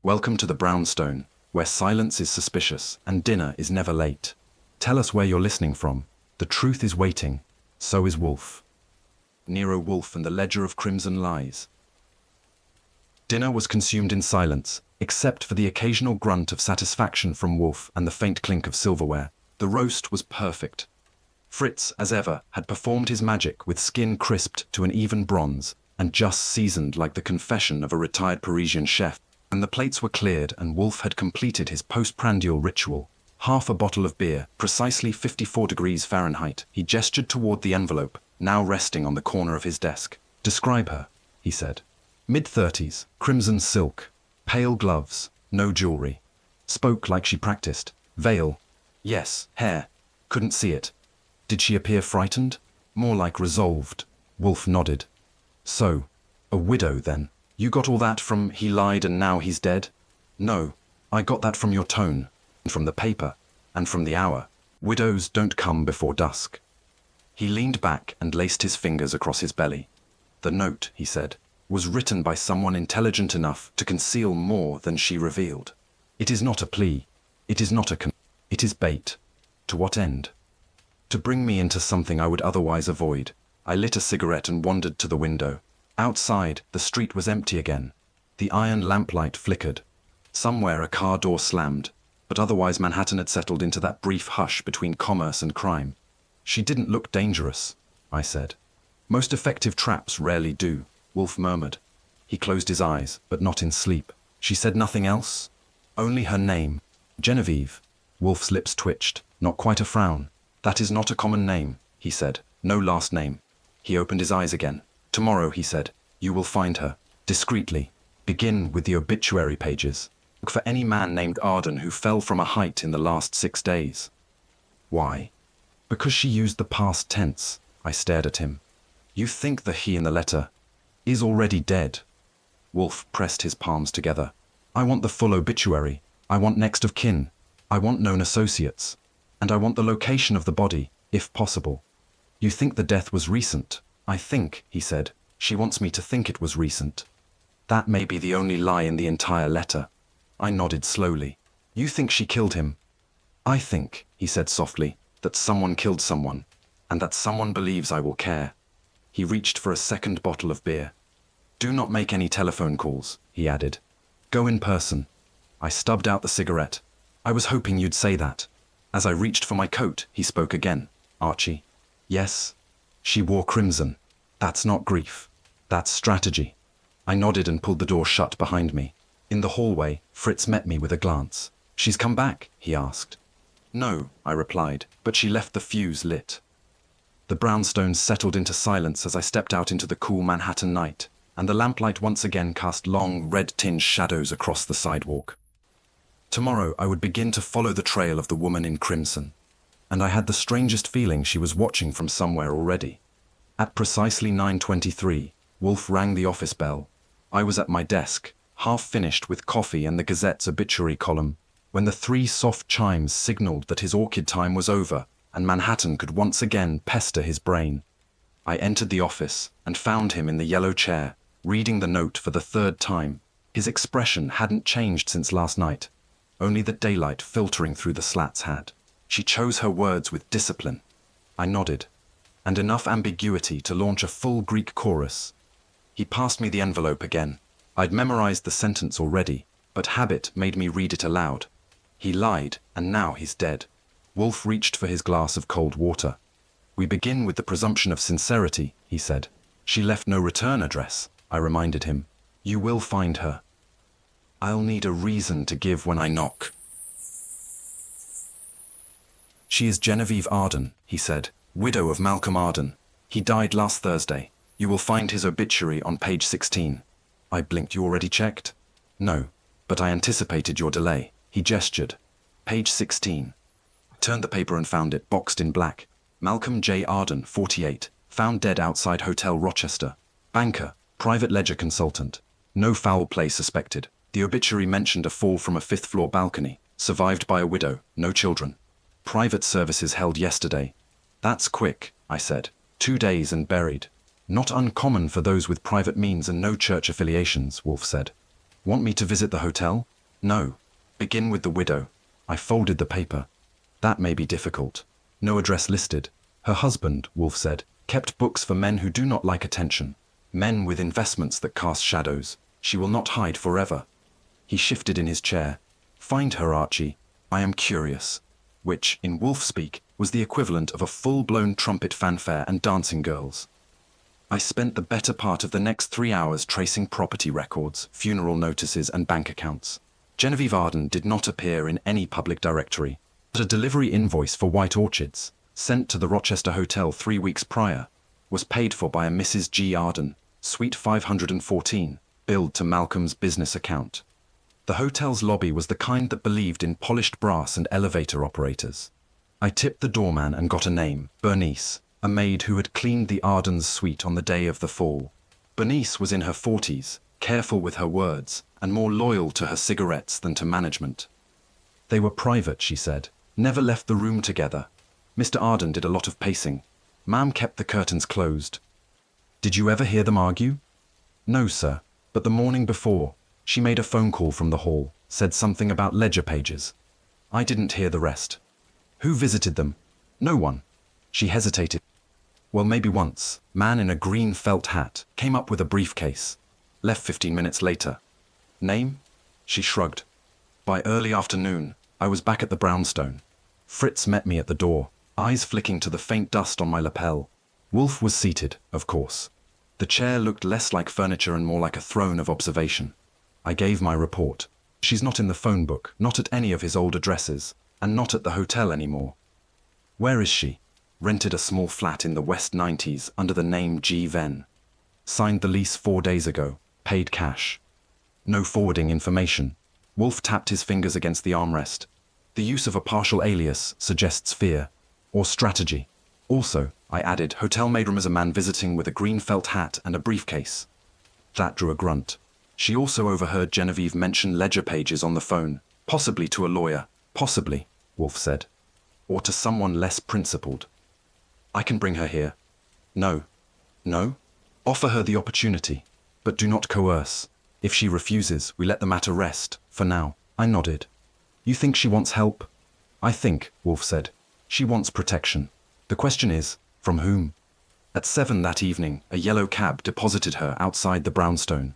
Welcome to the brownstone, where silence is suspicious and dinner is never late. Tell us where you're listening from. The truth is waiting. So is Wolfe. Nero Wolfe and the Ledger of Crimson Lies. Dinner was consumed in silence, except for the occasional grunt of satisfaction from Wolfe and the faint clink of silverware. The roast was perfect. Fritz, as ever, had performed his magic with skin crisped to an even bronze and just seasoned like the confession of a retired Parisian chef. And the plates were cleared and Wolfe had completed his postprandial ritual. Half a bottle of beer, precisely 54 degrees Fahrenheit. He gestured toward the envelope, now resting on the corner of his desk. Describe her, he said. Mid-30s, crimson silk, pale gloves, no jewelry. Spoke like she practiced. Veil. Yes, hair. Couldn't see it. Did she appear frightened? More like resolved. Wolfe nodded. So, a widow then. You got all that from he lied and now he's dead? No, I got that from your tone, and from the paper, and from the hour. Widows don't come before dusk. He leaned back and laced his fingers across his belly. The note, he said, was written by someone intelligent enough to conceal more than she revealed. It is not a plea. It is not it is bait. To what end? To bring me into something I would otherwise avoid. I lit a cigarette and wandered to the window. Outside, the street was empty again. The iron lamplight flickered. Somewhere a car door slammed, but otherwise Manhattan had settled into that brief hush between commerce and crime. She didn't look dangerous, I said. Most effective traps rarely do, Wolfe murmured. He closed his eyes, but not in sleep. She said nothing else? Only her name. Genevieve. Wolfe's lips twitched, not quite a frown. That is not a common name, he said. No last name. He opened his eyes again. Tomorrow, he said, you will find her. Discreetly. Begin with the obituary pages. Look for any man named Arden who fell from a height in the last 6 days. Why? Because she used the past tense. I stared at him. You think the he in the letter is already dead. Wolfe pressed his palms together. I want the full obituary. I want next of kin. I want known associates. And I want the location of the body, if possible. You think the death was recent? I think, he said, she wants me to think it was recent. That may be the only lie in the entire letter. I nodded slowly. You think she killed him? I think, he said softly, that someone killed someone, and that someone believes I will care. He reached for a second bottle of beer. Do not make any telephone calls, he added. Go in person. I stubbed out the cigarette. I was hoping you'd say that. As I reached for my coat, he spoke again. Archie. Yes. She wore crimson. That's not grief. That's strategy. I nodded and pulled the door shut behind me. In the hallway, Fritz met me with a glance. She's come back, he asked. No, I replied, but she left the fuse lit. The brownstones settled into silence as I stepped out into the cool Manhattan night, and the lamplight once again cast long, red-tinged shadows across the sidewalk. Tomorrow I would begin to follow the trail of the woman in crimson. And I had the strangest feeling she was watching from somewhere already. At precisely 9:23, Wolfe rang the office bell. I was at my desk, half finished with coffee and the Gazette's obituary column, when the 3 soft chimes signaled that his orchid time was over and Manhattan could once again pester his brain. I entered the office and found him in the yellow chair, reading the note for the 3rd time. His expression hadn't changed since last night. Only the daylight filtering through the slats had. She chose her words with discipline. I nodded, and enough ambiguity to launch a full Greek chorus. He passed me the envelope again. I'd memorized the sentence already, but habit made me read it aloud. He lied, and now he's dead. Wolfe reached for his glass of cold water. We begin with the presumption of sincerity, he said. She left no return address, I reminded him. You will find her. I'll need a reason to give when I knock. She is Genevieve Arden, he said, widow of Malcolm Arden. He died last Thursday. You will find his obituary on page 16. I blinked. You already checked? No, but I anticipated your delay. He gestured. Page 16. I turned the paper and found it, boxed in black. Malcolm J. Arden, 48, found dead outside Hotel Rochester. Banker, private ledger consultant. No foul play suspected. The obituary mentioned a fall from a 5th-floor balcony. Survived by a widow, no children. Private services held yesterday. That's quick, I said. 2 days and buried. Not uncommon for those with private means and no church affiliations, Wolfe said. Want me to visit the hotel? No. Begin with the widow. I folded the paper. That may be difficult. No address listed. Her husband, Wolfe said, kept books for men who do not like attention. Men with investments that cast shadows. She will not hide forever. He shifted in his chair. Find her, Archie. I am curious. Which, in Wolfe speak, was the equivalent of a full-blown trumpet fanfare and dancing girls. I spent the better part of the next 3 hours tracing property records, funeral notices, and bank accounts. Genevieve Arden did not appear in any public directory, but a delivery invoice for white orchids, sent to the Rochester Hotel 3 weeks prior, was paid for by a Mrs. G. Arden, Suite 514, billed to Malcolm's business account. The hotel's lobby was the kind that believed in polished brass and elevator operators. I tipped the doorman and got a name, Bernice, a maid who had cleaned the Ardens' suite on the day of the fall. Bernice was in her 40s, careful with her words, and more loyal to her cigarettes than to management. They were private, she said, never left the room together. Mr. Arden did a lot of pacing. Ma'am kept the curtains closed. Did you ever hear them argue? No, sir, but the morning before, she made a phone call from the hall, said something about ledger pages. I didn't hear the rest. Who visited them? No one. She hesitated. Well, maybe once. Man in a green felt hat came up with a briefcase. Left 15 minutes later. Name? She shrugged. By early afternoon, I was back at the brownstone. Fritz met me at the door, eyes flicking to the faint dust on my lapel. Wolfe was seated, of course. The chair looked less like furniture and more like a throne of observation. I gave my report. She's not in the phone book, not at any of his old addresses, and not at the hotel anymore. Where is she? Rented a small flat in the West 90s under the name G. Venn. Signed the lease 4 days ago, paid cash. No forwarding information. Wolfe tapped his fingers against the armrest. The use of a partial alias suggests fear, or strategy. Also, I added, hotel maidroom as a man visiting with a green felt hat and a briefcase. That drew a grunt. She also overheard Genevieve mention ledger pages on the phone, possibly to a lawyer, possibly, Wolfe said, or to someone less principled. I can bring her here. No. No? Offer her the opportunity, but do not coerce. If she refuses, we let the matter rest, for now. I nodded. You think she wants help? I think, Wolfe said, she wants protection. The question is, from whom? At 7 that evening, a yellow cab deposited her outside the brownstone.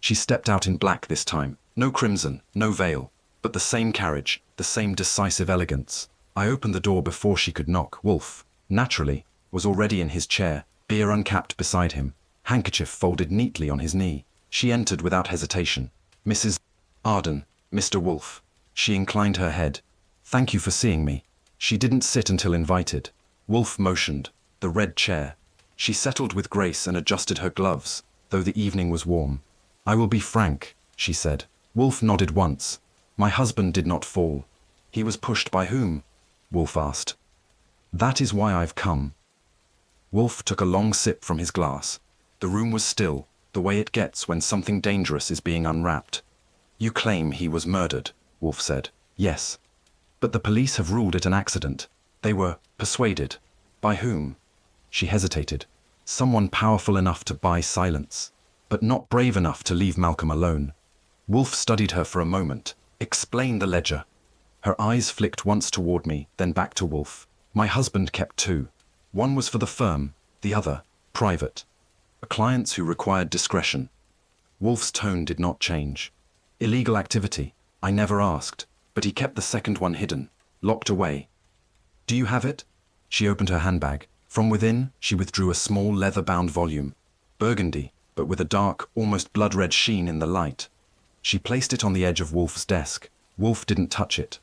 She stepped out in black this time, no crimson, no veil, but the same carriage, the same decisive elegance. I opened the door before she could knock. Wolfe, naturally, was already in his chair, beer uncapped beside him, handkerchief folded neatly on his knee. She entered without hesitation. Mrs. Arden, Mr. Wolfe. She inclined her head. Thank you for seeing me. She didn't sit until invited. Wolfe motioned. The red chair. She settled with grace and adjusted her gloves, though the evening was warm. I will be frank, she said. Wolfe nodded once. My husband did not fall. He was pushed by whom? Wolfe asked. That is why I've come. Wolfe took a long sip from his glass. The room was still, the way it gets when something dangerous is being unwrapped. You claim he was murdered, Wolfe said. Yes. But the police have ruled it an accident. They were persuaded. By whom? She hesitated. Someone powerful enough to buy silence, but not brave enough to leave Malcolm alone. Wolfe studied her for a moment. Explain the ledger. Her eyes flicked once toward me, then back to Wolfe. My husband kept 2. One was for the firm, the other, private. Clients who required discretion. Wolfe's tone did not change. Illegal activity. I never asked, but he kept the second one hidden, locked away. Do you have it? She opened her handbag. From within, she withdrew a small leather-bound volume. Burgundy, but with a dark, almost blood-red sheen in the light. She placed it on the edge of Wolfe's desk. Wolfe didn't touch it.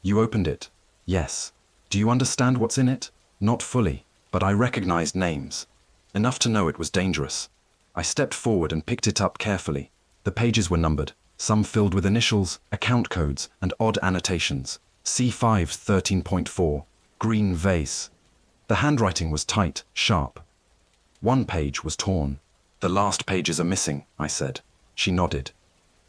You opened it? Yes. Do you understand what's in it? Not fully, but I recognized names. Enough to know it was dangerous. I stepped forward and picked it up carefully. The pages were numbered, some filled with initials, account codes, and odd annotations. C5 13.4, green vase. The handwriting was tight, sharp. One page was torn. The last pages are missing, I said. She nodded.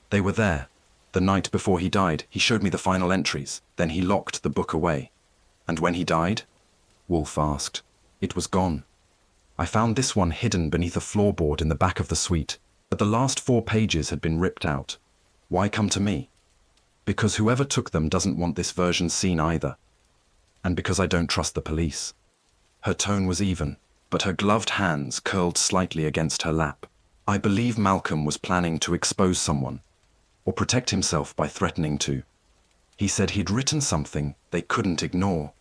They were there. The night before he died, he showed me the final entries. Then he locked the book away. And when he died? Wolfe asked. It was gone. I found this one hidden beneath a floorboard in the back of the suite, but the last 4 pages had been ripped out. Why come to me? Because whoever took them doesn't want this version seen either. And because I don't trust the police. Her tone was even, but her gloved hands curled slightly against her lap. I believe Malcolm was planning to expose someone, or protect himself by threatening to. He said he'd written something they couldn't ignore.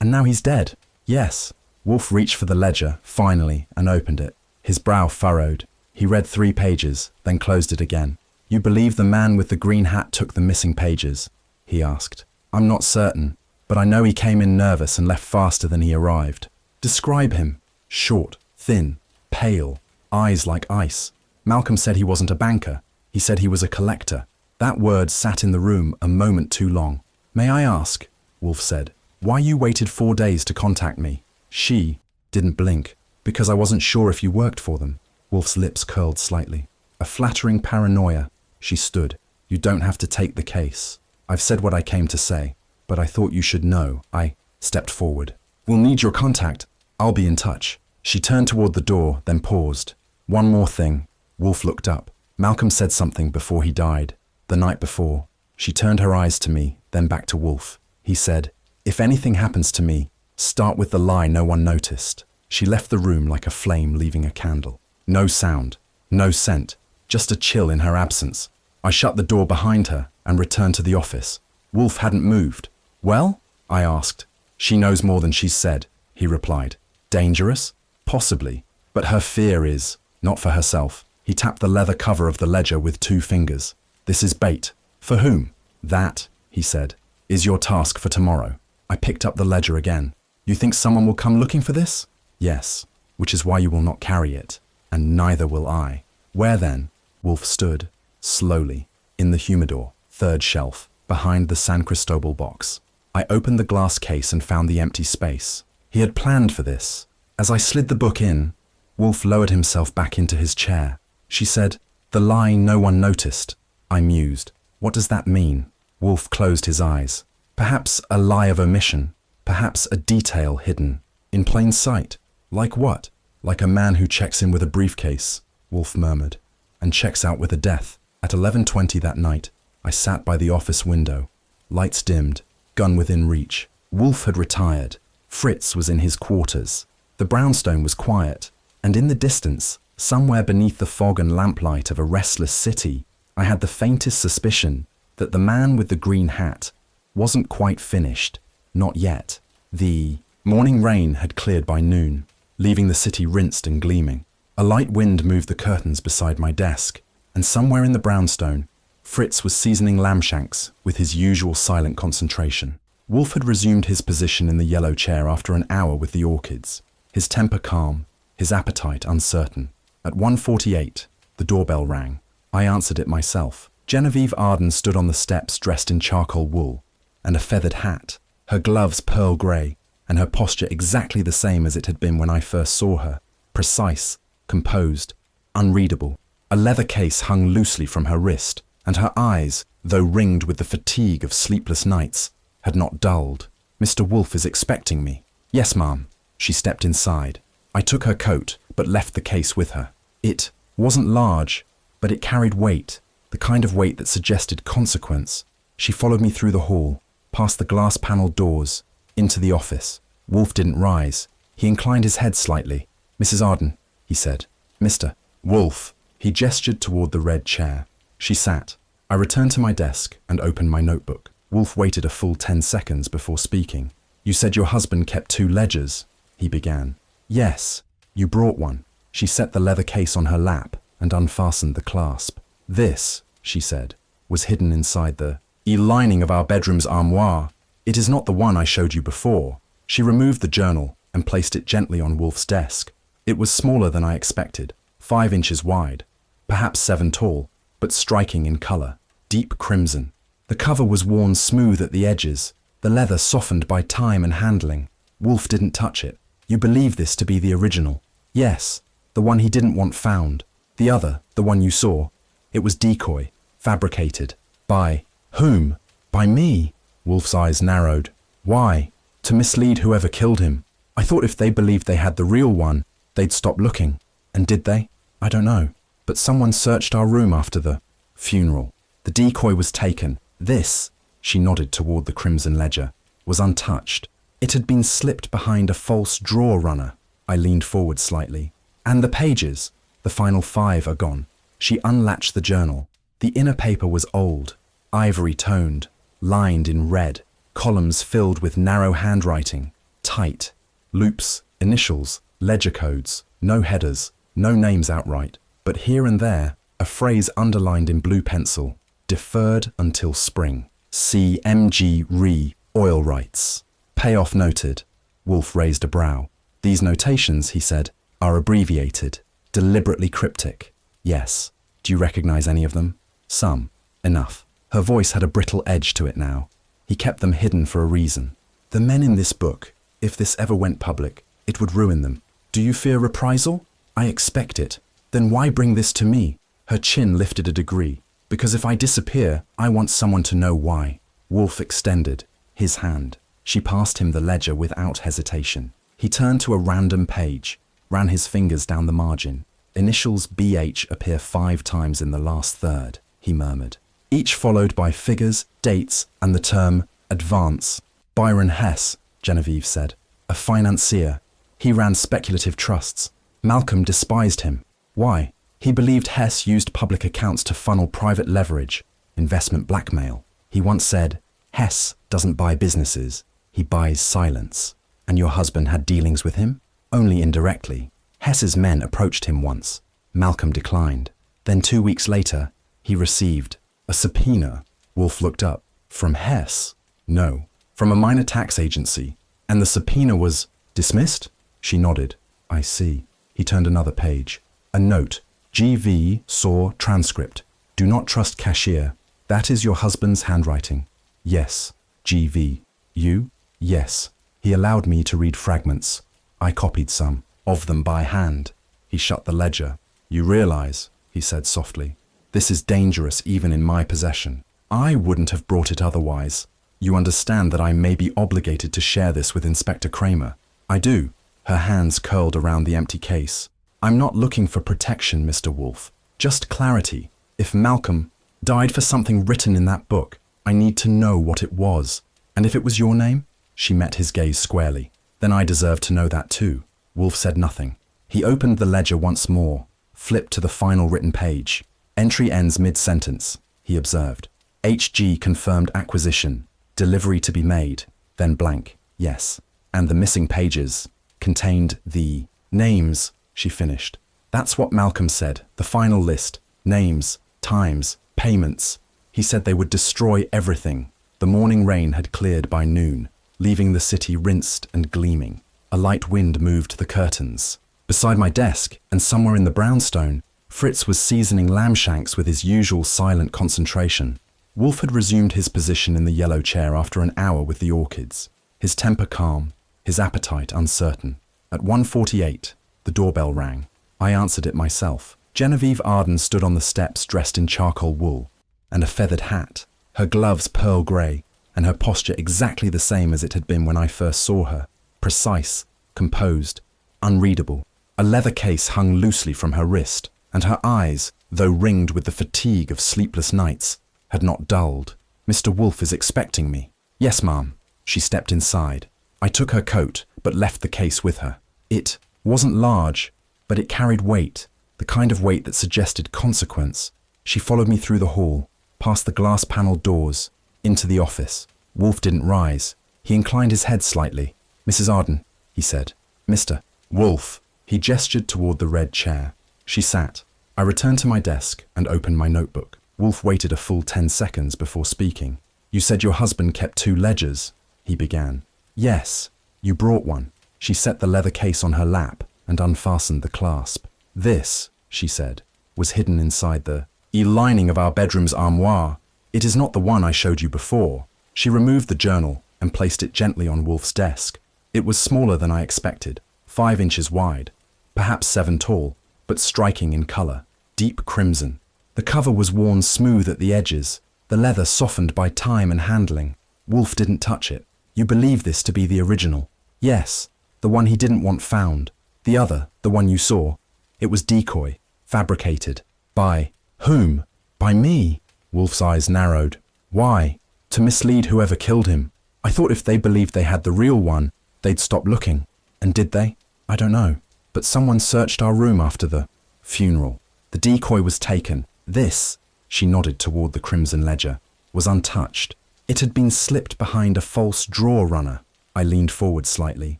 And now he's dead. Yes. Wolfe reached for the ledger, finally, and opened it. His brow furrowed. He read 3 pages, then closed it again. You believe the man with the green hat took the missing pages? He asked. I'm not certain, but I know he came in nervous and left faster than he arrived. Describe him. Short, thin, pale, eyes like ice. Malcolm said he wasn't a banker. He said he was a collector. That word sat in the room a moment too long. May I ask, Wolfe said, why you waited 4 days to contact me? She didn't blink. Because I wasn't sure if you worked for them. Wolfe's lips curled slightly. A flattering paranoia. She stood. You don't have to take the case. I've said what I came to say, but I thought you should know. I stepped forward. We'll need your contact. I'll be in touch. She turned toward the door, then paused. One more thing. Wolfe looked up. Malcolm said something before he died. The night before. She turned her eyes to me, then back to Wolfe. He said, if anything happens to me, start with the lie no one noticed. She left the room like a flame leaving a candle. No sound, no scent, just a chill in her absence. I shut the door behind her and returned to the office. Wolfe hadn't moved. Well? I asked. She knows more than she's said, he replied. Dangerous? Possibly. But her fear is, not for herself. He tapped the leather cover of the ledger with 2 fingers. This is bait. For whom? That, he said, is your task for tomorrow. I picked up the ledger again. You think someone will come looking for this? Yes, which is why you will not carry it, and neither will I. Where then? Wolfe stood, slowly, in the humidor, 3rd shelf, behind the San Cristobal box. I opened the glass case and found the empty space. He had planned for this. As I slid the book in, Wolfe lowered himself back into his chair. She said, the lie no one noticed. I mused. What does that mean? Wolfe closed his eyes. Perhaps a lie of omission. Perhaps a detail hidden. In plain sight. Like what? Like a man who checks in with a briefcase, Wolfe murmured, and checks out with a death. At 11:20 that night, I sat by the office window. Lights dimmed, gun within reach. Wolfe had retired. Fritz was in his quarters. The brownstone was quiet, and in the distance, somewhere beneath the fog and lamplight of a restless city, I had the faintest suspicion that the man with the green hat wasn't quite finished. Not yet. The morning rain had cleared by noon, leaving the city rinsed and gleaming. A light wind moved the curtains beside my desk, and somewhere in the brownstone, Fritz was seasoning lamb shanks with his usual silent concentration. Wolfe had resumed his position in the yellow chair after an hour with the orchids, his temper calm, his appetite uncertain. At 1:48, the doorbell rang. I answered it myself. Genevieve Arden stood on the steps dressed in charcoal wool and a feathered hat, her gloves pearl grey, and her posture exactly the same as it had been when I first saw her, precise, composed, unreadable. A leather case hung loosely from her wrist, and her eyes, though ringed with the fatigue of sleepless nights, had not dulled. Mr. Wolfe is expecting me. Yes, ma'am. She stepped inside. I took her coat, but left the case with her. It wasn't large, but it carried weight, the kind of weight that suggested consequence. She followed me through the hall, past the glass-panelled doors, into the office. Wolfe didn't rise. He inclined his head slightly. Mrs. Arden, he said. Mr. Wolfe. He gestured toward the red chair. She sat. I returned to my desk and opened my notebook. Wolfe waited a full 10 seconds before speaking. You said your husband kept 2 ledgers, he began. Yes, you brought one. She set the leather case on her lap and unfastened the clasp. This, she said, was hidden inside the lining of our bedroom's armoire. It is not the one I showed you before. She removed the journal and placed it gently on Wolfe's desk. It was smaller than I expected, 5 inches wide, perhaps 7 tall, but striking in colour, deep crimson. The cover was worn smooth at the edges, the leather softened by time and handling. Wolfe didn't touch it. You believe this to be the original? Yes, the one he didn't want found. The other, the one you saw, it was decoy, fabricated. By whom? By me. Wolfe's eyes narrowed. Why? To mislead whoever killed him. I thought if they believed they had the real one, they'd stop looking. And did they? I don't know. But someone searched our room after the funeral. The decoy was taken, This, she nodded toward the crimson ledger, was untouched. It had been slipped behind a false drawer runner. I leaned forward slightly. And the pages, the final 5 are gone. She unlatched the journal. The inner paper was old, ivory-toned, lined in red, columns filled with narrow handwriting, tight, loops, initials, ledger codes, no headers, no names outright, but here and there, a phrase underlined in blue pencil, deferred until spring. See MG Re oil rights. Payoff noted. Wolfe raised a brow. These notations, he said, are abbreviated, deliberately cryptic. Yes. Do you recognize any of them? Some. Enough. Her voice had a brittle edge to it now. He kept them hidden for a reason. The men in this book, if this ever went public, it would ruin them. Do you fear reprisal? I expect it. Then why bring this to me? Her chin lifted a degree. Because if I disappear, I want someone to know why. Wolfe extended his hand. She passed him the ledger without hesitation. He turned to a random page, ran his fingers down the margin. Initials BH appear 5 times in the last third, he murmured. Each followed by figures, dates, and the term advance. Byron Hess, Genevieve said. A financier. He ran speculative trusts. Malcolm despised him. Why? He believed Hess used public accounts to funnel private leverage, investment blackmail. He once said, Hess doesn't buy businesses, he buys silence. And your husband had dealings with him? Only indirectly. Hess's men approached him once. Malcolm declined. Then 2 weeks later, he received a subpoena. Wolfe looked up. From Hess? No. From a minor tax agency. And the subpoena was dismissed? She nodded. I see. He turned another page. A note. GV saw transcript. Do not trust cashier. That is your husband's handwriting. Yes. GV. You? Yes. He allowed me to read fragments. I copied some of them by hand. He shut the ledger. You realize, he said softly, this is dangerous even in my possession. I wouldn't have brought it otherwise. You understand that I may be obligated to share this with Inspector Kramer. I do. Her hands curled around the empty case. I'm not looking for protection, Mr. Wolfe. Just clarity. If Malcolm died for something written in that book, I need to know what it was. And if it was your name? She met his gaze squarely. Then I deserve to know that too. Wolfe said nothing. He opened the ledger once more, flipped to the final written page. Entry ends mid-sentence, he observed. HG confirmed acquisition. Delivery to be made. Then blank. Yes. And the missing pages contained the names, she finished. That's what Malcolm said. The final list. Names, times, payments. He said they would destroy everything. The morning rain had cleared by noon, leaving the city rinsed and gleaming. A light wind moved the curtains. Beside my desk, and somewhere in the brownstone, Fritz was seasoning lamb shanks with his usual silent concentration. Wolfe had resumed his position in the yellow chair after an hour with the orchids, his temper calm, his appetite uncertain. At 1:48, the doorbell rang. I answered it myself. Genevieve Arden stood on the steps dressed in charcoal wool and a feathered hat, her gloves pearl grey, and her posture exactly the same as it had been when I first saw her. Precise, composed, unreadable. A leather case hung loosely from her wrist, and her eyes, though ringed with the fatigue of sleepless nights, had not dulled. Mr. Wolfe is expecting me. Yes, ma'am. She stepped inside. I took her coat, but left the case with her. It wasn't large, but it carried weight, the kind of weight that suggested consequence. She followed me through the hall, past the glass-panelled doors, into the office. Wolfe didn't rise. He inclined his head slightly. Mrs. Arden, he said. Mr. Wolfe. He gestured toward the red chair. She sat. I returned to my desk and opened my notebook. Wolfe waited a full 10 seconds before speaking. You said your husband kept 2 ledgers, he began. Yes, you brought one. She set the leather case on her lap and unfastened the clasp. This, she said, was hidden inside the lining of our bedroom's armoire. It is not the one I showed you before. She removed the journal and placed it gently on Wolfe's desk. It was smaller than I expected, 5 inches wide, perhaps 7 tall, but striking in colour, deep crimson. The cover was worn smooth at the edges, the leather softened by time and handling. Wolfe didn't touch it. You believe this to be the original? Yes, the one he didn't want found. The other, the one you saw, it was decoy, fabricated. By whom? By me? Wolfe's eyes narrowed. Why? To mislead whoever killed him. I thought if they believed they had the real one, they'd stop looking. And did they? I don't know. But someone searched our room after the funeral. The decoy was taken. This, she nodded toward the crimson ledger, was untouched. It had been slipped behind a false drawer runner. I leaned forward slightly.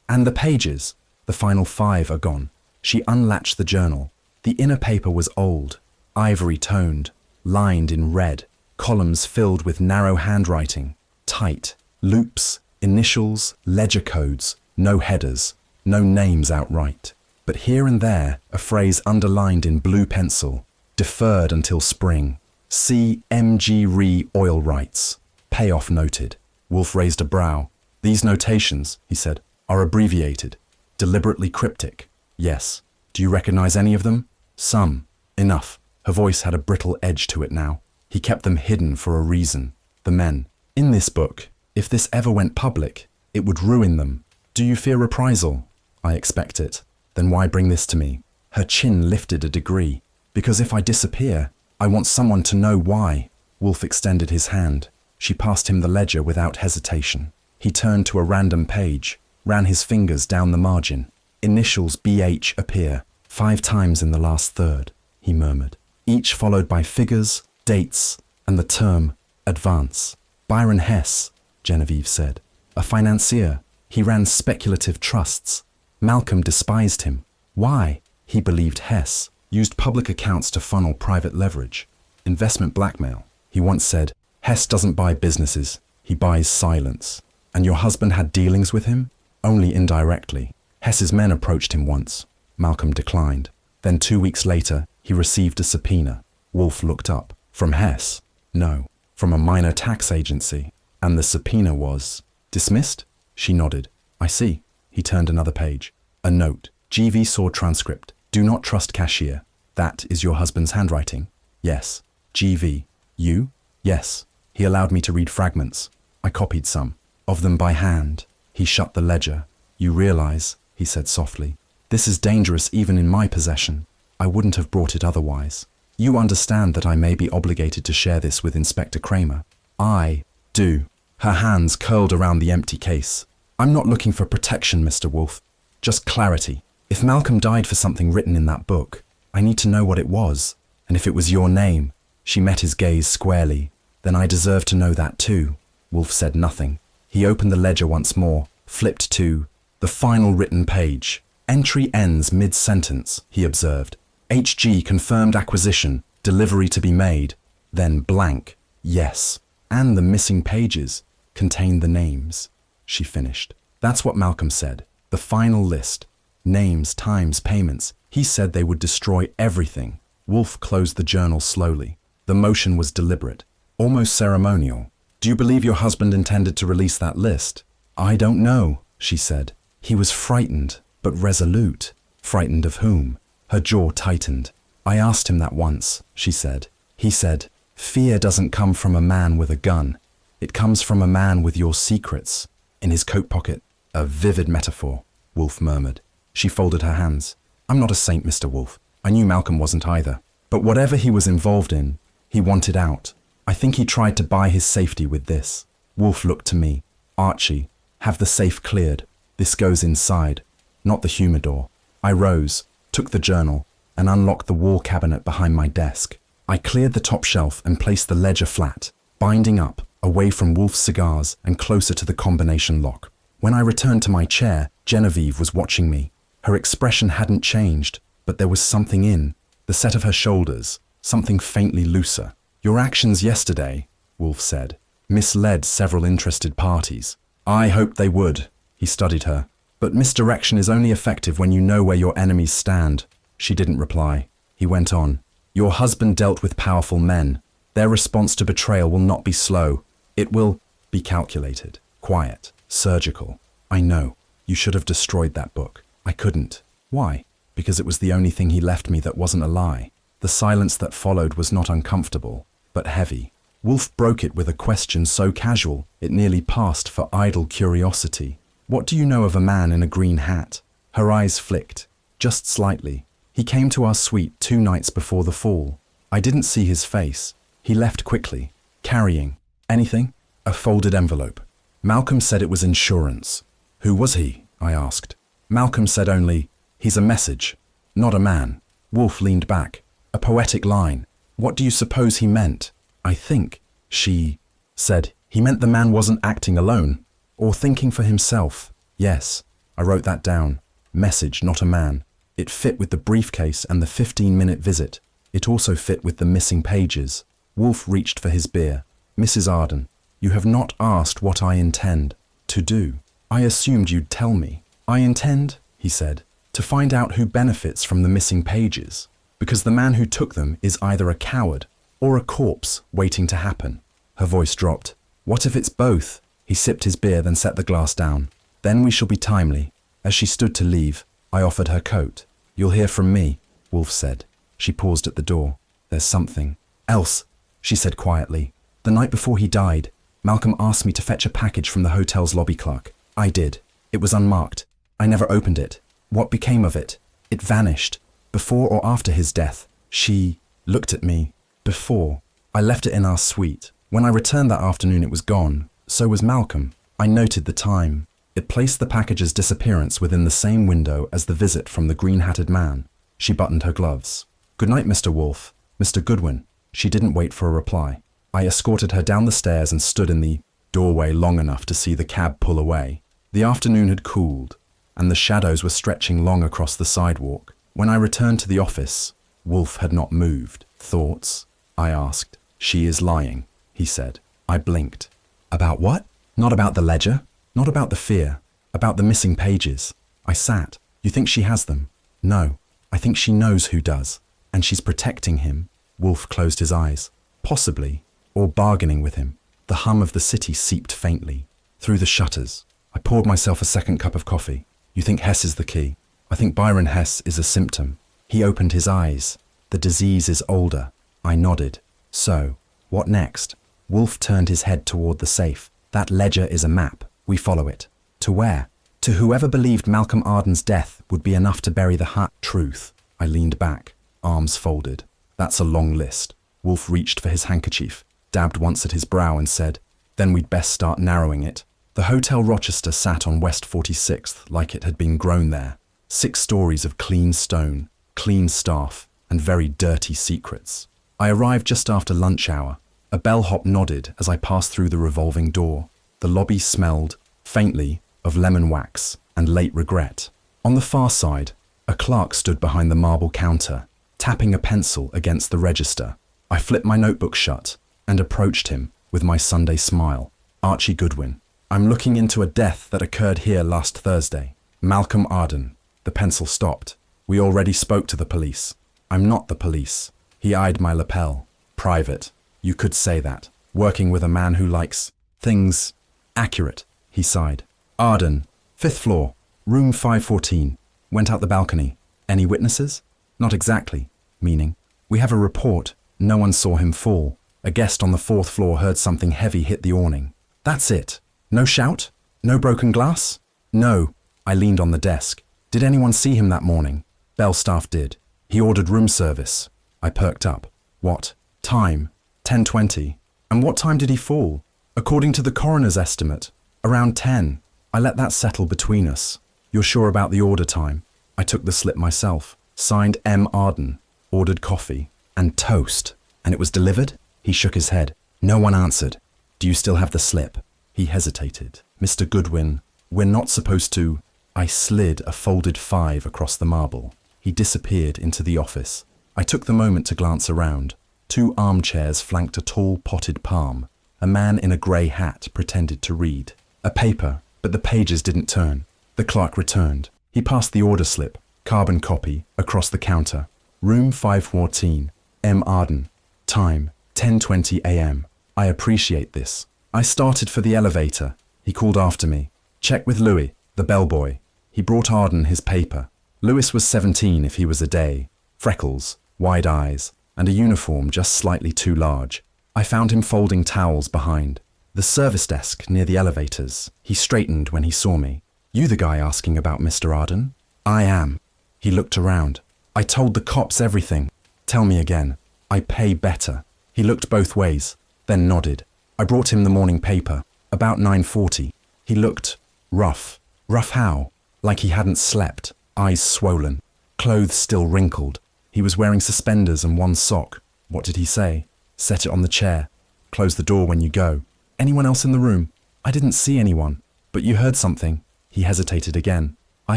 And the pages, the final 5 are gone. She unlatched the journal. The inner paper was old, ivory-toned, lined in red, columns filled with narrow handwriting, tight, loops, initials, ledger codes, no headers, no names outright. But here and there, a phrase underlined in blue pencil, deferred until spring. See M.G. Re oil rights. Payoff noted. Wolfe raised a brow. These notations, he said, are abbreviated, deliberately cryptic. Yes. Do you recognize any of them? Some. Enough. Her voice had a brittle edge to it now. He kept them hidden for a reason. The men. In this book, if this ever went public, it would ruin them. Do you fear reprisal? I expect it. Then why bring this to me? Her chin lifted a degree. Because if I disappear, I want someone to know why. Wolfe extended his hand. She passed him the ledger without hesitation. He turned to a random page, ran his fingers down the margin. Initials BH appear 5 times in the last third, he murmured, each followed by figures, dates, and the term advance. Byron Hess, Genevieve said. A financier. He ran speculative trusts. Malcolm despised him. Why? He believed Hess used public accounts to funnel private leverage. Investment blackmail. He once said, Hess doesn't buy businesses, he buys silence. And your husband had dealings with him? Only indirectly. Hess's men approached him once. Malcolm declined. Then 2 weeks later, he received a subpoena. Wolfe looked up. From Hess? No. From a minor tax agency. And the subpoena was dismissed? She nodded. I see. He turned another page. A note. GV saw transcript. Do not trust cashier. That is your husband's handwriting? Yes. GV. You? Yes. He allowed me to read fragments. I copied some. Of them by hand. He shut the ledger. You realize, he said softly, this is dangerous even in my possession. I wouldn't have brought it otherwise. You understand that I may be obligated to share this with Inspector Kramer. I do. Her hands curled around the empty case. I'm not looking for protection, Mr. Wolfe. Just clarity. If Malcolm died for something written in that book, I need to know what it was. And if it was your name, she met his gaze squarely, then I deserve to know that too. Wolfe said nothing. He opened the ledger once more, flipped to the final written page. Entry ends mid-sentence, he observed. HG confirmed acquisition, delivery to be made. Then blank, yes. And the missing pages contained the names. She finished. That's what Malcolm said. The final list. Names, times, payments. He said they would destroy everything. Wolfe closed the journal slowly. The motion was deliberate, almost ceremonial. Do you believe your husband intended to release that list? I don't know, she said. He was frightened, but resolute. Frightened of whom? Her jaw tightened. I asked him that once, she said. He said, fear doesn't come from a man with a gun. It comes from a man with your secrets. In his coat pocket. A vivid metaphor, Wolfe murmured. She folded her hands. I'm not a saint, Mr. Wolfe. I knew Malcolm wasn't either. But whatever he was involved in, he wanted out. I think he tried to buy his safety with this. Wolfe looked to me. Archie, have the safe cleared. This goes inside, not the humidor. I rose, took the journal, and unlocked the wall cabinet behind my desk. I cleared the top shelf and placed the ledger flat, binding up, away from Wolfe's cigars and closer to the combination lock. When I returned to my chair, Genevieve was watching me. Her expression hadn't changed, but there was something in the set of her shoulders, something faintly looser. Your actions yesterday, Wolfe said, misled several interested parties. I hoped they would. He studied her. But misdirection is only effective when you know where your enemies stand. She didn't reply. He went on. Your husband dealt with powerful men. Their response to betrayal will not be slow. It will be calculated, quiet, surgical. I know. You should have destroyed that book. I couldn't. Why? Because it was the only thing he left me that wasn't a lie. The silence that followed was not uncomfortable, but heavy. Wolfe broke it with a question so casual it nearly passed for idle curiosity. What do you know of a man in a green hat? Her eyes flicked, just slightly. He came to our suite 2 nights before the fall. I didn't see his face. He left quickly, carrying Anything? A folded envelope. Malcolm said it was insurance. Who was he? I asked. Malcolm said only, he's a message, not a man. Wolfe leaned back. A poetic line. What do you suppose he meant? I think, she said, he meant the man wasn't acting alone, or thinking for himself. Yes, I wrote that down. Message, not a man. It fit with the briefcase and the 15-minute visit. It also fit with the missing pages. Wolfe reached for his beer. Mrs. Arden, you have not asked what I intend to do. I assumed you'd tell me. I intend, he said, to find out who benefits from the missing pages, because the man who took them is either a coward or a corpse waiting to happen. Her voice dropped. What if it's both? He sipped his beer, then set the glass down. Then we shall be timely. As she stood to leave, I offered her coat. You'll hear from me, Wolfe said. She paused at the door. There's something else, she said quietly. The night before he died, Malcolm asked me to fetch a package from the hotel's lobby clerk. I did. It was unmarked. I never opened it. What became of it? It vanished. Before or after his death? She looked at me. Before. I left it in our suite. When I returned that afternoon, it was gone. So was Malcolm. I noted the time. It placed the package's disappearance within the same window as the visit from the green-hatted man. She buttoned her gloves. Good night, Mr. Wolfe. Mr. Goodwin. She didn't wait for a reply. I escorted her down the stairs and stood in the doorway long enough to see the cab pull away. The afternoon had cooled, and the shadows were stretching long across the sidewalk. When I returned to the office, Wolfe had not moved. Thoughts? I asked. She is lying, he said. I blinked. About what? Not about the ledger. Not about the fear. About the missing pages. I sat. You think she has them? No. I think she knows who does. And she's protecting him. Wolfe closed his eyes. Possibly. Or bargaining with him. The hum of the city seeped faintly through the shutters. I poured myself a second cup of coffee. You think Hess is the key? I think Byron Hess is a symptom. He opened his eyes. The disease is older. I nodded. So, what next? Wolfe turned his head toward the safe. That ledger is a map. We follow it. To where? To whoever believed Malcolm Arden's death would be enough to bury the truth. I leaned back, arms folded. That's a long list. Wolfe reached for his handkerchief, dabbed once at his brow and said, then we'd best start narrowing it. The Hotel Rochester sat on West 46th like it had been grown there. 6 stories of clean stone, clean staff, and very dirty secrets. I arrived just after lunch hour. A bellhop nodded as I passed through the revolving door. The lobby smelled, faintly, of lemon wax and late regret. On the far side, a clerk stood behind the marble counter, tapping a pencil against the register. I flipped my notebook shut and approached him with my Sunday smile. Archie Goodwin. I'm looking into a death that occurred here last Thursday. Malcolm Arden. The pencil stopped. We already spoke to the police. I'm not the police. He eyed my lapel. Private. You could say that. Working with a man who likes things accurate, he sighed. Arden. 5th floor. Room 514. Went out the balcony. Any witnesses? Not exactly. Meaning? We have a report. No one saw him fall. A guest on the 4th floor heard something heavy hit the awning. That's it. No shout? No broken glass? No. I leaned on the desk. Did anyone see him that morning? Bell staff did. He ordered room service. I perked up. What? Time? 10:20. And what time did he fall? According to the coroner's estimate, around 10. I let that settle between us. You're sure about the order time? I took the slip myself. Signed M. Arden. Ordered coffee. And toast. And it was delivered? He shook his head. No one answered. Do you still have the slip? He hesitated. Mr. Goodwin, we're not supposed to... I slid a folded 5 across the marble. He disappeared into the office. I took the moment to glance around. 2 armchairs flanked a tall potted palm. A man in a grey hat pretended to read. A paper, but the pages didn't turn. The clerk returned. He passed the order slip, carbon copy, across the counter. Room 514. M. Arden. Time, 10:20 a.m. I appreciate this. I started for the elevator. He called after me. Check with Louis, the bellboy. He brought Arden his paper. Louis was 17 if he was a day. Freckles, wide eyes, and a uniform just slightly too large. I found him folding towels behind the service desk near the elevators. He straightened when he saw me. You the guy asking about Mr. Arden? I am. He looked around. I told the cops everything. Tell me again. I pay better. He looked both ways, then nodded. I brought him the morning paper, about 9:40. He looked rough. Rough how? Like he hadn't slept, eyes swollen, clothes still wrinkled. He was wearing suspenders and one sock. What did he say? Set it on the chair. Close the door when you go. Anyone else in the room? I didn't see anyone. But you heard something. He hesitated again. I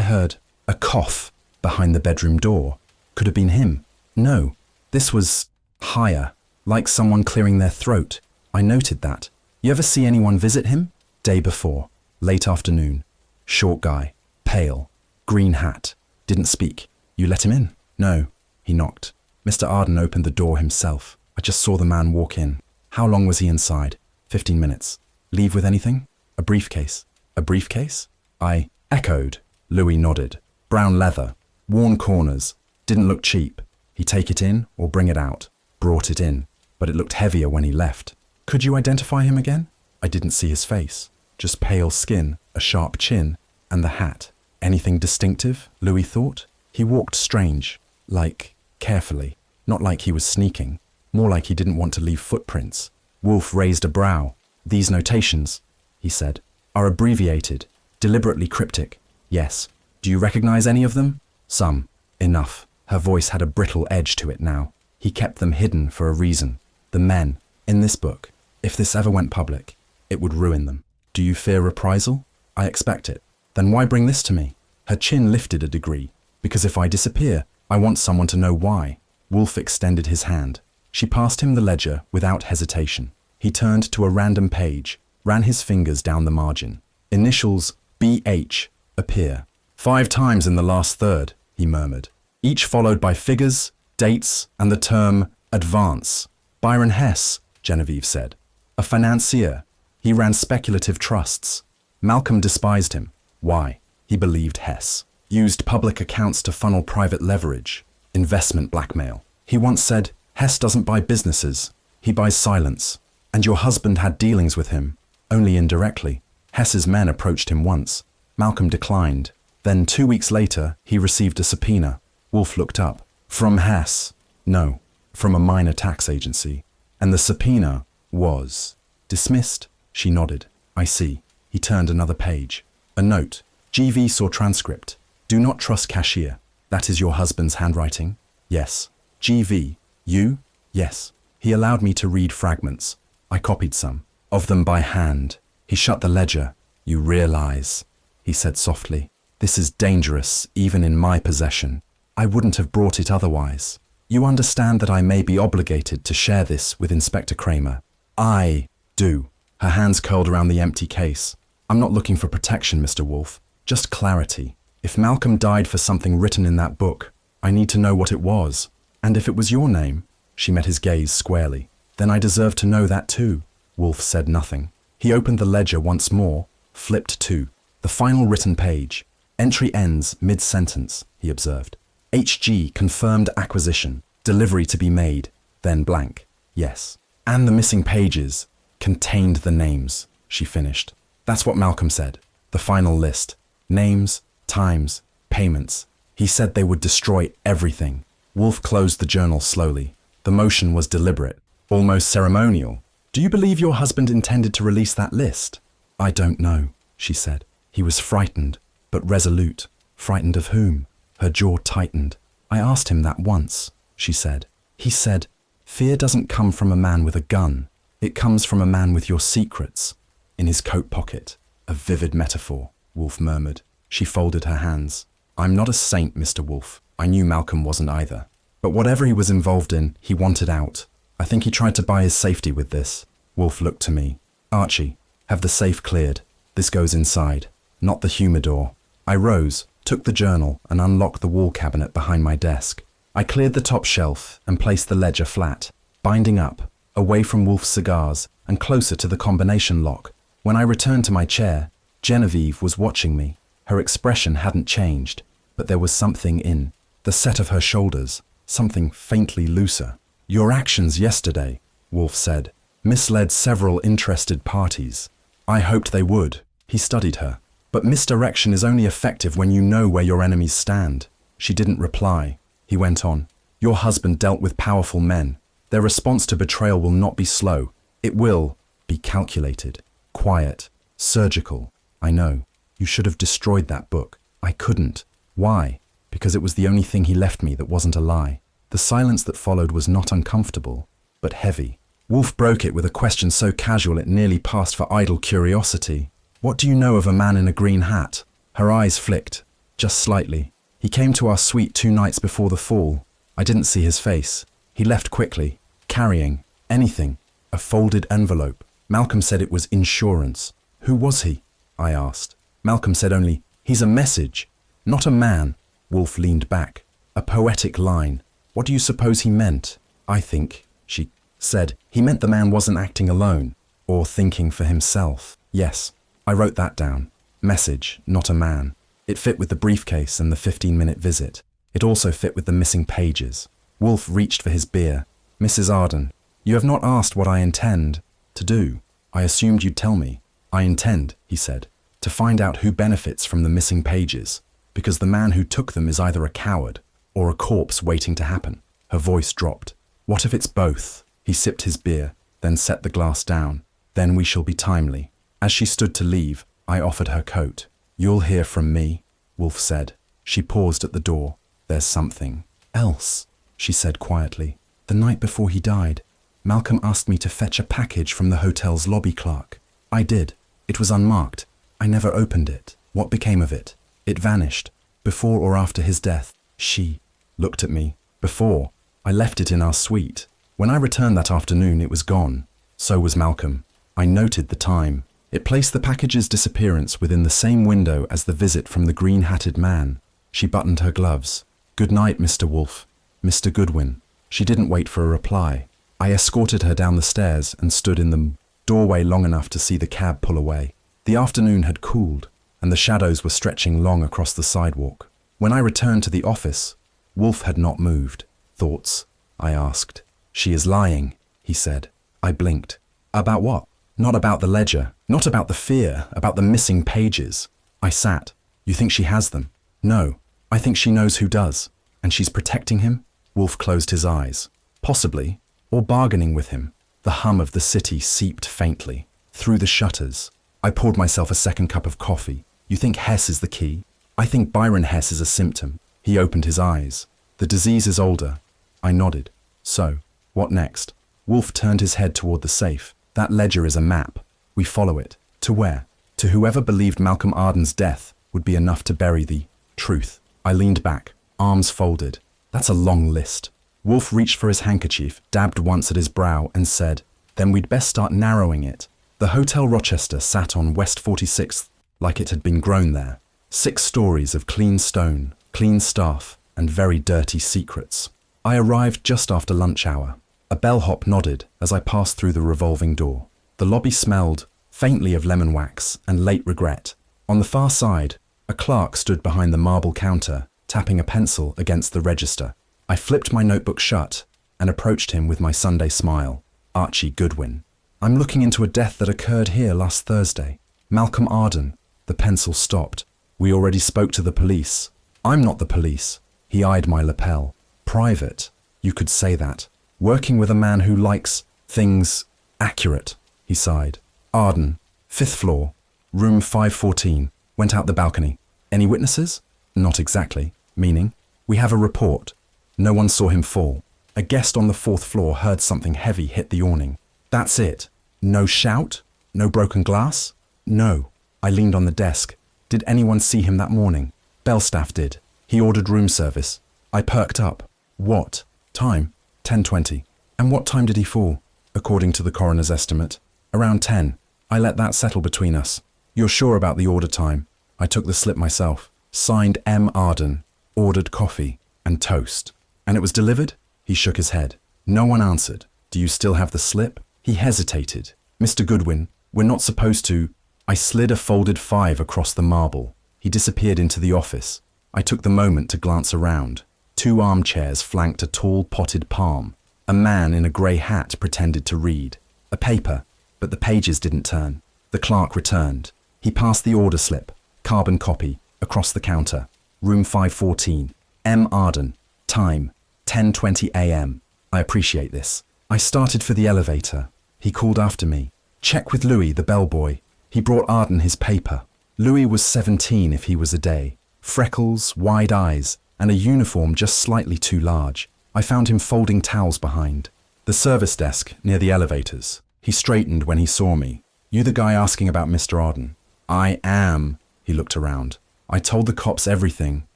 heard a cough behind the bedroom door. Could have been him. No, this was higher, like someone clearing their throat. I noted that. You ever see anyone visit him? Day before, late afternoon. Short guy, pale, green hat, didn't speak. You let him in? No. He knocked. Mr. Arden opened the door himself. I just saw the man walk in. How long was he inside? 15 minutes. Leave with anything? A briefcase. A briefcase? I echoed. Louis nodded. Brown leather, worn corners, didn't look cheap. He'd take it in or bring it out. Brought it in, but it looked heavier when he left. Could you identify him again? I didn't see his face. Just pale skin, a sharp chin, and the hat. Anything distinctive, Louis thought? He walked strange, like carefully, not like he was sneaking, more like he didn't want to leave footprints. Wolfe raised a brow. These notations, he said, are abbreviated, deliberately cryptic. Yes. Do you recognize any of them? Some. Enough. Her voice had a brittle edge to it now. He kept them hidden for a reason. The men, in this book, if this ever went public, it would ruin them. Do you fear reprisal? I expect it. Then why bring this to me? Her chin lifted a degree. Because if I disappear, I want someone to know why. Wolfe extended his hand. She passed him the ledger without hesitation. He turned to a random page, ran his fingers down the margin. Initials BH appear. 5 times in the last third, he murmured, each followed by figures, dates, and the term advance. Byron Hess, Genevieve said. A financier. He ran speculative trusts. Malcolm despised him. Why? He believed Hess. Used public accounts to funnel private leverage. Investment blackmail. He once said, Hess doesn't buy businesses. He buys silence. And your husband had dealings with him. Only indirectly. Hess's men approached him once. Malcolm declined. Then 2 weeks later, he received a subpoena. Wolfe looked up. From Hess? No, from a minor tax agency. And the subpoena was dismissed. She nodded. I see. He turned another page. A note. GV saw transcript. Do not trust cashier. That is your husband's handwriting? Yes. GV. You? Yes. He allowed me to read fragments. I copied some. Of them by hand. He shut the ledger. You realize, he said softly. This is dangerous, even in my possession. I wouldn't have brought it otherwise. You understand that I may be obligated to share this with Inspector Kramer. I do. Her hands curled around the empty case. I'm not looking for protection, Mr. Wolfe. Just clarity. If Malcolm died for something written in that book, I need to know what it was. And if it was your name, she met his gaze squarely, then I deserve to know that too. Wolfe said nothing. He opened the ledger once more, flipped to the final written page. Entry ends mid-sentence, he observed. HG confirmed acquisition, delivery to be made, then blank. Yes. And the missing pages contained the names, she finished. That's what Malcolm said. The final list. Names, times, payments. He said they would destroy everything. Wolfe closed the journal slowly. The motion was deliberate, almost ceremonial. Do you believe your husband intended to release that list? I don't know, she said. He was frightened, but resolute. Frightened of whom? Her jaw tightened. I asked him that once, she said. He said, fear doesn't come from a man with a gun. It comes from a man with your secrets. In his coat pocket. A vivid metaphor, Wolfe murmured. She folded her hands. I'm not a saint, Mr. Wolfe. I knew Malcolm wasn't either. But whatever he was involved in, he wanted out. I think he tried to buy his safety with this. Wolfe looked to me. Archie, have the safe cleared. This goes inside, not the humidor. I rose, took the journal, and unlocked the wall cabinet behind my desk. I cleared the top shelf and placed the ledger flat, binding up, away from Wolfe's cigars and closer to the combination lock. When I returned to my chair, Genevieve was watching me. Her expression hadn't changed, but there was something in the set of her shoulders, something faintly looser. Your actions yesterday, Wolfe said, misled several interested parties. I hoped they would. He studied her. But misdirection is only effective when you know where your enemies stand. She didn't reply. He went on. Your husband dealt with powerful men. Their response to betrayal will not be slow. It will, Be calculated, quiet, surgical. I know. You should have destroyed that book. I couldn't. Why? Because it was the only thing he left me that wasn't a lie. The silence that followed was not uncomfortable, but heavy. Wolfe broke it with a question so casual it nearly passed for idle curiosity. What do you know of a man in a green hat? Her eyes flicked, just slightly. He came to our suite 2 nights before the fall. I didn't see his face. He left quickly, carrying anything, a folded envelope. Malcolm said it was insurance. Who was he? I asked. Malcolm said only, he's a message, not a man. Wolfe leaned back. A poetic line. What do you suppose he meant? I think, she said, he meant the man wasn't acting alone, or thinking for himself. Yes, I wrote that down. Message, not a man. It fit with the briefcase and the 15-minute visit. It also fit with the missing pages. Wolfe reached for his beer. Mrs. Arden, you have not asked what I intend to do. I assumed you'd tell me. I intend, he said, to find out who benefits from the missing pages, because the man who took them is either a coward or a corpse waiting to happen. Her voice dropped. What if it's both? He sipped his beer, then set the glass down. Then we shall be timely. As she stood to leave, I offered her coat. You'll hear from me, Wolfe said. She paused at the door. There's something else, she said quietly. The night before he died, Malcolm asked me to fetch a package from the hotel's lobby clerk. I did. It was unmarked. I never opened it. What became of it? It vanished. Before or after his death? She looked at me. Before. I left it in our suite. When I returned that afternoon, it was gone. So was Malcolm. I noted the time. It placed the package's disappearance within the same window as the visit from the green-hatted man. She buttoned her gloves. Good night, Mr. Wolfe. Mr. Goodwin. She didn't wait for a reply. I escorted her down the stairs and stood in the doorway long enough to see the cab pull away. The afternoon had cooled, and the shadows were stretching long across the sidewalk. When I returned to the office, Wolfe had not moved. Thoughts? I asked. She is lying, he said. I blinked. About what? Not about the ledger, not about the fear, about the missing pages. I sat. You think she has them? No, I think she knows who does. And she's protecting him? Wolfe closed his eyes. Possibly, or bargaining with him. The hum of the city seeped faintly through the shutters. I poured myself a second cup of coffee. You think Hess is the key? I think Byron Hess is a symptom. He opened his eyes. The disease is older. I nodded. So, what next? Wolfe turned his head toward the safe. That ledger is a map. We follow it. To where? To whoever believed Malcolm Arden's death would be enough to bury the truth. I leaned back, arms folded. That's a long list. Wolfe reached for his handkerchief, dabbed once at his brow, and said, then we'd best start narrowing it. The Hotel Rochester sat on West 46th like it had been grown there. 6 stories of clean stone, clean staff, and very dirty secrets. I arrived just after lunch hour. A bellhop nodded as I passed through the revolving door. The lobby smelled faintly of lemon wax and late regret. On the far side, a clerk stood behind the marble counter, tapping a pencil against the register. I flipped my notebook shut and approached him with my Sunday smile. Archie Goodwin. I'm looking into a death that occurred here last Thursday. Malcolm Arden. The pencil stopped. We already spoke to the police. I'm not the police. He eyed my lapel. Private. You could say that. Working with a man who likes things accurate, he sighed. Arden. 5th floor. Room 514. Went out the balcony. Any witnesses? Not exactly. Meaning? We have a report. No one saw him fall. A guest on the 4th floor heard something heavy hit the awning. That's it. No shout? No broken glass? No. I leaned on the desk. Did anyone see him that morning? Bellstaff did. He ordered room service. I perked up. What? Time? 10:20. And what time did he fall? According to the coroner's estimate. Around 10. I let that settle between us. You're sure about the order time? I took the slip myself. Signed M. Arden. Ordered coffee and toast. And it was delivered? He shook his head. No one answered. Do you still have the slip? He hesitated. Mr. Goodwin, we're not supposed to. I slid a folded 5 across the marble. He disappeared into the office. I took the moment to glance around. 2 armchairs flanked a tall potted palm. A man in a grey hat pretended to read. A paper, but the pages didn't turn. The clerk returned. He passed the order slip, carbon copy, across the counter. Room 514. M. Arden. Time, 10:20 a.m. I appreciate this. I started for the elevator. He called after me. Check with Louis, the bellboy. He brought Arden his paper. Louis was 17 if he was a day. Freckles, wide eyes, and a uniform just slightly too large. I found him folding towels behind the service desk near the elevators. He straightened when he saw me. You the guy asking about Mr. Arden? I am. He looked around. I told the cops everything.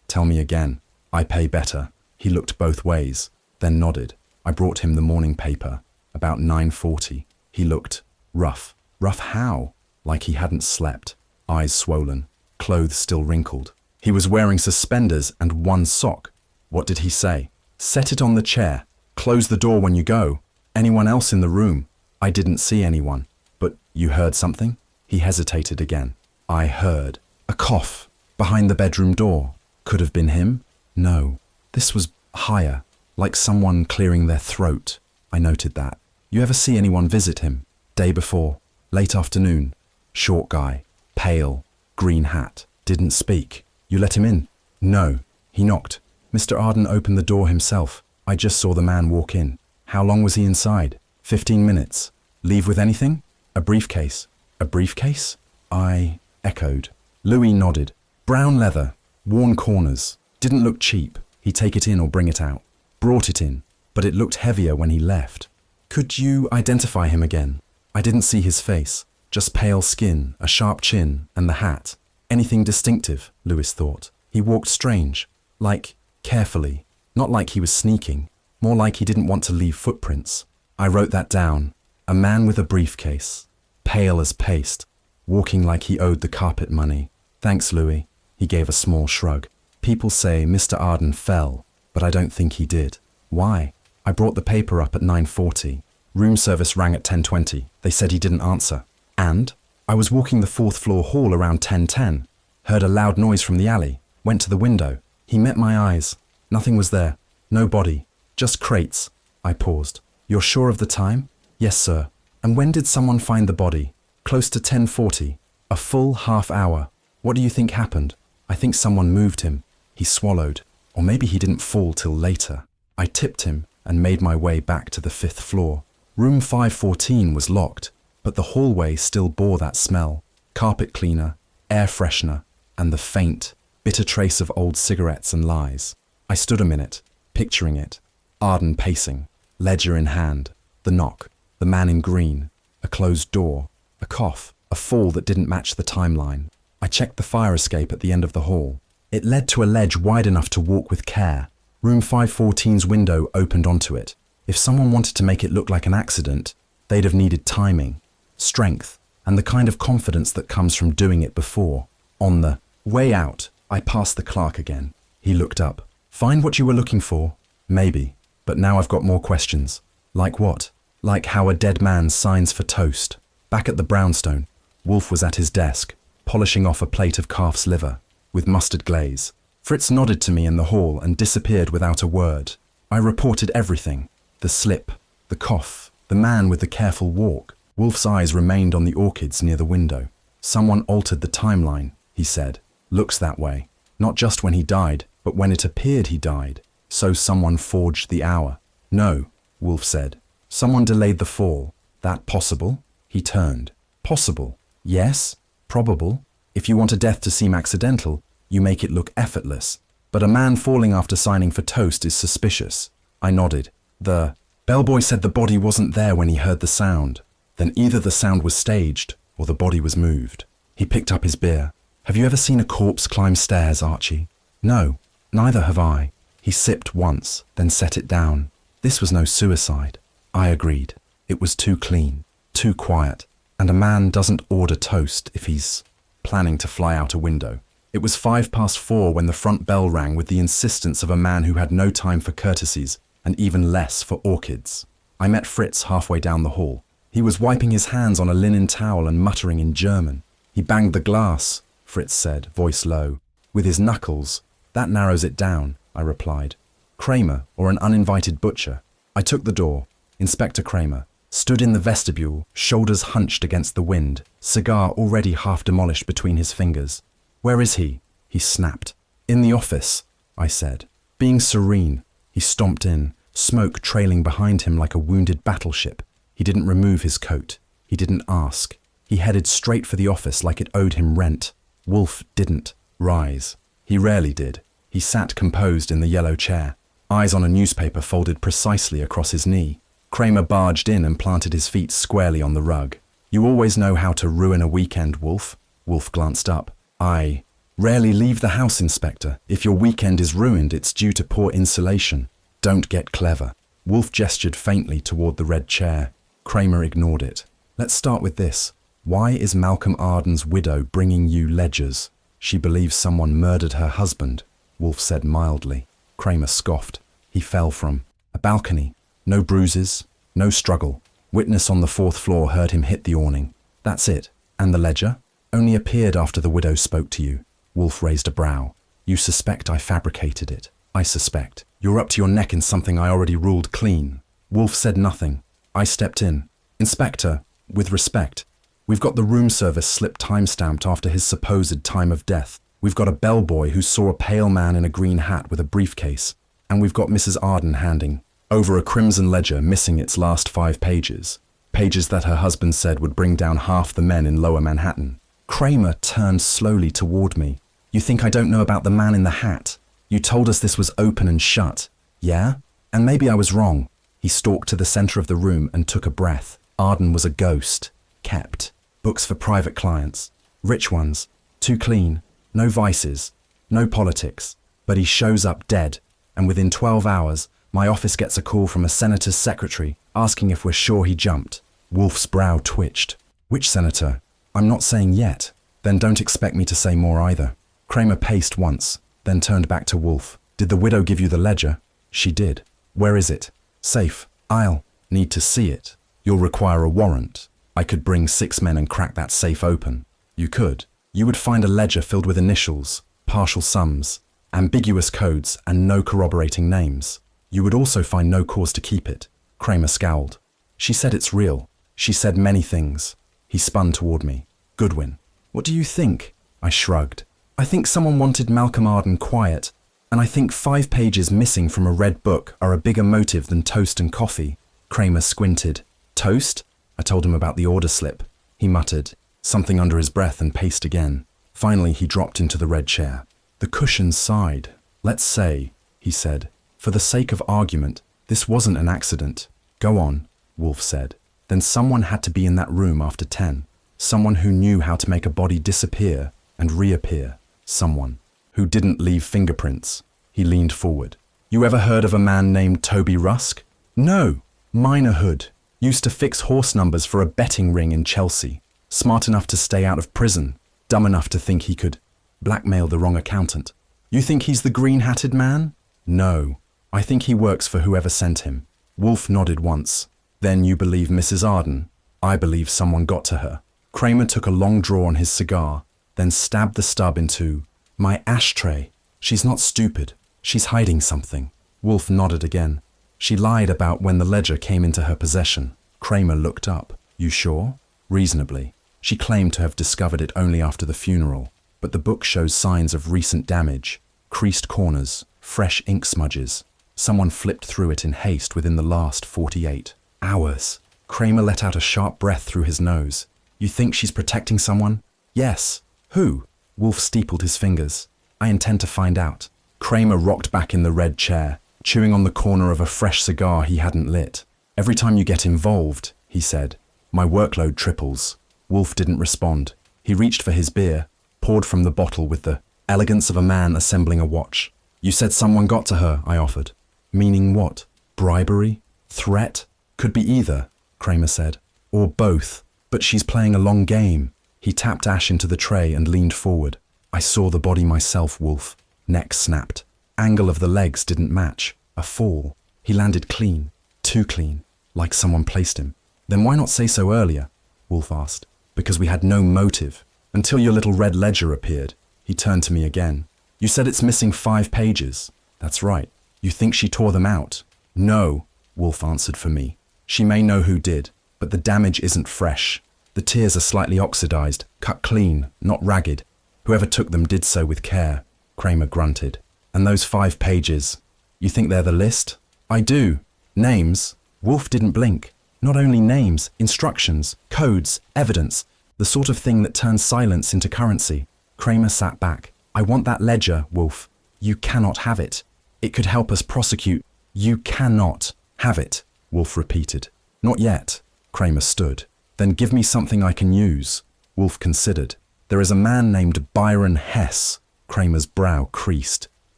Tell me again. I pay better. He looked both ways, then nodded. I brought him the morning paper, about 9:40. He looked rough. Rough how? Like he hadn't slept. Eyes swollen, clothes still wrinkled. He was wearing suspenders and one sock. What did he say? Set it on the chair. Close the door when you go. Anyone else in the room? I didn't see anyone. But you heard something? He hesitated again. I heard a cough behind the bedroom door. Could have been him? No. This was higher, like someone clearing their throat. I noted that. You ever see anyone visit him? Day before, late afternoon. Short guy, pale, green hat. Didn't speak. You let him in? No. He knocked. Mr. Arden opened the door himself. I just saw the man walk in. How long was he inside? 15 minutes. Leave with anything? A briefcase. A briefcase? I echoed. Louis nodded. Brown leather, worn corners. Didn't look cheap. He'd take it in or bring it out. Brought it in, but it looked heavier when he left. Could you identify him again? I didn't see his face. Just pale skin, a sharp chin, and the hat. Anything distinctive, Louis thought. He walked strange, like carefully, not like he was sneaking, more like he didn't want to leave footprints. I wrote that down. A man with a briefcase, pale as paste, walking like he owed the carpet money. Thanks, Louis. He gave a small shrug. People say Mr. Arden fell, but I don't think he did. Why? I brought the paper up at 9:40. Room service rang at 10:20. They said he didn't answer. And I was walking the 4th floor hall around 10:10. Heard a loud noise from the alley. Went to the window. He met my eyes. Nothing was there. No body. Just crates. I paused. You're sure of the time? Yes, sir. And when did someone find the body? Close to 10:40. A full half hour. What do you think happened? I think someone moved him. He swallowed. Or maybe he didn't fall till later. I tipped him and made my way back to the 5th floor. Room 514 was locked, but the hallway still bore that smell. Carpet cleaner, air freshener, and the faint, bitter trace of old cigarettes and lies. I stood a minute, picturing it. Arden pacing, ledger in hand, the knock, the man in green, a closed door, a cough, a fall that didn't match the timeline. I checked the fire escape at the end of the hall. It led to a ledge wide enough to walk with care. Room 514's window opened onto it. If someone wanted to make it look like an accident, they'd have needed timing, strength, and the kind of confidence that comes from doing it before. On the way out, I passed the clerk again. He looked up. Find what you were looking for? Maybe. But now I've got more questions. Like what? Like how a dead man signs for toast. Back at the brownstone, Wolfe was at his desk, polishing off a plate of calf's liver, with mustard glaze. Fritz nodded to me in the hall and disappeared without a word. I reported everything. The slip, the cough, the man with the careful walk. Wolfe's eyes remained on the orchids near the window. Someone altered the timeline, he said. Looks that way. Not just when he died, but when it appeared he died. So someone forged the hour. No, Wolfe said. Someone delayed the fall. That possible? He turned. Possible. Yes. Probable. If you want a death to seem accidental, you make it look effortless. But a man falling after signing for toast is suspicious. I nodded. The bellboy said the body wasn't there when he heard the sound. Then either the sound was staged, or the body was moved. He picked up his beer. Have you ever seen a corpse climb stairs, Archie? No, neither have I. He sipped once, then set it down. This was no suicide. I agreed. It was too clean, too quiet, and a man doesn't order toast if he's planning to fly out a window. It was 4:05 when the front bell rang with the insistence of a man who had no time for courtesies and even less for orchids. I met Fritz halfway down the hall. He was wiping his hands on a linen towel and muttering in German. He banged the glass, Fritz said, voice low, with his knuckles. That narrows it down, I replied. Kramer, or an uninvited butcher. I took the door. Inspector Kramer stood in the vestibule, shoulders hunched against the wind, cigar already half demolished between his fingers. Where is he? He snapped. In the office, I said. Being serene, he stomped in, smoke trailing behind him like a wounded battleship. He didn't remove his coat. He didn't ask. He headed straight for the office like it owed him rent. Wolfe didn't rise. He rarely did. He sat composed in the yellow chair, eyes on a newspaper folded precisely across his knee. Kramer barged in and planted his feet squarely on the rug. "You always know how to ruin a weekend, Wolfe." Wolfe glanced up. "I rarely leave the house, Inspector. If your weekend is ruined, it's due to poor insulation. Don't get clever." Wolfe gestured faintly toward the red chair. Kramer ignored it. "Let's start with this. Why is Malcolm Arden's widow bringing you ledgers?" "She believes someone murdered her husband," Wolfe said mildly. Kramer scoffed. He fell from a balcony. No bruises, no struggle. Witness on the 4th floor heard him hit the awning. "That's it. And the ledger?" "Only appeared after the widow spoke to you." Wolfe raised a brow. "You suspect I fabricated it." "I suspect. You're up to your neck in something I already ruled clean." Wolfe said nothing. I stepped in. "Inspector, with respect, we've got the room service slip time-stamped after his supposed time of death. We've got a bellboy who saw a pale man in a green hat with a briefcase. And we've got Mrs. Arden handing over a crimson ledger missing its last 5 pages. Pages that her husband said would bring down half the men in Lower Manhattan." Kramer turned slowly toward me. "You think I don't know about the man in the hat? You told us this was open and shut." "Yeah? And maybe I was wrong." He stalked to the center of the room and took a breath. Arden was a ghost. Kept. Books for private clients. Rich ones. Too clean. No vices. No politics. But he shows up dead. And within 12 hours, my office gets a call from a senator's secretary asking if we're sure he jumped. Wolfe's brow twitched. "Which senator?" "I'm not saying yet." "Then don't expect me to say more either." Kramer paced once, then turned back to Wolfe. "Did the widow give you the ledger?" "She did." "Where is it?" "Safe." "I'll need to see it." "You'll require a warrant." "I could bring 6 men and crack that safe open." "You could." "You would find a ledger filled with initials, partial sums, ambiguous codes, and no corroborating names. You would also find no cause to keep it." Kramer scowled. "She said it's real. She said many things." He spun toward me. "Goodwin, what do you think?" I shrugged. "I think someone wanted Malcolm Arden quiet, and I think 5 pages missing from a red book are a bigger motive than toast and coffee." Kramer squinted. "Toast?" I told him about the order slip. He muttered something under his breath and paced again. Finally, he dropped into the red chair. The cushions sighed. "Let's say," he said, "for the sake of argument, this wasn't an accident." "Go on," Wolfe said. "Then someone had to be in that room after 10. Someone who knew how to make a body disappear and reappear. Someone who didn't leave fingerprints." He leaned forward. "You ever heard of a man named Toby Rusk?" "No. Minor hood. Used to fix horse numbers for a betting ring in Chelsea. Smart enough to stay out of prison. Dumb enough to think he could blackmail the wrong accountant." "You think he's the green-hatted man?" "No. I think he works for whoever sent him." Wolfe nodded once. "Then you believe Mrs. Arden?" "I believe someone got to her." Kramer took a long draw on his cigar, then stabbed the stub into my ashtray. "She's not stupid. She's hiding something." Wolfe nodded again. "She lied about when the ledger came into her possession." Kramer looked up. "You sure?" "Reasonably. She claimed to have discovered it only after the funeral, but the book shows signs of recent damage, creased corners, fresh ink smudges. Someone flipped through it in haste within the last 48 hours. Kramer let out a sharp breath through his nose. "You think she's protecting someone?" "Yes." "Who?" Wolfe steepled his fingers. "I intend to find out." Kramer rocked back in the red chair, chewing on the corner of a fresh cigar he hadn't lit. "Every time you get involved," he said, "my workload triples." Wolfe didn't respond. He reached for his beer, poured from the bottle with the elegance of a man assembling a watch. "You said someone got to her," I offered. "Meaning what? Bribery? Threat?" "Could be either," Kramer said. "Or both. But she's playing a long game." He tapped ash into the tray and leaned forward. "I saw the body myself, Wolfe." Neck snapped. Angle of the legs didn't match. A fall. He landed clean. Too clean. Like someone placed him. "Then why not say so earlier?" Wolfe asked. "Because we had no motive. Until your little red ledger appeared." He turned to me again. "You said it's missing 5 pages." "That's right. You think she tore them out?" "No," Wolfe answered for me. "She may know who did, but the damage isn't fresh. The tears are slightly oxidized, cut clean, not ragged. Whoever took them did so with care." Kramer grunted. "And those 5 pages, you think they're the list?" "I do. Names." Wolfe didn't blink. Not only names, instructions, codes, evidence, the sort of thing that turns silence into currency. Kramer sat back. I want that ledger, Wolfe. You cannot have it. It could help us prosecute. You cannot have it, Wolfe repeated. Not yet. Kramer stood. Then give me something I can use. Wolfe considered. There is a man named Byron Hess. Kramer's brow creased.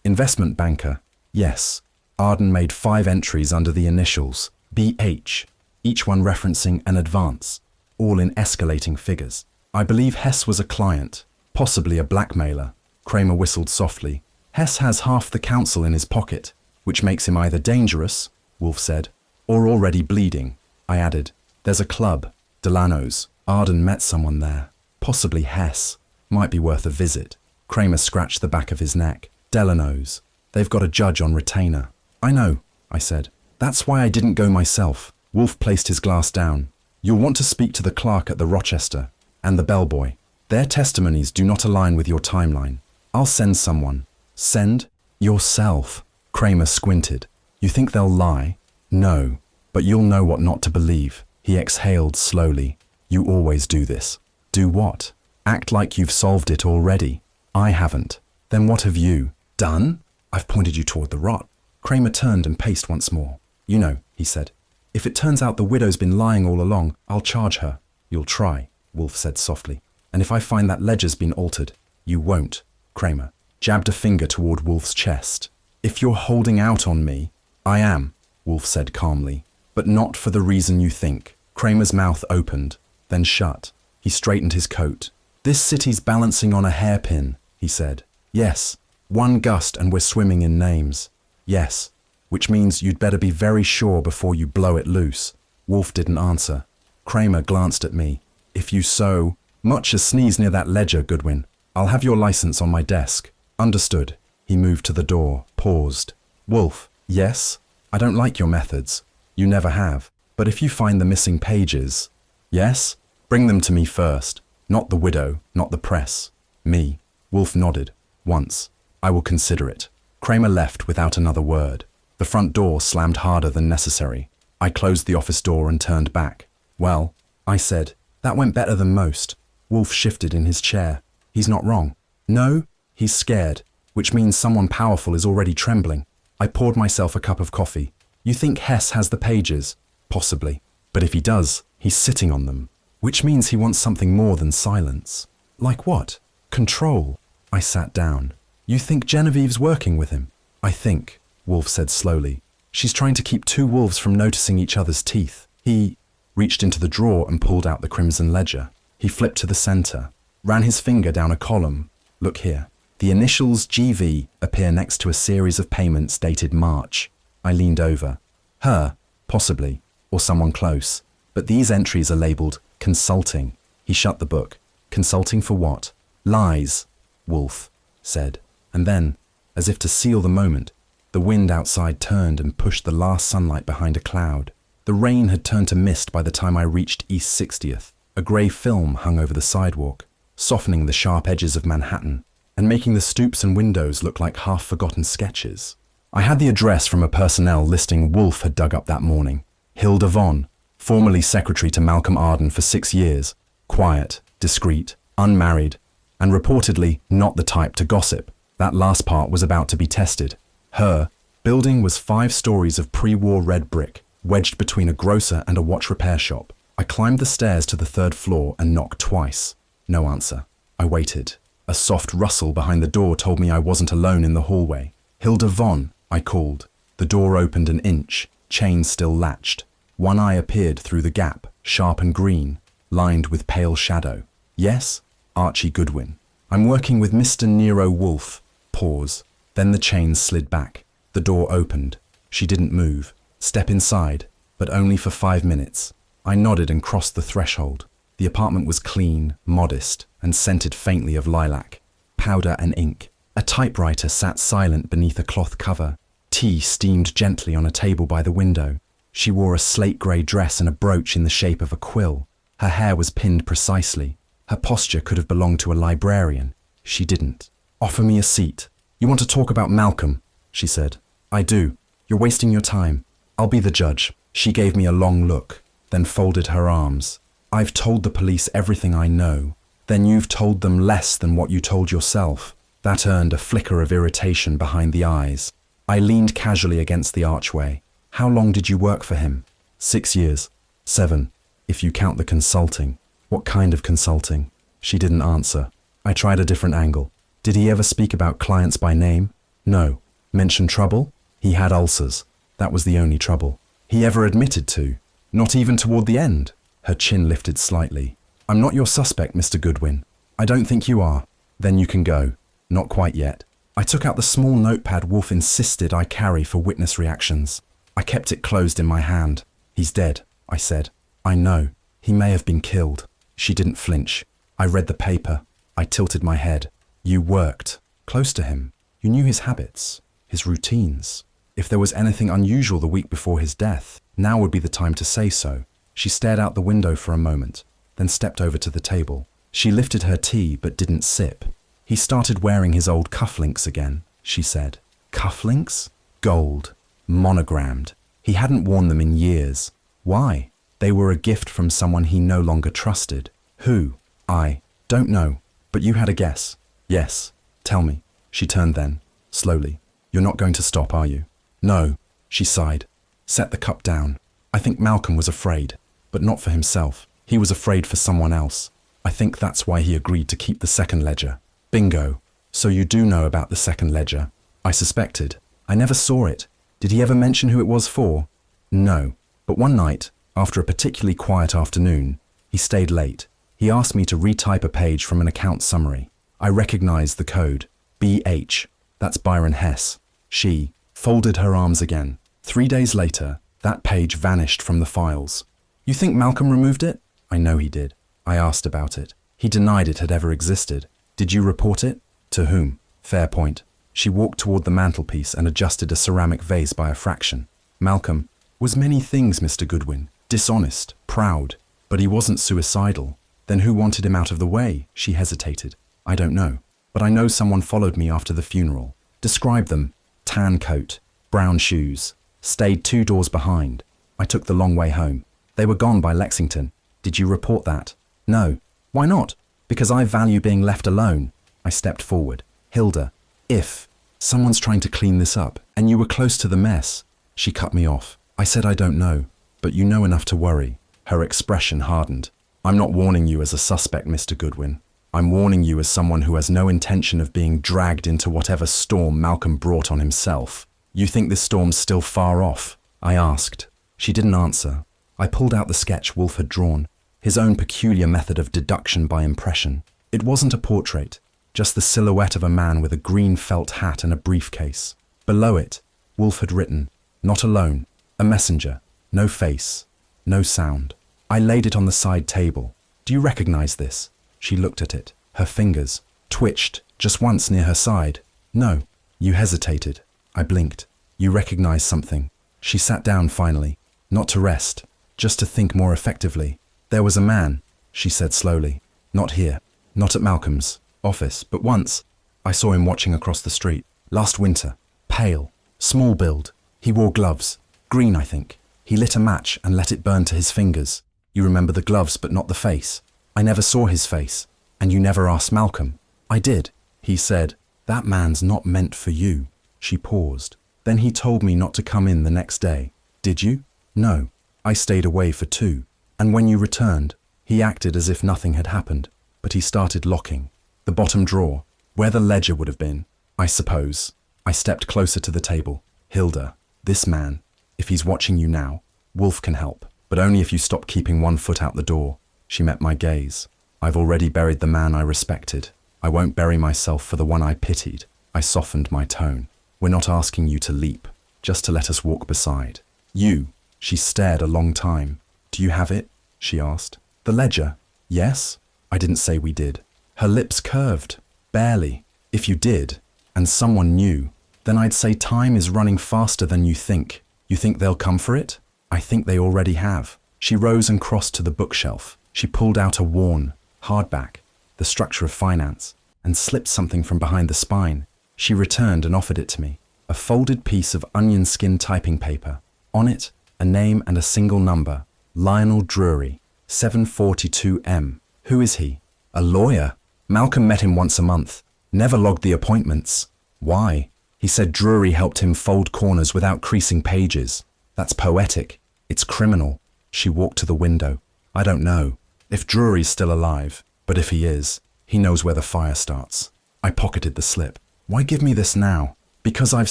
Investment banker. Yes. Arden made 5 entries under the initials, BH, each one referencing an advance, all in escalating figures. I believe Hess was a client, possibly a blackmailer. Kramer whistled softly. Hess has half the council in his pocket, which makes him either dangerous, Wolfe said, or already bleeding. I added, there's a club, Delano's. Arden met someone there, possibly Hess. Might be worth a visit. Kramer scratched the back of his neck. Delano's. They've got a judge on retainer. I know, I said. That's why I didn't go myself. Wolfe placed his glass down. You'll want to speak to the clerk at the Rochester and the bellboy. Their testimonies do not align with your timeline. I'll send someone. Send? Yourself. Kramer squinted. You think they'll lie? No, but you'll know what not to believe. He exhaled slowly. You always do this. Do what? Act like you've solved it already. I haven't. Then what have you done? I've pointed you toward the rot. Kramer turned and paced once more. You know, he said. If it turns out the widow's been lying all along, I'll charge her. You'll try, Wolfe said softly. And if I find that ledger's been altered, you won't. Kramer jabbed a finger toward Wolfe's chest. If you're holding out on me, I am, Wolfe said calmly. But not for the reason you think. Kramer's mouth opened, then shut. He straightened his coat. This city's balancing on a hairpin, he said. Yes, one gust and we're swimming in names. Yes, which means you'd better be very sure before you blow it loose. Wolfe didn't answer. Kramer glanced at me. If you so much as sneeze near that ledger, Goodwin, I'll have your license on my desk. Understood. He moved to the door, paused. Wolfe, yes? I don't like your methods. You never have. But if you find the missing pages, yes? Bring them to me first. Not the widow, not the press. Me. Wolfe nodded. Once. I will consider it. Kramer left without another word. The front door slammed harder than necessary. I closed the office door and turned back. Well, I said, that went better than most. Wolfe shifted in his chair. He's not wrong. No, he's scared, which means someone powerful is already trembling. I poured myself a cup of coffee. You think Hess has the pages? Possibly. But if he does, he's sitting on them, which means he wants something more than silence. Like what? Control. I sat down. You think Genevieve's working with him? I think, Wolfe said slowly. She's trying to keep 2 wolves from noticing each other's teeth. He reached into the drawer and pulled out the crimson ledger. He flipped to the center, ran his finger down a column. Look here. The initials GV appear next to a series of payments dated March. I leaned over. Her, possibly, or someone close. But these entries are labeled consulting. He shut the book. Consulting for what? Lies, Wolfe said. And then, as if to seal the moment, the wind outside turned and pushed the last sunlight behind a cloud. The rain had turned to mist by the time I reached East 60th. A grey film hung over the sidewalk, softening the sharp edges of Manhattan and making the stoops and windows look like half-forgotten sketches. I had the address from a personnel listing Wolfe had dug up that morning. Hilda Von, formerly secretary to Malcolm Arden for 6 years, quiet, discreet, unmarried, and reportedly not the type to gossip. That last part was about to be tested. Her building was 5 stories of pre-war red brick, wedged between a grocer and a watch repair shop. I climbed the stairs to the 3rd floor and knocked twice. No answer. I waited. A soft rustle behind the door told me I wasn't alone in the hallway. Hilda Von, I called. The door opened an inch, chain still latched. One eye appeared through the gap, sharp and green, lined with pale shadow. Yes? Archie Goodwin. I'm working with Mr. Nero Wolfe. Pause. Then the chain slid back. The door opened. She didn't move. Step inside, but only for 5 minutes. I nodded and crossed the threshold. The apartment was clean, modest, and scented faintly of lilac, powder and ink. A typewriter sat silent beneath a cloth cover. Tea steamed gently on a table by the window. She wore a slate-grey dress and a brooch in the shape of a quill. Her hair was pinned precisely. Her posture could have belonged to a librarian. She didn't. Offer me a seat. You want to talk about Malcolm? She said. I do. You're wasting your time. I'll be the judge. She gave me a long look. then folded her arms. I've told the police everything I know. Then you've told them less than what you told yourself. That earned a flicker of irritation behind the eyes. I leaned casually against the archway. How long did you work for him? 6 years. 7, if you count the consulting. What kind of consulting? She didn't answer. I tried a different angle. Did he ever speak about clients by name? No. Mention trouble? He had ulcers. That was the only trouble. He ever admitted to? Not even toward the end. Her chin lifted slightly. I'm not your suspect, Mr. Goodwin. I don't think you are. Then you can go. Not quite yet. I took out the small notepad Wolfe insisted I carry for witness reactions. I kept it closed in my hand. He's dead, I said. I know. He may have been killed. She didn't flinch. I read the paper. I tilted my head. You worked close to him. You knew his habits, his routines. If there was anything unusual the week before his death, now would be the time to say so. She stared out the window for a moment, then stepped over to the table. She lifted her tea but didn't sip. He started wearing his old cufflinks again, she said. Cufflinks? Gold. Monogrammed. He hadn't worn them in years. Why? They were a gift from someone he no longer trusted. Who? I don't know. But you had a guess. Yes. Tell me. She turned then, slowly. You're not going to stop, are you? No. She sighed. Set the cup down. I think Malcolm was afraid, but not for himself. He was afraid for someone else. I think that's why he agreed to keep the second ledger. Bingo. So you do know about the second ledger? I suspected. I never saw it. Did he ever mention who it was for? No. But one night, after a particularly quiet afternoon, he stayed late. He asked me to retype a page from an account summary. I recognized the code. BH. That's Byron Hess. She folded her arms again. 3 days later, that page vanished from the files. You think Malcolm removed it? I know he did. I asked about it. He denied it had ever existed. Did you report it? To whom? Fair point. She walked toward the mantelpiece and adjusted a ceramic vase by a fraction. Malcolm was many things, Mr. Goodwin. Dishonest, proud, but he wasn't suicidal. Then who wanted him out of the way? She hesitated. I don't know, but I know someone followed me after the funeral. Describe them. Tan coat, brown shoes, stayed 2 doors behind. I took the long way home. They were gone by Lexington. Did you report that? No. Why not? Because I value being left alone. I stepped forward. Hilda, if someone's trying to clean this up and you were close to the mess. She cut me off. I said I don't know, but you know enough to worry. Her expression hardened. I'm not warning you as a suspect, Mr. Goodwin. I'm warning you as someone who has no intention of being dragged into whatever storm Malcolm brought on himself. You think this storm's still far off? I asked. She didn't answer. I pulled out the sketch Wolfe had drawn, his own peculiar method of deduction by impression. It wasn't a portrait, just the silhouette of a man with a green felt hat and a briefcase. Below it, Wolfe had written, not alone, a messenger, no face, no sound. I laid it on the side table. Do you recognize this? She looked at it. Her fingers twitched just once near her side. No. You hesitated. I blinked. You recognize something. She sat down finally, not to rest, just to think more effectively. There was a man, she said slowly. Not here. Not at Malcolm's office, but once. I saw him watching across the street. Last winter. Pale. Small build. He wore gloves. Green, I think. He lit a match and let it burn to his fingers. You remember the gloves, but not the face. I never saw his face. And you never asked Malcolm. I did. He said, that man's not meant for you. She paused. Then he told me not to come in the next day. Did you? No. I stayed away for 2. And when you returned, he acted as if nothing had happened. But he started locking. The bottom drawer, where the ledger would have been, I suppose. I stepped closer to the table. Hilda, this man, if he's watching you now, Wolfe can help. But only if you stop keeping 1 foot out the door. She met my gaze. I've already buried the man I respected. I won't bury myself for the one I pitied. I softened my tone. We're not asking you to leap, just to let us walk beside. You. She stared a long time. Do you have it? She asked. The ledger? Yes? I didn't say we did. Her lips curved. Barely. If you did, and someone knew, then I'd say time is running faster than you think. You think they'll come for it? I think they already have. She rose and crossed to the bookshelf. She pulled out a worn hardback, The Structure of Finance, and slipped something from behind the spine. She returned and offered it to me. A folded piece of onion skin typing paper. On it, a name and a single number. Lionel Drury, 742M. Who is he? A lawyer. Malcolm met him once a month. Never logged the appointments. Why? He said Drury helped him fold corners without creasing pages. That's poetic. It's criminal. She walked to the window. I don't know if Drury's still alive, but if he is, he knows where the fire starts. I pocketed the slip. Why give me this now? Because I've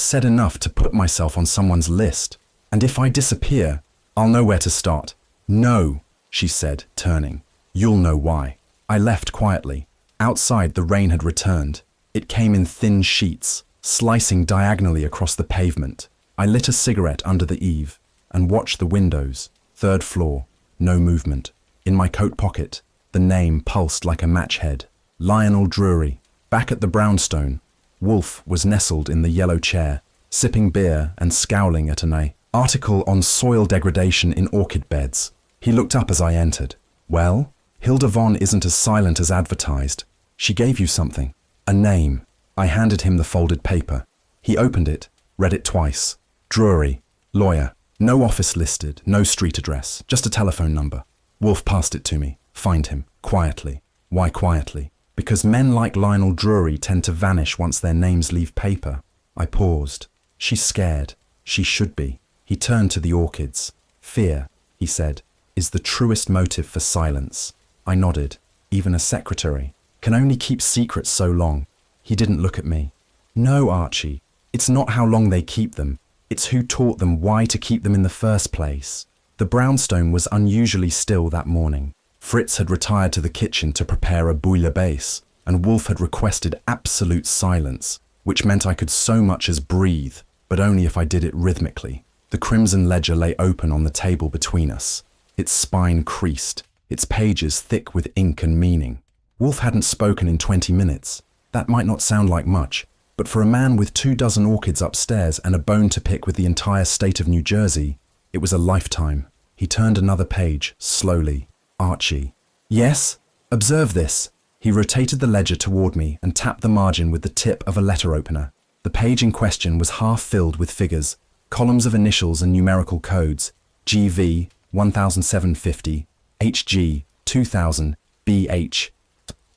said enough to put myself on someone's list. And if I disappear, I'll know where to start. No, she said, turning. You'll know why. I left quietly. Outside, the rain had returned. It came in thin sheets, slicing diagonally across the pavement. I lit a cigarette under the eave and watched the windows. Third floor, no movement. In my coat pocket, the name pulsed like a match head. Lionel Drury. Back at the brownstone, Wolfe was nestled in the yellow chair, sipping beer and scowling at an article on soil degradation in orchid beds. He looked up as I entered. Well, Hilda Von isn't as silent as advertised. She gave you something. A name. I handed him the folded paper. He opened it, read it twice. Drury, lawyer. No office listed, no street address, just a telephone number. Wolfe passed it to me. Find him. Quietly. Why quietly? Because men like Lionel Drury tend to vanish once their names leave paper. I paused. She's scared. She should be. He turned to the orchids. Fear, he said, is the truest motive for silence. I nodded. Even a secretary can only keep secrets so long. He didn't look at me. No, Archie. It's not how long they keep them. It's who taught them why to keep them in the first place. The brownstone was unusually still that morning. Fritz had retired to the kitchen to prepare a bouillabaisse, and Wolfe had requested absolute silence, which meant I could so much as breathe, but only if I did it rhythmically. The crimson ledger lay open on the table between us, its spine creased, its pages thick with ink and meaning. Wolfe hadn't spoken in 20 minutes. That might not sound like much, but for a man with 24 orchids upstairs and a bone to pick with the entire state of New Jersey, it was a lifetime. He turned another page, slowly. Archie. Yes? Observe this. He rotated the ledger toward me and tapped the margin with the tip of a letter opener. The page in question was half filled with figures, columns of initials and numerical codes. GV 1750, HG 2000, BH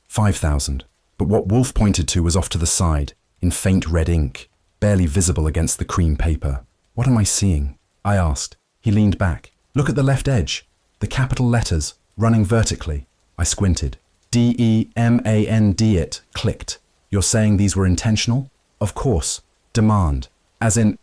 5000. But what Wolfe pointed to was off to the side, in faint red ink, barely visible against the cream paper. What am I seeing? I asked. He leaned back. Look at the left edge. The capital letters, running vertically. I squinted. D-E-M-A-N-D it clicked. You're saying these were intentional? Of course. Demand. As in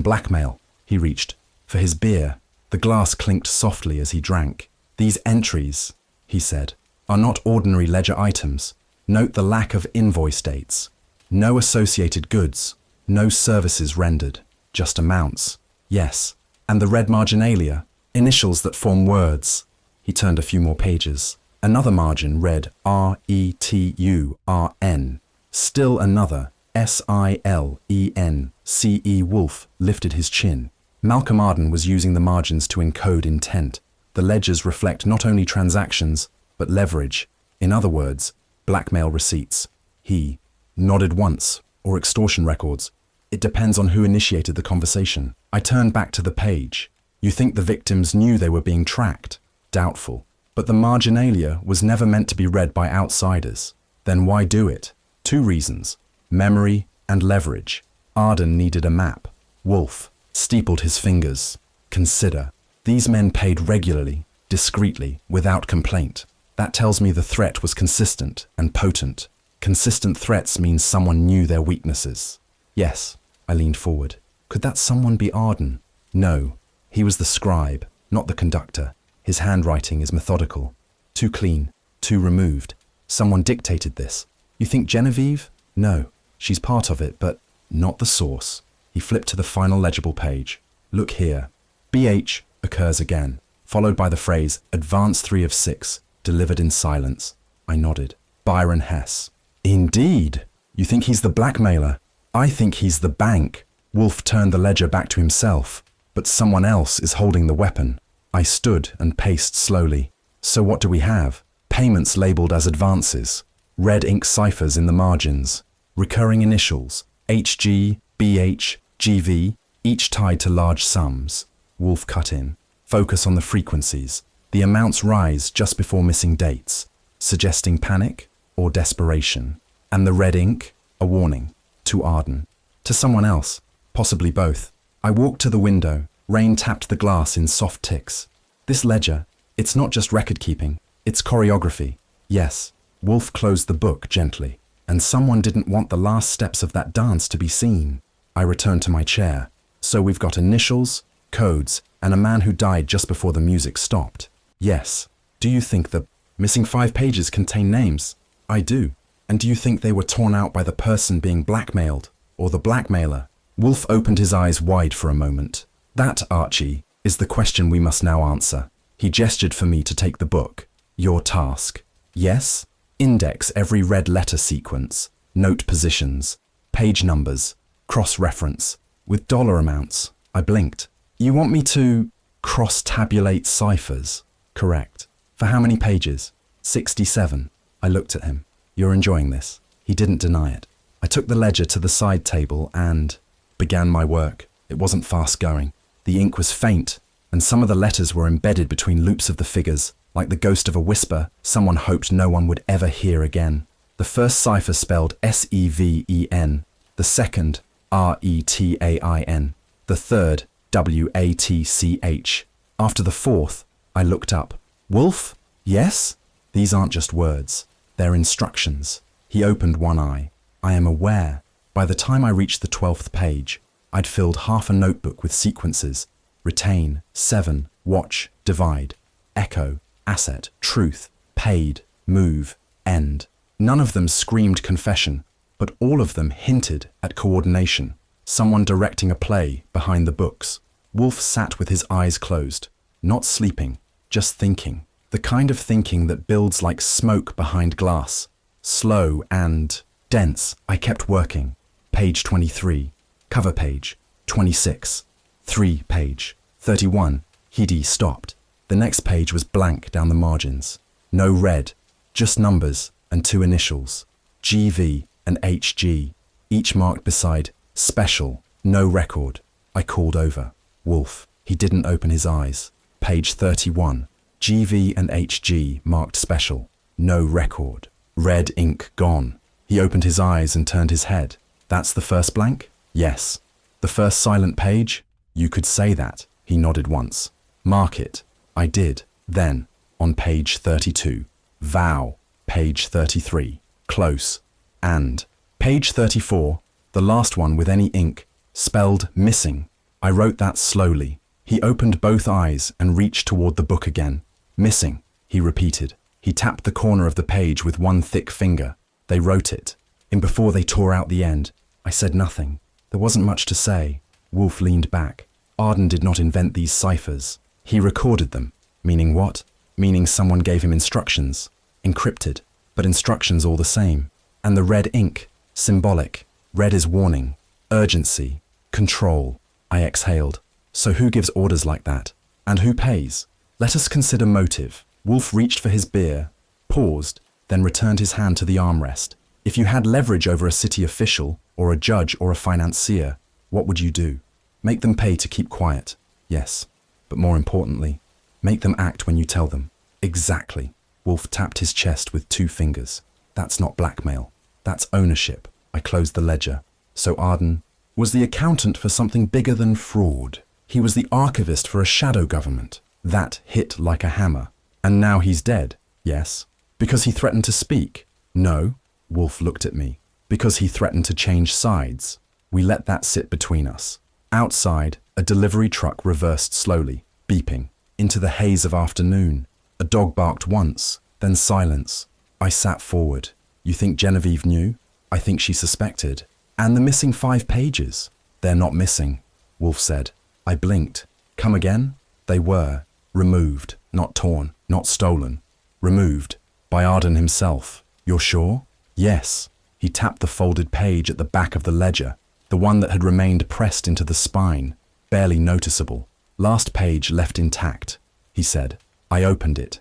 blackmail. He reached for his beer. The glass clinked softly as he drank. These entries, he said, are not ordinary ledger items. Note the lack of invoice dates. No associated goods. No services rendered. Just amounts. Yes. And the red marginalia, initials that form words. He turned a few more pages. Another margin read R-E-T-U-R-N. Still another S-I-L-E-N-C-E. Wolfe lifted his chin. Malcolm Arden was using the margins to encode intent. The ledgers reflect not only transactions, but leverage. In other words, blackmail receipts. He nodded once, or extortion records. It depends on who initiated the conversation. I turned back to the page. You think the victims knew they were being tracked? Doubtful. But the marginalia was never meant to be read by outsiders. Then why do it? 2 reasons. Memory and leverage. Arden needed a map. Wolfe steepled his fingers. Consider. These men paid regularly, discreetly, without complaint. That tells me the threat was consistent and potent. Consistent threats mean someone knew their weaknesses. Yes, I leaned forward. Could that someone be Arden? No. He was the scribe, not the conductor. His handwriting is methodical. Too clean, too removed. Someone dictated this. You think Genevieve? No. She's part of it, but not the source. He flipped to the final legible page. Look here. BH occurs again, followed by the phrase, Advance 3 of 6, delivered in silence. I nodded. Byron Hess. Indeed. You think he's the blackmailer? I think he's the bank. Wolfe turned the ledger back to himself. But someone else is holding the weapon. I stood and paced slowly. So what do we have? Payments labelled as advances. Red ink ciphers in the margins. Recurring initials. HG, BH, GV, each tied to large sums. Wolfe cut in. Focus on the frequencies. The amounts rise just before missing dates, suggesting panic or desperation. And the red ink, a warning. To Arden. To someone else. Possibly both. I walked to the window. Rain tapped the glass in soft ticks. This ledger, it's not just record-keeping, it's choreography. Yes, Wolfe closed the book gently, and someone didn't want the last steps of that dance to be seen. I returned to my chair. So we've got initials, codes, and a man who died just before the music stopped. Yes. Do you think the missing 5 pages contain names? I do. And do you think they were torn out by the person being blackmailed, or the blackmailer? Wolfe opened his eyes wide for a moment. That, Archie, is the question we must now answer. He gestured for me to take the book. Your task. Yes? Index every red letter sequence, note positions, page numbers, cross-reference, with dollar amounts. I blinked. You want me to cross-tabulate ciphers? Correct. For how many pages? 67. I looked at him. You're enjoying this? He didn't deny it. I took the ledger to the side table and began my work. It wasn't fast going. The ink was faint, and some of the letters were embedded between loops of the figures, like the ghost of a whisper someone hoped no one would ever hear again. The first cipher spelled S-E-V-E-N, the second R-E-T-A-I-N, the third W-A-T-C-H. After the fourth, I looked up. Wolfe? Yes? These aren't just words. They're instructions. He opened one eye. I am aware. By the time I reached the 12th page, I'd filled half a notebook with sequences. Retain, 7, watch, divide, echo, asset, truth, paid, move, end. None of them screamed confession, but all of them hinted at coordination. Someone directing a play behind the books. Wolfe sat with his eyes closed, not sleeping, just thinking. The kind of thinking that builds like smoke behind glass. Slow and dense. I kept working. Page 23. Cover page. 26. 3 page. 31. He stopped. The next page was blank down the margins. No red. Just numbers and 2 initials. GV and HG. Each marked beside special. No record. I called over. Wolfe. He didn't open his eyes. Page 31. GV and HG marked special. No record. Red ink gone. He opened his eyes and turned his head. That's the first blank? Yes. The first silent page? You could say that. He nodded once. Mark it. I did. Then, on page 32. Vow. Page 33. Close. And. Page 34. The last one with any ink. Spelled missing. I wrote that slowly. He opened both eyes and reached toward the book again. Missing, he repeated. He tapped the corner of the page with one thick finger. They wrote it. And before they tore out the end, I said nothing. There wasn't much to say. Wolfe leaned back. Arden did not invent these ciphers. He recorded them. Meaning what? Meaning someone gave him instructions. Encrypted, but instructions all the same. And the red ink, symbolic. Red is warning, urgency, control. I exhaled. So who gives orders like that? And who pays? Let us consider motive. Wolfe reached for his beer, paused, then returned his hand to the armrest. If you had leverage over a city official, or a judge, or a financier, what would you do? Make them pay to keep quiet. Yes. But more importantly, make them act when you tell them. Exactly. Wolfe tapped his chest with 2 fingers. That's not blackmail. That's ownership. I closed the ledger. So Arden was the accountant for something bigger than fraud. He was the archivist for a shadow government. That hit like a hammer. And now he's dead. Yes. Because he threatened to speak. No. Wolfe looked at me. Because he threatened to change sides. We let that sit between us. Outside, a delivery truck reversed slowly, beeping, into the haze of afternoon. A dog barked once, then silence. I sat forward. You think Genevieve knew? I think she suspected. And the missing 5 pages? They're not missing, Wolfe said. I blinked. Come again? They were. Removed, not torn, not stolen. Removed. By Arden himself. You're sure? Yes. He tapped the folded page at the back of the ledger, the one that had remained pressed into the spine, barely noticeable. Last page left intact, he said. I opened it.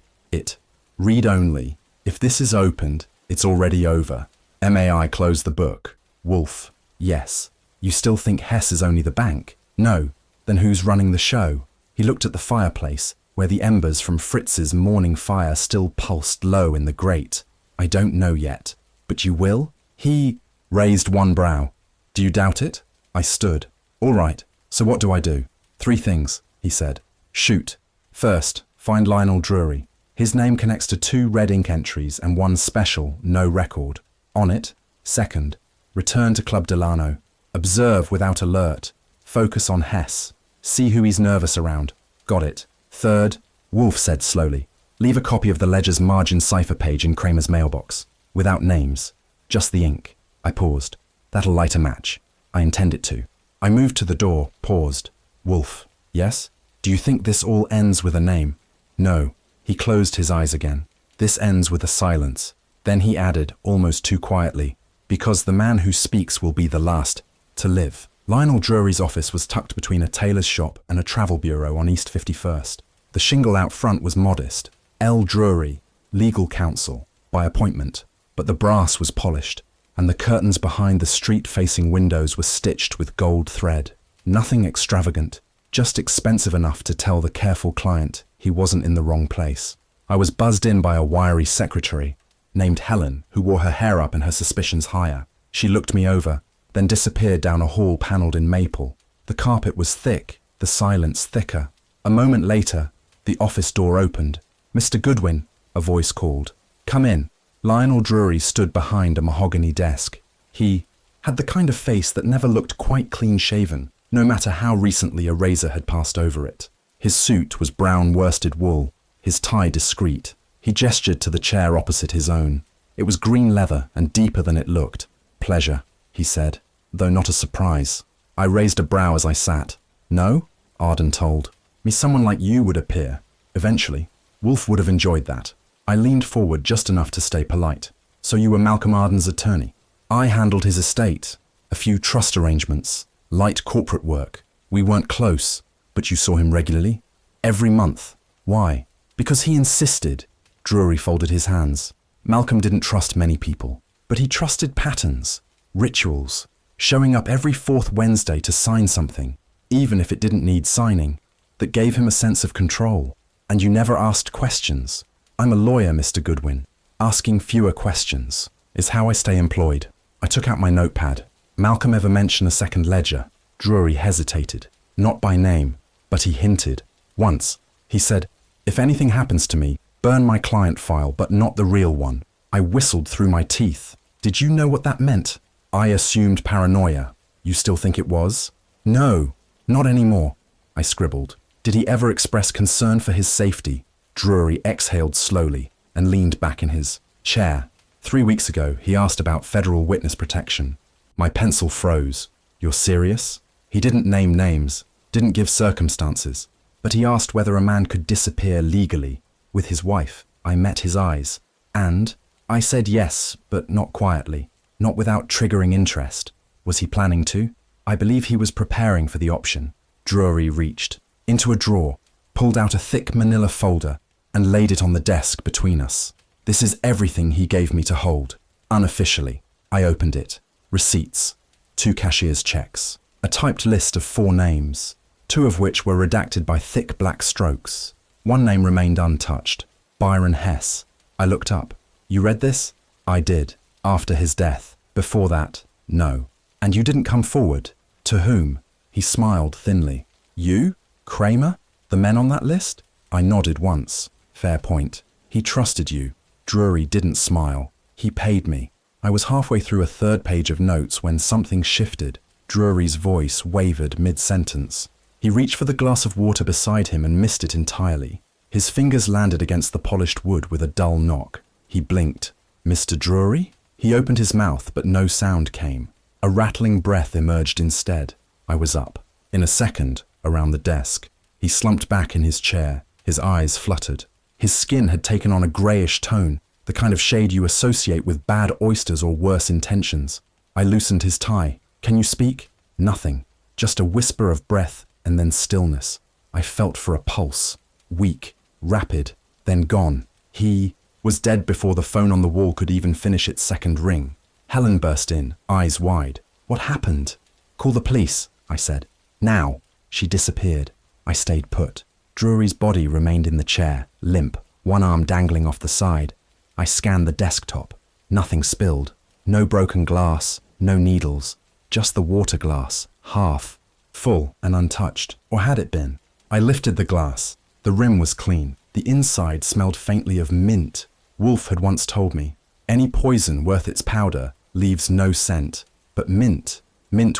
Read only. If this is opened, it's already over. MAI closed the book. Wolfe. Yes. You still think Hess is only the bank? No. Then who's running the show? He He looked at the fireplace, where the embers from Fritz's morning fire still pulsed low in the grate. I don't know yet. But you will? He raised one brow. Do you doubt it? I stood. All right, so what do I do? 3 things, he said. Shoot. First, find Lionel Drury. His name connects to 2 red ink entries and 1 special, no record. On it. Second, return to Club Delano. Observe without alert. Focus on Hess. See who he's nervous around. Got it. Third, Wolfe said slowly, leave a copy of the Ledger's margin cipher page in Kramer's mailbox. Without names. Just the ink. I paused. That'll light a match. I intend it to. I moved to the door, paused. Wolfe. Yes? Do you think this all ends with a name? No. He closed his eyes again. This ends with a silence. Then he added, almost too quietly, because the man who speaks will be the last to live. Lionel Drury's office was tucked between a tailor's shop and a travel bureau on East 51st. The shingle out front was modest. L. Drury, legal counsel, by appointment. But the brass was polished, and the curtains behind the street-facing windows were stitched with gold thread. Nothing extravagant, just expensive enough to tell the careful client he wasn't in the wrong place. I was buzzed in by a wiry secretary named Helen, who wore her hair up and her suspicions higher. She looked me over, then disappeared down a hall panelled in maple. The carpet was thick, the silence thicker. A moment later, the office door opened. Mr. Goodwin, a voice called. Come in. Lionel Drury stood behind a mahogany desk. He had the kind of face that never looked quite clean-shaven, no matter how recently a razor had passed over it. His suit was brown worsted wool, his tie discreet. He gestured to the chair opposite his own. It was green leather and deeper than it looked. Pleasure, he said, though not a surprise. I raised a brow as I sat. No? Arden told me someone like you would appear. Eventually. Wolfe would have enjoyed that. I leaned forward just enough to stay polite. So you were Malcolm Arden's attorney? I handled his estate, a few trust arrangements, light corporate work. We weren't close, but you saw him regularly? Every month. Why? Because he insisted. Drury folded his hands. Malcolm didn't trust many people, but he trusted patterns, rituals, showing up every 4th Wednesday to sign something, even if it didn't need signing, that gave him a sense of control. And you never asked questions. I'm a lawyer, Mr. Goodwin. Asking fewer questions is how I stay employed. I took out my notepad. Malcolm ever mention a second ledger? Drury hesitated. Not by name, but he hinted. Once, he said, if anything happens to me, burn my client file, but not the real one. I whistled through my teeth. Did you know what that meant? I assumed paranoia. You still think it was? No, not anymore, I scribbled. Did he ever express concern for his safety? Drury exhaled slowly and leaned back in his chair. 3 weeks ago, he asked about federal witness protection. My pencil froze. You're serious? He didn't name names, didn't give circumstances, but he asked whether a man could disappear legally with his wife. I met his eyes, and I said yes, but not quietly, not without triggering interest. Was he planning to? I believe he was preparing for the option. Drury reached into a drawer, pulled out a thick manila folder, and laid it on the desk between us. This is everything he gave me to hold. Unofficially, I opened it. Receipts, 2 cashier's checks, a typed list of 4 names, 2 of which were redacted by thick black strokes. 1 name remained untouched, Byron Hess. I looked up. You read this? I did. After his death. Before that, no. And you didn't come forward. To whom? He smiled thinly. You? Kramer? The men on that list? I nodded once. Fair point. He trusted you. Drury didn't smile. He paid me. I was halfway through a 3rd page of notes when something shifted. Drury's voice wavered mid-sentence. He reached for the glass of water beside him and missed it entirely. His fingers landed against the polished wood with a dull knock. He blinked. Mr. Drury? He opened his mouth, but no sound came. A rattling breath emerged instead. I was up. In a second, around the desk. He slumped back in his chair. His eyes fluttered. His skin had taken on a greyish tone, the kind of shade you associate with bad oysters or worse intentions. I loosened his tie. Can you speak? Nothing. Just a whisper of breath and then stillness. I felt for a pulse. Weak, rapid, then gone. He was dead before the phone on the wall could even finish its 2nd ring. Helen burst in, eyes wide. What happened? Call the police, I said. Now. She disappeared. I stayed put. Drury's body remained in the chair, limp, one arm dangling off the side. I scanned the desktop. Nothing spilled. No broken glass, no needles. Just the water glass, half, full and untouched. Or had it been? I lifted the glass. The rim was clean. The inside smelled faintly of mint. Wolfe had once told me, any poison worth its powder leaves no scent. But mint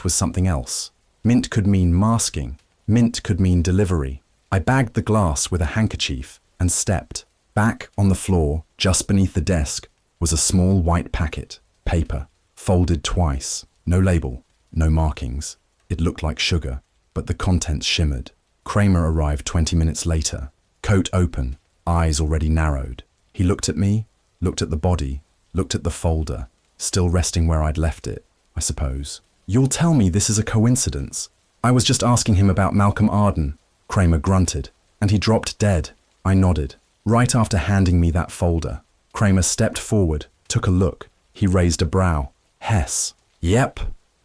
was something else. Mint could mean masking. Mint could mean delivery. I bagged the glass with a handkerchief and stepped. Back on the floor, just beneath the desk, was a small white packet, paper, folded twice. No label, no markings. It looked like sugar, but the contents shimmered. Kramer arrived 20 minutes later, coat open, eyes already narrowed. He looked at me, looked at the body, looked at the folder, still resting where I'd left it, I suppose. You'll tell me this is a coincidence. I was just asking him about Malcolm Arden. Kramer grunted, and he dropped dead. I nodded. Right after handing me that folder, Kramer stepped forward, took a look. He raised a brow. Hess. Yep.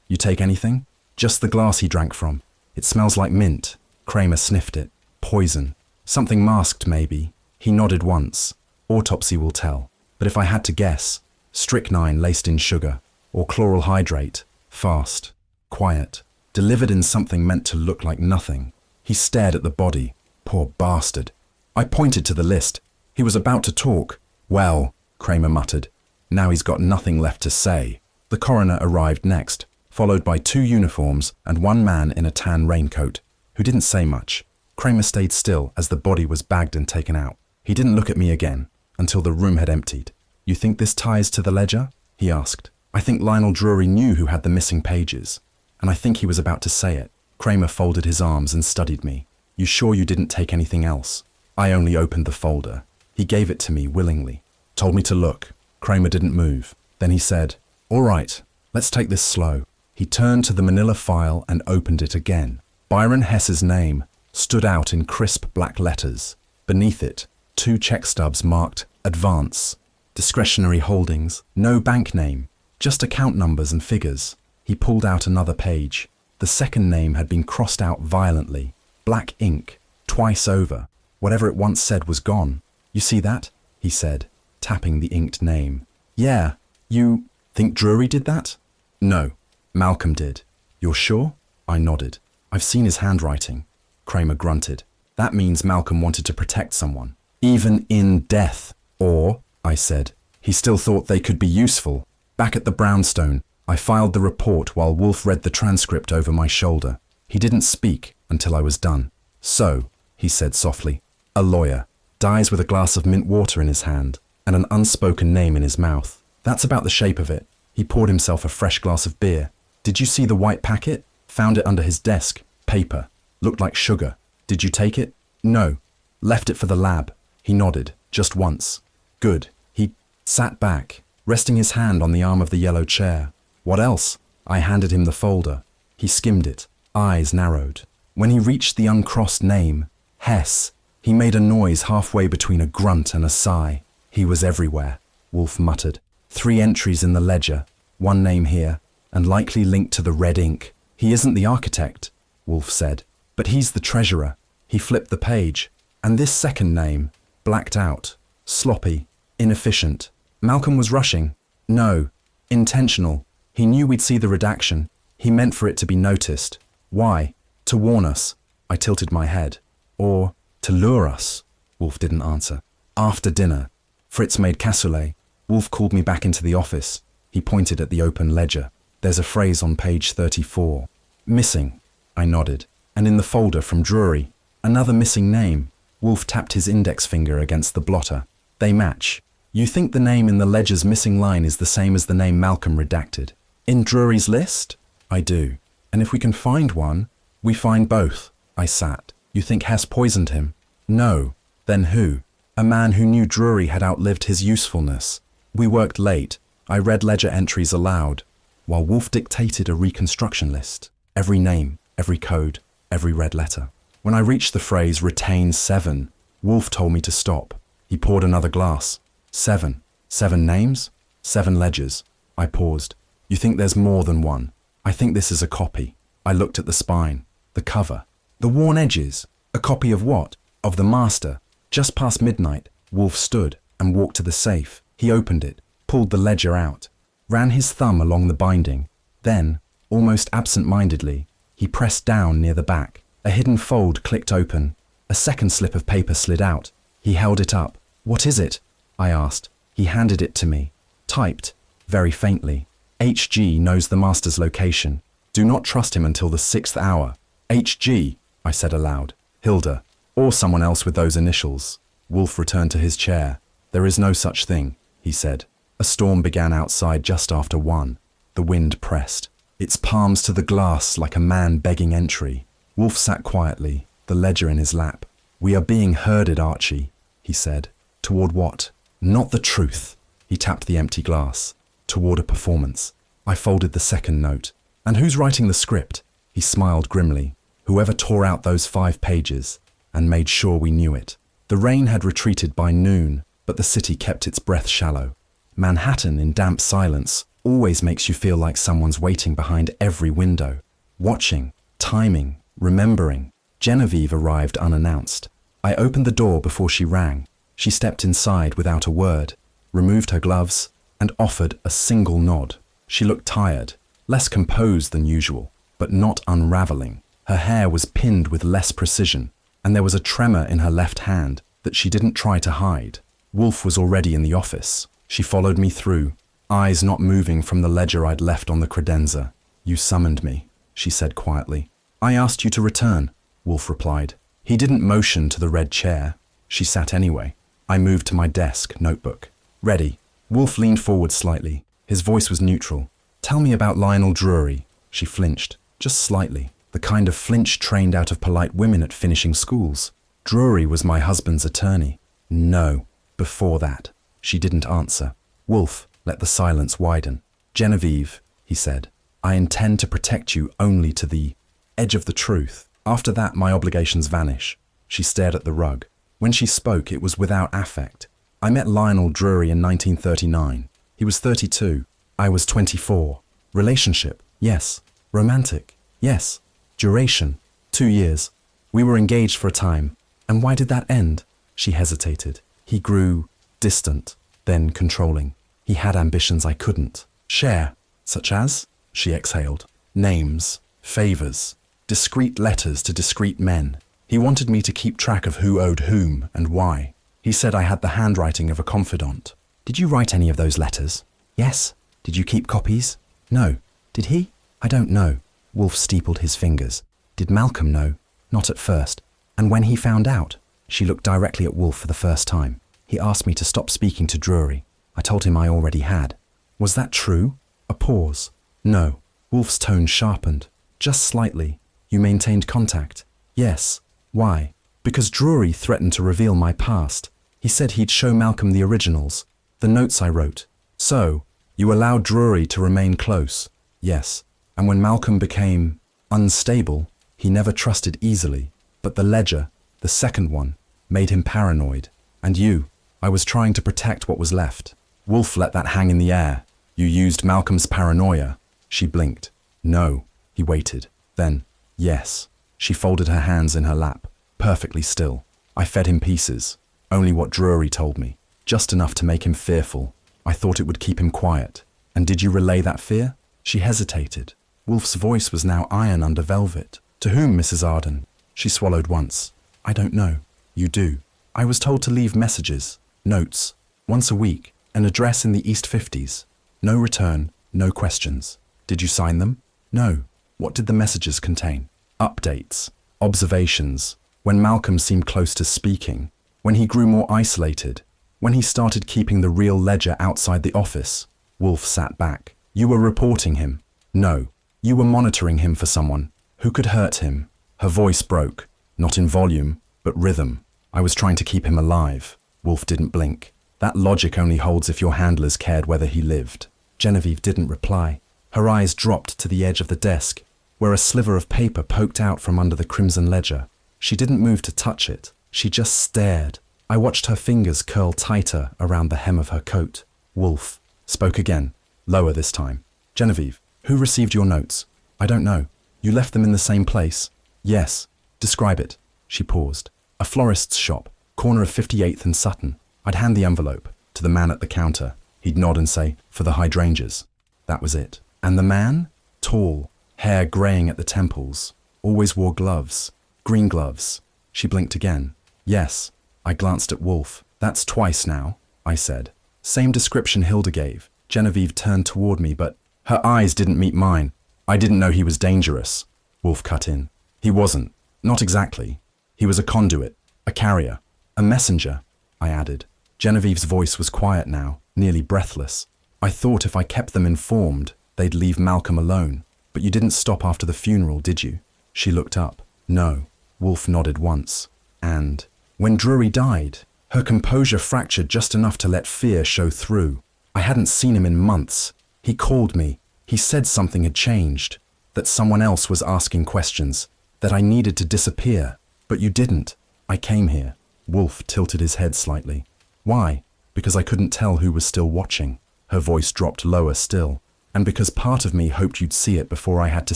You take anything? Just the glass he drank from. It smells like mint. Kramer sniffed it. Poison. Something masked, maybe. He nodded once. Autopsy will tell. But if I had to guess, strychnine laced in sugar, or chloral hydrate, fast, quiet, delivered in something meant to look like nothing. He stared at the body. Poor bastard. I pointed to the list. He was about to talk. Well, Kramer muttered. Now he's got nothing left to say. The coroner arrived next, followed by 2 uniforms and 1 man in a tan raincoat, who didn't say much. Kramer stayed still as the body was bagged and taken out. He didn't look at me again until the room had emptied. You think this ties to the ledger? He asked. I think Lionel Drury knew who had the missing pages, and I think he was about to say it. Kramer folded his arms and studied me. You sure you didn't take anything else? I only opened the folder. He gave it to me willingly. Told me to look. Kramer didn't move. Then he said, all right, let's take this slow. He turned to the manila file and opened it again. Byron Hess's name stood out in crisp black letters. Beneath it, 2 check stubs marked Advance. Discretionary holdings, no bank name, just account numbers and figures. He pulled out another page. The second name had been crossed out violently. Black ink, twice over. Whatever it once said was gone. You see that? He said, tapping the inked name. Yeah, you think Drury did that? No, Malcolm did. You're sure? I nodded. I've seen his handwriting. Kramer grunted. That means Malcolm wanted to protect someone, even in death. Or, I said, he still thought they could be useful. Back at the brownstone, I filed the report while Wolfe read the transcript over my shoulder. He didn't speak until I was done. So, he said softly, a lawyer, dies with a glass of mint water in his hand and an unspoken name in his mouth. That's about the shape of it. He poured himself a fresh glass of beer. Did you see the white packet? Found it under his desk. Paper. Looked like sugar. Did you take it? No. Left it for the lab. He nodded, just once. Good. He sat back, resting his hand on the arm of the yellow chair. What else? I handed him the folder. He skimmed it, eyes narrowed. When he reached the uncrossed name, Hess, he made a noise halfway between a grunt and a sigh. He was everywhere, Wolfe muttered. 3 entries in the ledger, 1 name here, and likely linked to the red ink. He isn't the architect, Wolfe said, but he's the treasurer. He flipped the page, and this second name, blacked out, sloppy, inefficient. Malcolm was rushing. No, intentional. He knew we'd see the redaction. He meant for it to be noticed. Why? To warn us. I tilted my head. Or to lure us. Wolfe didn't answer. After dinner, Fritz made cassoulet. Wolfe called me back into the office. He pointed at the open ledger. There's a phrase on page 34. Missing. I nodded. And in the folder from Drury, another missing name. Wolfe tapped his index finger against the blotter. They match. You think the name in the ledger's missing line is the same as the name Malcolm redacted? In Drury's list? I do. And if we can find one, we find both. I sat. You think Hess poisoned him? No. Then who? A man who knew Drury had outlived his usefulness. We worked late. I read ledger entries aloud, while Wolfe dictated a reconstruction list. Every name, every code, every red letter. When I reached the phrase retain 7, Wolfe told me to stop. He poured another glass. 7. 7 names? 7 ledgers. I paused. You think there's more than one? I think this is a copy. I looked at the spine, the cover, the worn edges. A copy of what? Of the master. Just past midnight, Wolfe stood and walked to the safe. He opened it, pulled the ledger out, ran his thumb along the binding. Then, almost absent-mindedly, he pressed down near the back. A hidden fold clicked open. A second slip of paper slid out. He held it up. "What is it?" I asked. He handed it to me. Typed, very faintly. "HG knows the master's location. Do not trust him until the 6th hour." "HG," I said aloud. "Hilda, or someone else with those initials." Wolfe returned to his chair. "There is no such thing," he said. A storm began outside just after 1. The wind pressed, its palms to the glass like a man begging entry. Wolfe sat quietly, the ledger in his lap. "We are being herded, Archie," he said. "Toward what?" "Not the truth." He tapped the empty glass. "Toward a performance." I folded the second note. "And who's writing the script?" He smiled grimly. "Whoever tore out those 5 pages and made sure we knew it." The rain had retreated by noon, but the city kept its breath shallow. Manhattan in damp silence always makes you feel like someone's waiting behind every window, watching, timing, remembering. Genevieve arrived unannounced. I opened the door before she rang. She stepped inside without a word, removed her gloves, and offered a single nod. She looked tired, less composed than usual, but not unraveling. Her hair was pinned with less precision, and there was a tremor in her left hand that she didn't try to hide. Wolfe was already in the office. She followed me through, eyes not moving from the ledger I'd left on the credenza. "You summoned me," she said quietly. "I asked you to return," Wolfe replied. He didn't motion to the red chair. She sat anyway. I moved to my desk, notebook. "Ready." Wolfe leaned forward slightly. His voice was neutral. "Tell me about Lionel Drury." She flinched, just slightly, the kind of flinch trained out of polite women at finishing schools. "Drury was my husband's attorney." "No, before that." She didn't answer. Wolfe let the silence widen. "Genevieve," he said, "I intend to protect you only to the edge of the truth. After that, my obligations vanish." She stared at the rug. When she spoke, it was without affect. "I met Lionel Drury in 1939. He was 32. I was 24. Relationship? Yes. Romantic? Yes. Duration? 2 years. We were engaged for a time. And why did that end?" She hesitated. "He grew distant, then controlling. He had ambitions I couldn't share." "Such as?" She exhaled. "Names, favors, discreet letters to discreet men. He wanted me to keep track of who owed whom and why. He said I had the handwriting of a confidant." "Did you write any of those letters?" "Yes." "Did you keep copies?" "No." "Did he?" "I don't know." Wolfe steepled his fingers. "Did Malcolm know?" "Not at first." "And when he found out?" She looked directly at Wolfe for the first time. "He asked me to stop speaking to Drury. I told him I already had." "Was that true?" A pause. "No." Wolfe's tone sharpened. "Just slightly. You maintained contact?" "Yes." "Why?" "Because Drury threatened to reveal my past. He said he'd show Malcolm the originals, the notes I wrote." "So, you allowed Drury to remain close?" "Yes. And when Malcolm became unstable, he never trusted easily. But the ledger, the second one, made him paranoid. And you, I was trying to protect what was left." Wolfe let that hang in the air. "You used Malcolm's paranoia." She blinked. "No." He waited. Then, "Yes." She folded her hands in her lap, perfectly still. "I fed him pieces. Only what Drury told me. Just enough to make him fearful. I thought it would keep him quiet." "And did you relay that fear?" She hesitated. Wolfe's voice was now iron under velvet. "To whom, Mrs. Arden?" She swallowed once. "I don't know." "You do." "I was told to leave messages, notes, once a week, an address in the East 50s. No return, no questions." "Did you sign them?" "No." "What did the messages contain?" "Updates, observations, when Malcolm seemed close to speaking, when he grew more isolated, when he started keeping the real ledger outside the office." Wolfe sat back. "You were reporting him?" "No. You were monitoring him for someone who could hurt him." Her voice broke, not in volume, but rhythm. "I was trying to keep him alive." Wolfe didn't blink. "That logic only holds if your handlers cared whether he lived." Genevieve didn't reply. Her eyes dropped to the edge of the desk, where a sliver of paper poked out from under the crimson ledger. She didn't move to touch it. She just stared. I watched her fingers curl tighter around the hem of her coat. Wolfe spoke again, lower this time. "Genevieve, who received your notes?" "I don't know." "You left them in the same place?" "Yes." "Describe it." She paused. A florist's shop, corner of 58th and Sutton. I'd hand the envelope to the man at the counter. He'd nod and say, "For the hydrangeas." That was it. And the man? Tall, hair greying at the temples, always wore gloves, green gloves. She blinked again. Yes. I glanced at Wolfe. "That's twice now," I said. "Same description Hilda gave." Genevieve turned toward me, but her eyes didn't meet mine. "I didn't know he was dangerous," Wolfe cut in. "He wasn't. Not exactly. He was a conduit, a carrier, a messenger," I added. Genevieve's voice was quiet now, nearly breathless. "I thought if I kept them informed, they'd leave Malcolm alone. But you didn't stop after the funeral, did you?" She looked up. "No." Wolfe nodded once. "And when Drury died, her composure fractured just enough to let fear show through. I hadn't seen him in months. He called me. He said something had changed, that someone else was asking questions, that I needed to disappear. But you didn't. I came here." Wolfe tilted his head slightly. "Why?" "Because I couldn't tell who was still watching." Her voice dropped lower still. "And because part of me hoped you'd see it before I had to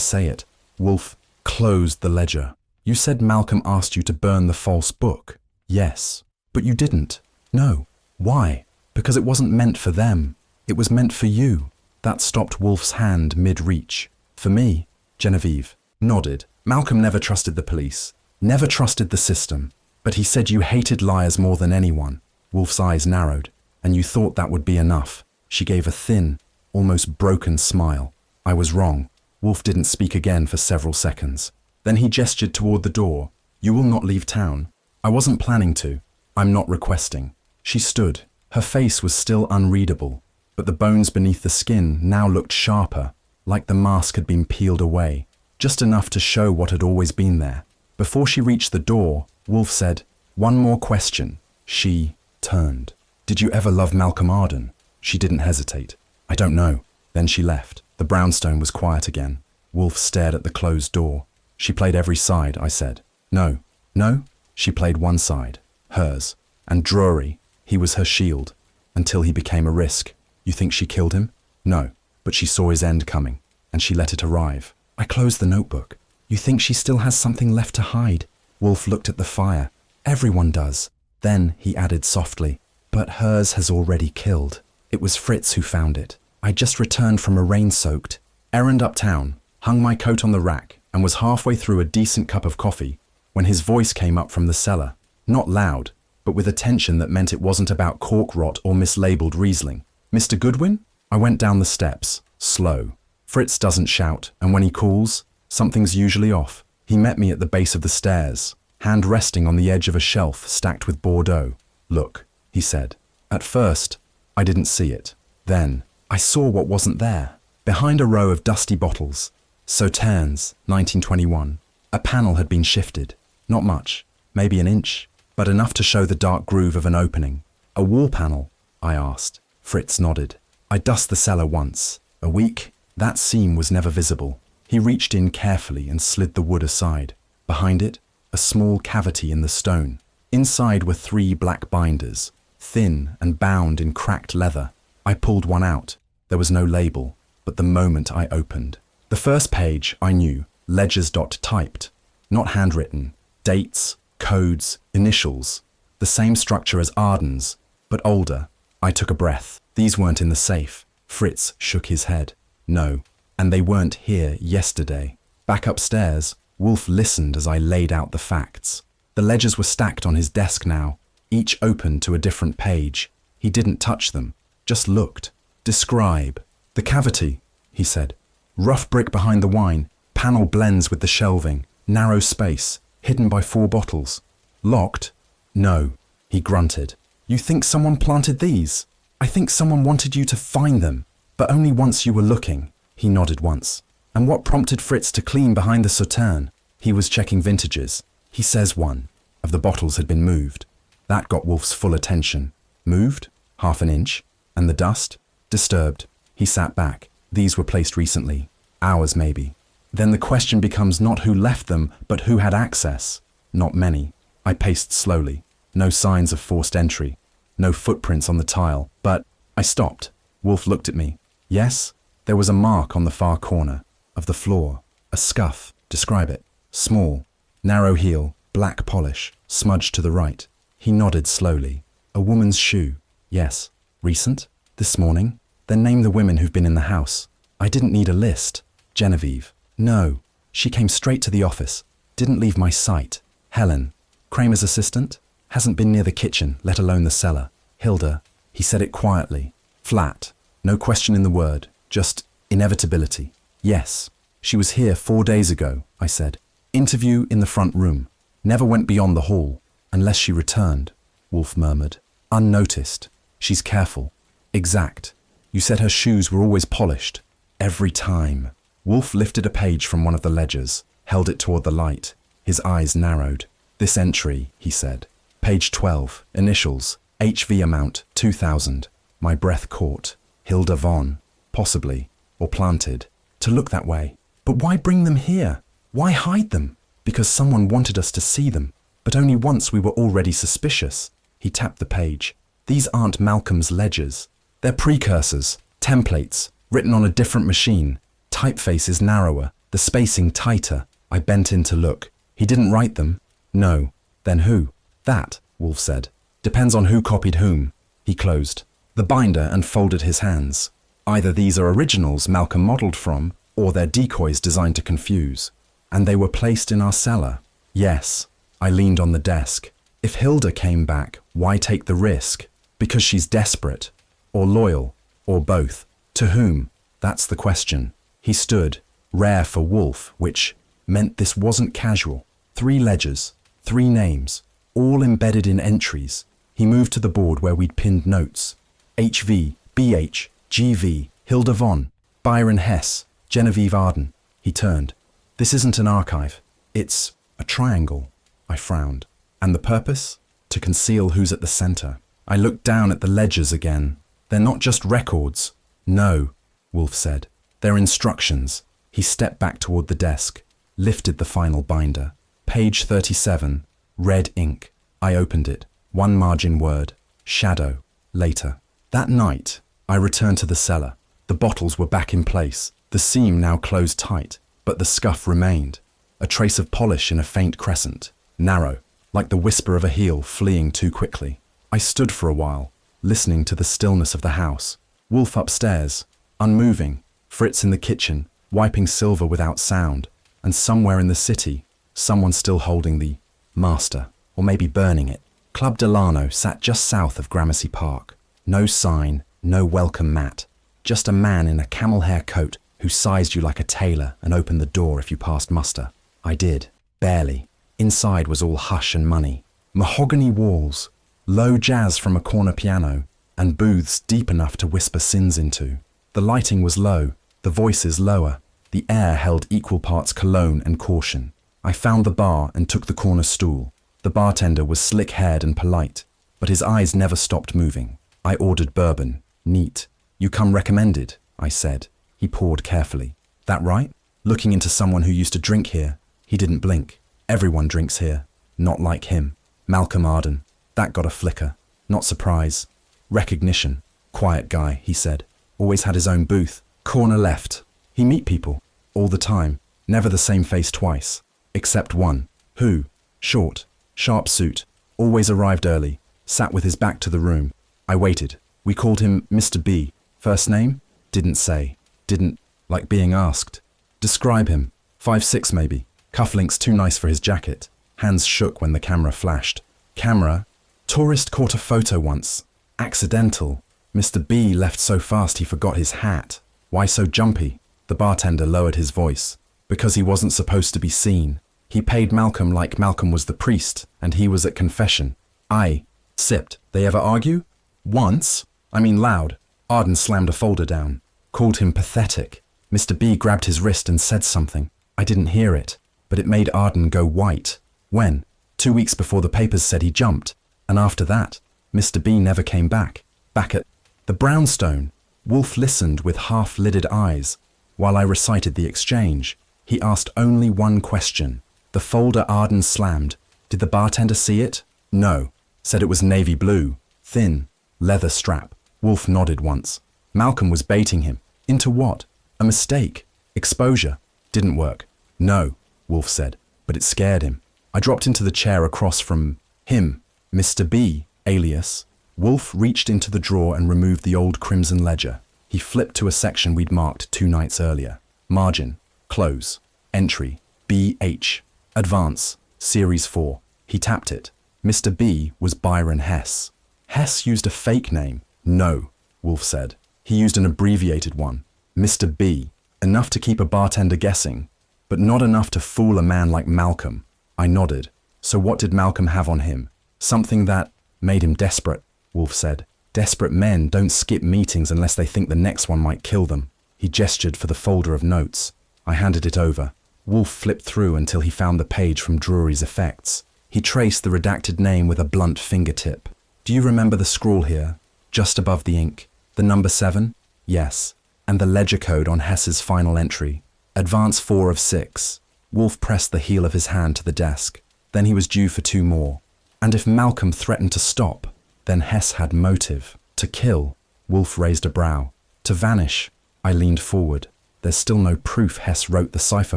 say it." Wolfe closed the ledger. "You said Malcolm asked you to burn the false book." "Yes." "But you didn't." "No." "Why?" "Because it wasn't meant for them. It was meant for you." That stopped Wolfe's hand mid-reach. "For me?" Genevieve nodded. "Malcolm never trusted the police, never trusted the system. But he said you hated liars more than anyone." Wolfe's eyes narrowed. "And you thought that would be enough." She gave a thin, almost broken smile. "I was wrong." Wolfe didn't speak again for several seconds. Then he gestured toward the door. "You will not leave town." "I wasn't planning to. I'm not requesting." She stood. Her face was still unreadable, but the bones beneath the skin now looked sharper, like the mask had been peeled away, just enough to show what had always been there. Before she reached the door, Wolfe said, "One more question." She turned. "Did you ever love Malcolm Arden?" She didn't hesitate. "I don't know." Then she left. The brownstone was quiet again. Wolfe stared at the closed door. "She played every side," I said. "No." "No?" "She played one side. Hers. And Drury, he was her shield. Until he became a risk." "You think she killed him?" "No. But she saw his end coming, and she let it arrive." I closed the notebook. "You think she still has something left to hide?" Wolfe looked at the fire. "Everyone does." Then he added softly, "But hers has already killed. It was Fritz who found it. I just returned from a rain-soaked errand uptown, hung my coat on the rack, and was halfway through a decent cup of coffee when his voice came up from the cellar. Not loud, but with a tension that meant it wasn't about cork rot or mislabeled Riesling. "Mr. Goodwin?" I went down the steps, slow. Fritz doesn't shout, and when he calls, something's usually off. He met me at the base of the stairs, hand resting on the edge of a shelf stacked with Bordeaux. "Look," he said. At first, I didn't see it. Then, I saw what wasn't there. Behind a row of dusty bottles, Sauternes, 1921, a panel had been shifted. Not much, maybe an inch, but enough to show the dark groove of an opening. "A wall panel?" I asked. Fritz nodded. "I dust the cellar once. A week, that seam was never visible." He reached in carefully and slid the wood aside. Behind it, a small cavity in the stone. Inside were 3 black binders, thin and bound in cracked leather. I pulled one out. There was no label, but the moment I opened. The first page, I knew, ledgers typed, not handwritten. Dates, codes, initials. The same structure as Arden's, but older. I took a breath. These weren't in the safe. Fritz shook his head. "No, and they weren't here yesterday." Back upstairs, Wolfe listened as I laid out the facts. The ledgers were stacked on his desk now, each open to a different page. He didn't touch them, just looked. "Describe." "The cavity," he said. "Rough brick behind the wine, panel blends with the shelving, narrow space, hidden by 4 bottles. Locked?" "No," he grunted. "You think someone planted these?" "I think someone wanted you to find them, but only once you were looking." He nodded once. "And what prompted Fritz to clean behind the Sauterne?" He was checking vintages. "He says one of the bottles had been moved." That got Wolfe's full attention. "Moved? Half an inch? And the dust?" "Disturbed." He sat back. "These were placed recently. Hours maybe." "Then the question becomes not who left them, but who had access." "Not many." I paced slowly. No signs of forced entry. No footprints on the tile. But I stopped. Wolfe looked at me. "Yes?" There was a mark on the far corner of the floor. A scuff. "Describe it." "Small. Narrow heel. black polish, smudged to the right. He nodded slowly. A woman's shoe. Yes. Recent? This morning? Then name the women who've been in the house. I didn't need a list. Genevieve. No. She came straight to the office. Didn't leave my sight. Helen. Kramer's assistant? Hasn't been near the kitchen, let alone the cellar. Hilda. He said it quietly. Flat. No question in the word. Just inevitability. Yes. She was here 4 days ago, I said. Interview in the front room. Never went beyond the hall. Unless she returned, Wolfe murmured. Unnoticed. She's careful. Exact. You said her shoes were always polished. Every time. Wolfe lifted a page from one of the ledgers, held it toward the light. His eyes narrowed. This entry, he said. Page 12. Initials. HV amount 2000. My breath caught. Hilda Von. Possibly. Or planted. To look that way. But why bring them here? Why hide them? Because someone wanted us to see them. But only once we were already suspicious. He tapped the page. These aren't Malcolm's ledgers. They're precursors. Templates. Written on a different machine. Typeface is narrower. The spacing tighter. I bent in to look. He didn't write them. No. Then who? That, Wolfe said. Depends on who copied whom. He closed the binder and folded his hands. Either these are originals Malcolm modelled from, or they're decoys designed to confuse. And they were placed in our cellar. Yes. I leaned on the desk. If Hilda came back, why take the risk? Because she's desperate. Or loyal. Or both. To whom? That's the question. He stood, rare for Wolfe, which meant this wasn't casual. 3 ledgers, 3 names, all embedded in entries. He moved to the board where we'd pinned notes. HV, BH, GV, Hilda Von, Byron Hess, Genevieve Arden. He turned. This isn't an archive. It's a triangle. I frowned. And the purpose? To conceal who's at the center. I looked down at the ledgers again. They're not just records. No, Wolfe said. They're instructions. He stepped back toward the desk, lifted the final binder. Page 37, red ink. I opened it. 1 margin word. Shadow. Later. That night, I returned to the cellar. The bottles were back in place. The seam now closed tight, but the scuff remained. A trace of polish in a faint crescent. Narrow, like the whisper of a heel fleeing too quickly. I stood for a while, listening to the stillness of the house. Wolfe upstairs, unmoving. Fritz in the kitchen, wiping silver without sound. And somewhere in the city, someone still holding the master, or maybe burning it. Club Delano sat just south of Gramercy Park. No sign, no welcome mat. Just a man in a camel hair coat who sized you like a tailor and opened the door if you passed muster. I did, barely. Inside was all hush and money. Mahogany walls, low jazz from a corner piano, and booths deep enough to whisper sins into. The lighting was low, the voices lower. The air held equal parts cologne and caution. I found the bar and took the corner stool. The bartender was slick-haired and polite, but his eyes never stopped moving. I ordered bourbon, neat. You come recommended, I said. He poured carefully. That right? Looking into someone who used to drink here. He didn't blink. Everyone drinks here. Not like him. Malcolm Arden. That got a flicker. Not surprise. Recognition. Quiet guy, he said. Always had his own booth. Corner left. He meet people. All the time. Never the same face twice. Except one. Who? Short. Sharp suit. Always arrived early. Sat with his back to the room. I waited. We called him Mr. B. First name? Didn't say. Didn't like being asked. Describe him. 5'6" maybe. Cufflinks too nice for his jacket. Hands shook when the camera flashed. Camera? Tourist caught a photo once. Accidental. Mr. B left so fast he forgot his hat. Why so jumpy? The bartender lowered his voice. Because he wasn't supposed to be seen. He paid Malcolm like Malcolm was the priest, and he was at confession. I sipped. They ever argue? Once. I mean loud. Arden slammed a folder down. Called him pathetic. Mr. B grabbed his wrist and said something. I didn't hear it, but it made Arden go white. When? 2 weeks before the papers said he jumped. And after that, Mr. B never came back. Back at the brownstone. Wolfe listened with half-lidded eyes. While I recited the exchange, he asked only one question. The folder Arden slammed. Did the bartender see it? No. Said it was navy blue. Thin. Leather strap. Wolfe nodded once. Malcolm was baiting him. Into what? A mistake. Exposure. Didn't work. No, Wolfe said, but it scared him. I dropped into the chair across from him. Mr. B, alias. Wolfe reached into the drawer and removed the old crimson ledger. He flipped to a section we'd marked 2 nights earlier. Margin, close, entry, BH, advance, series 4. He tapped it. Mr. B was Byron Hess. Hess used a fake name. No, Wolfe said. He used an abbreviated one. Mr. B. Enough to keep a bartender guessing, but not enough to fool a man like Malcolm. I nodded. So what did Malcolm have on him? Something that made him desperate, Wolfe said. Desperate men don't skip meetings unless they think the next one might kill them. He gestured for the folder of notes. I handed it over. Wolfe flipped through until he found the page from Drury's effects. He traced the redacted name with a blunt fingertip. Do you remember the scrawl here, just above the ink? The number 7? Yes. And the ledger code on Hess's final entry. Advance 4 of 6. Wolfe pressed the heel of his hand to the desk. Then he was due for 2 more. And if Malcolm threatened to stop, then Hess had motive. To kill. Wolfe raised a brow. To vanish. I leaned forward. There's still no proof Hess wrote the cipher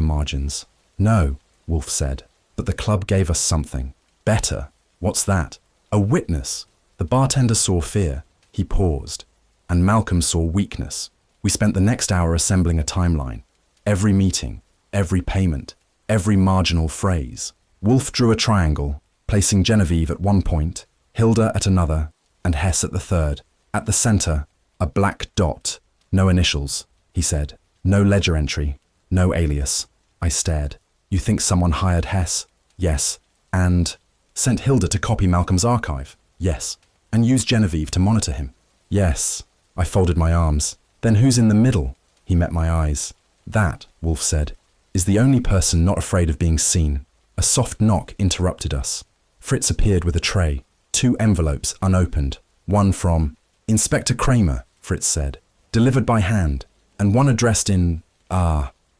margins. No, Wolfe said. But the club gave us something. Better. What's that? A witness. The bartender saw fear. He paused. And Malcolm saw weakness. We spent the next hour assembling a timeline. Every meeting, every payment, every marginal phrase. Wolfe drew a triangle, placing Genevieve at one point, Hilda at another, and Hess at the third. At the center, a black dot. No initials, he said. No ledger entry. No alias. I stared. You think someone hired Hess? Yes. And sent Hilda to copy Malcolm's archive? Yes. And used Genevieve to monitor him? Yes. I folded my arms. Then who's in the middle? He met my eyes. That, Wolfe said, is the only person not afraid of being seen. A soft knock interrupted us. Fritz appeared with a tray. 2 envelopes unopened. One from Inspector Kramer, Fritz said. Delivered by hand. And one addressed in,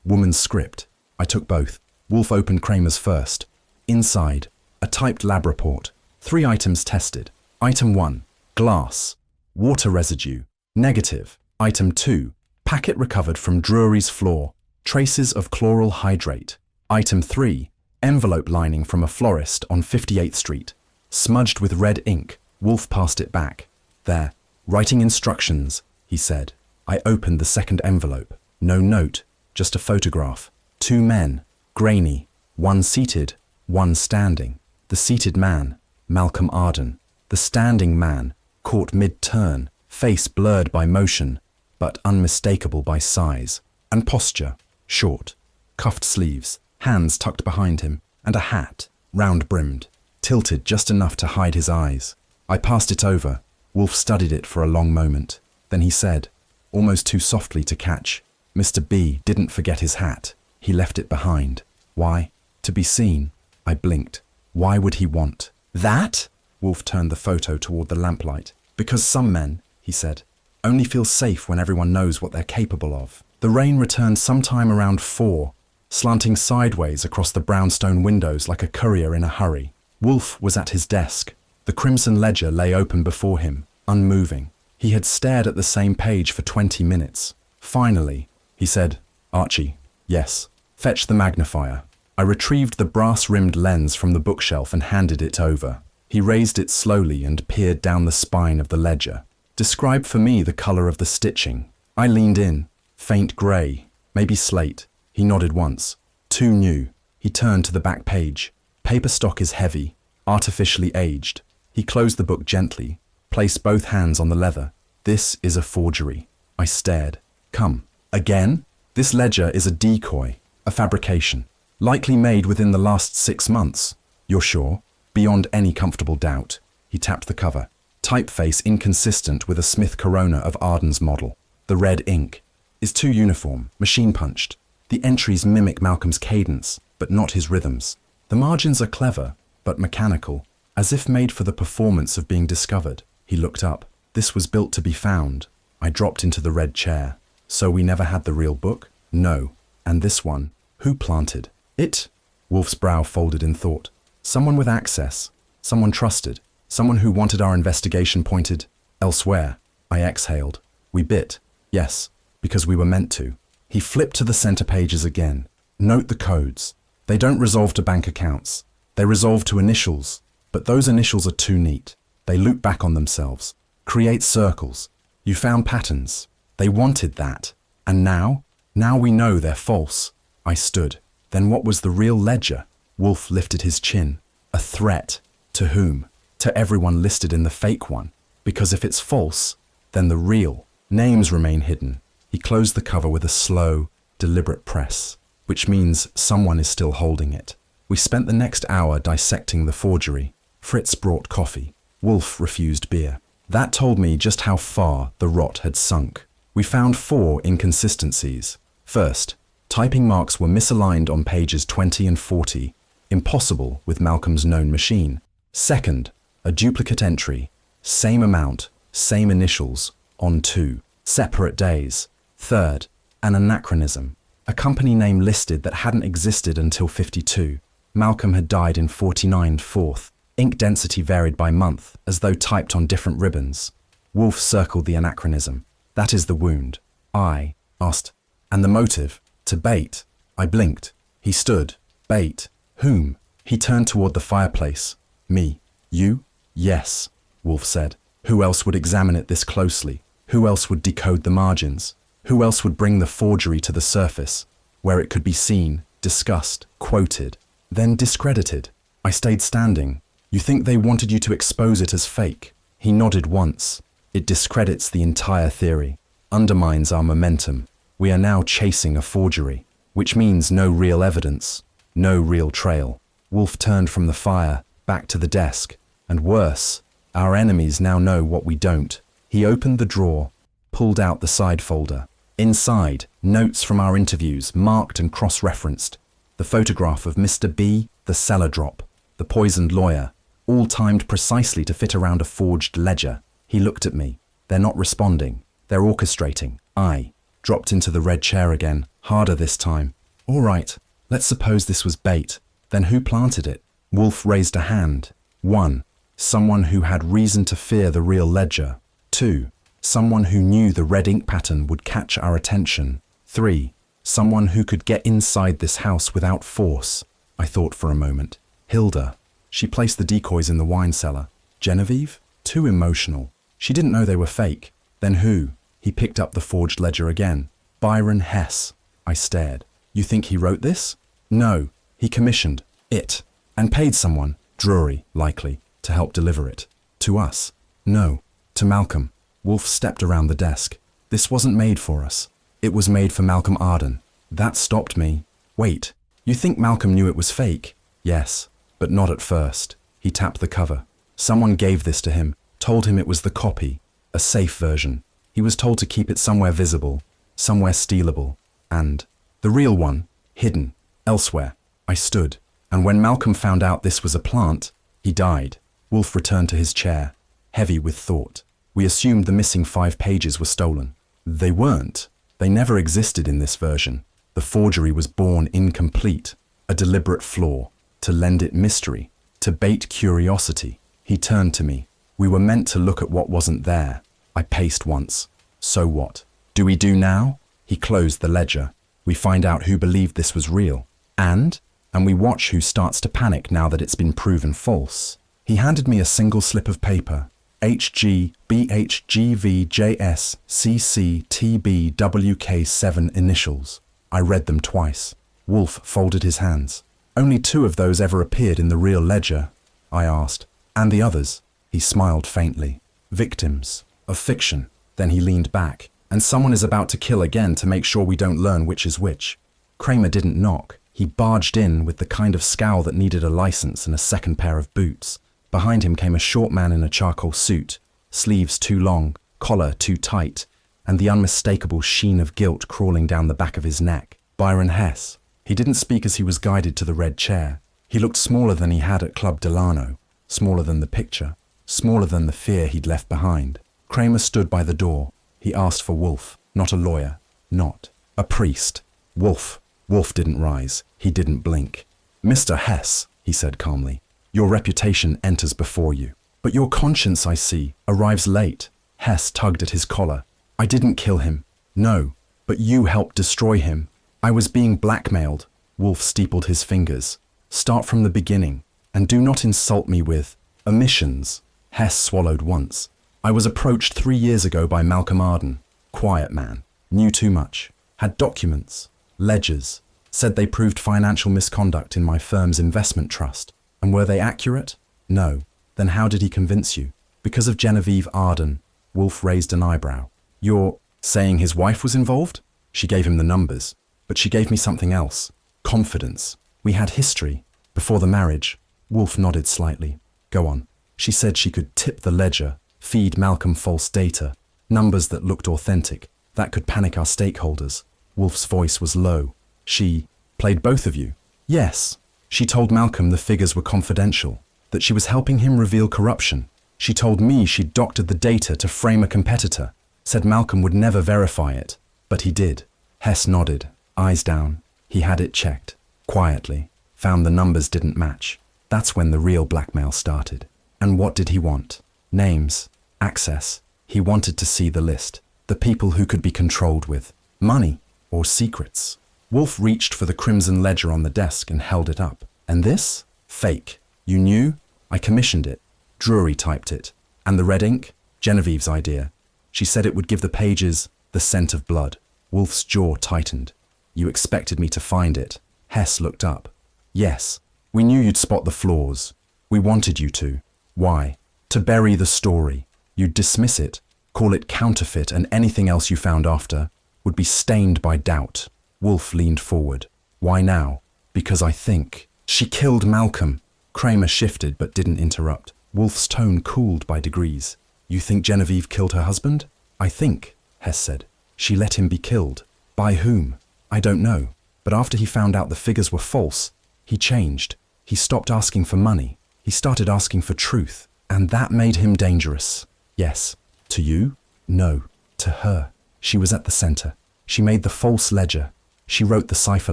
woman's script. I took both. Wolfe opened Kramer's first. Inside, a typed lab report. 3 items tested. Item 1, glass. Water residue. Negative. Item 2, packet recovered from Drury's floor. Traces of chloral hydrate. Item 3, envelope lining from a florist on 58th Street. Smudged with red ink. Wolfe passed it back. There. Writing instructions, he said. I opened the second envelope. No note, just a photograph. 2 men, grainy. One seated, one standing. The seated man, Malcolm Arden. The standing man, caught mid-turn, face blurred by motion, but unmistakable by size. And posture, short. Cuffed sleeves, hands tucked behind him, and a hat, round-brimmed, tilted just enough to hide his eyes. I passed it over. Wolfe studied it for a long moment. Then he said, almost too softly to catch, Mr. B didn't forget his hat. He left it behind. Why? To be seen. I blinked. Why would he want that? Wolfe turned the photo toward the lamplight. Because some men, he said, only feel safe when everyone knows what they're capable of. The rain returned sometime around 4, slanting sideways across the brownstone windows like a courier in a hurry. Wolfe was at his desk. The crimson ledger lay open before him, unmoving. He had stared at the same page for 20 minutes. Finally, he said, Archie, yes, fetch the magnifier. I retrieved the brass-rimmed lens from the bookshelf and handed it over. He raised it slowly and peered down the spine of the ledger. Describe for me the color of the stitching. I leaned in. Faint grey, maybe slate. He nodded once. Too new. He turned to the back page. Paper stock is heavy, artificially aged. He closed the book gently, placed both hands on the leather. This is a forgery. I stared. Come. Again? This ledger is a decoy, a fabrication. Likely made within the last 6 months. You're sure? Beyond any comfortable doubt. He tapped the cover. Typeface inconsistent with a Smith Corona of Arden's model. The red ink is too uniform, machine punched. The entries mimic Malcolm's cadence, but not his rhythms. The margins are clever, but mechanical, as if made for the performance of being discovered. He looked up. This was built to be found. I dropped into the red chair. So we never had the real book? No. And this one? Who planted it? Wolfe's brow folded in thought. Someone with access. Someone trusted. Someone who wanted our investigation pointed elsewhere. I exhaled. We bit. Yes, because we were meant to. He flipped to the center pages again. Note the codes. They don't resolve to bank accounts. They resolve to initials, but those initials are too neat. They loop back on themselves, create circles. You found patterns. They wanted that. And now? Now we know they're false. I stood. Then what was the real ledger? Wolfe lifted his chin. A threat. To whom? To everyone listed in the fake one. Because if it's false, then the real. Names remain hidden. He closed the cover with a slow, deliberate press, which means someone is still holding it. We spent the next hour dissecting the forgery. Fritz brought coffee. Wolfe refused beer. That told me just how far the rot had sunk. We found 4 inconsistencies. First, typing marks were misaligned on pages 20 and 40, impossible with Malcolm's known machine. Second, a duplicate entry, same amount, same initials, on 2 separate days. Third, an anachronism, a company name listed that hadn't existed until 52. Malcolm had died in 49. Fourth, ink density varied by month, as though typed on different ribbons. Wolfe circled the anachronism. That is the wound. I asked, and the motive? To bait. I blinked. He stood. Bait. Whom? He turned toward the fireplace. Me. You? Yes, Wolfe said. Who else would examine it this closely? Who else would decode the margins? Who else would bring the forgery to the surface, where it could be seen, discussed, quoted, then discredited? I stayed standing. You think they wanted you to expose it as fake? He nodded once. It discredits the entire theory, undermines our momentum. We are now chasing a forgery, which means no real evidence, no real trail. Wolfe turned from the fire, back to the desk, and worse, our enemies now know what we don't. He opened the drawer, pulled out the side folder. Inside, notes from our interviews, marked and cross-referenced. The photograph of Mr. B, the cellar drop, the poisoned lawyer, all timed precisely to fit around a forged ledger. He looked at me. They're not responding. They're orchestrating. I dropped into the red chair again, harder this time. All right, let's suppose this was bait. Then who planted it? Wolfe raised a hand. 1. Someone who had reason to fear the real ledger. 2. Someone who knew the red ink pattern would catch our attention. 3. Someone who could get inside this house without force. I thought for a moment. Hilda. She placed the decoys in the wine cellar. Genevieve? Too emotional. She didn't know they were fake. Then who? He picked up the forged ledger again. Byron Hess. I stared. You think he wrote this? No. He commissioned it and paid someone, Drury, likely, to help deliver it. To us? No. To Malcolm. Wolfe stepped around the desk. This wasn't made for us. It was made for Malcolm Arden. That stopped me. Wait, you think Malcolm knew it was fake? Yes, but not at first. He tapped the cover. Someone gave this to him, told him it was the copy, a safe version. He was told to keep it somewhere visible, somewhere stealable, and the real one, hidden, elsewhere. I stood, and when Malcolm found out this was a plant, he died. Wolfe returned to his chair, heavy with thought. We assumed the missing 5 pages were stolen. They weren't. They never existed in this version. The forgery was born incomplete, a deliberate flaw, to lend it mystery, to bait curiosity. He turned to me. We were meant to look at what wasn't there. I paced once. So what? Do we do now? He closed the ledger. We find out who believed this was real. And we watch who starts to panic now that it's been proven false. He handed me a single slip of paper. HG BHGVJS CCTBWK7 initials. I read them twice. Wolfe folded his hands. Only 2 of those ever appeared in the real ledger, I asked. And the others? He smiled faintly. Victims of fiction. Then he leaned back. And someone is about to kill again to make sure we don't learn which is which. Kramer didn't knock. He barged in with the kind of scowl that needed a license and a second pair of boots. Behind him came a short man in a charcoal suit, sleeves too long, collar too tight, and the unmistakable sheen of guilt crawling down the back of his neck. Byron Hess. He didn't speak as he was guided to the red chair. He looked smaller than he had at Club Delano, smaller than the picture, smaller than the fear he'd left behind. Kramer stood by the door. He asked for Wolfe, not a lawyer, not a priest. Wolfe. Wolfe didn't rise. He didn't blink. Mr. Hess, he said calmly. Your reputation enters before you. But your conscience, I see, arrives late. Hess tugged at his collar. I didn't kill him. No, but you helped destroy him. I was being blackmailed. Wolfe steepled his fingers. Start from the beginning. And do not insult me with omissions. Hess swallowed once. I was approached 3 years ago by Malcolm Arden. Quiet man. Knew too much. Had documents. Ledgers. Said they proved financial misconduct in my firm's investment trust. And were they accurate? No. Then how did he convince you? Because of Genevieve Arden. Wolfe raised an eyebrow. You're saying his wife was involved? She gave him the numbers. But she gave me something else. Confidence. We had history. Before the marriage. Wolfe nodded slightly. Go on. She said she could tip the ledger, feed Malcolm false data, numbers that looked authentic, that could panic our stakeholders. Wolfe's voice was low. She played both of you? Yes. She told Malcolm the figures were confidential, that she was helping him reveal corruption. She told me she'd doctored the data to frame a competitor, said Malcolm would never verify it, but he did. Hess nodded, eyes down. He had it checked, quietly, found the numbers didn't match. That's when the real blackmail started. And what did he want? Names, access. He wanted to see the list, the people who could be controlled with money or secrets. Wolfe reached for the crimson ledger on the desk and held it up. And this? Fake. You knew? I commissioned it. Drury typed it. And the red ink? Genevieve's idea. She said it would give the pages the scent of blood. Wolfe's jaw tightened. You expected me to find it. Hess looked up. Yes. We knew you'd spot the flaws. We wanted you to. Why? To bury the story. You'd dismiss it, call it counterfeit, and anything else you found after would be stained by doubt. Wolfe leaned forward. Why now? Because I think. She killed Malcolm. Kramer shifted but didn't interrupt. Wolfe's tone cooled by degrees. You think Genevieve killed her husband? I think, Hess said. She let him be killed. By whom? I don't know. But after he found out the figures were false, he changed. He stopped asking for money. He started asking for truth. And that made him dangerous. Yes. To you? No. To her. She was at the center. She made the false ledger. She wrote the cipher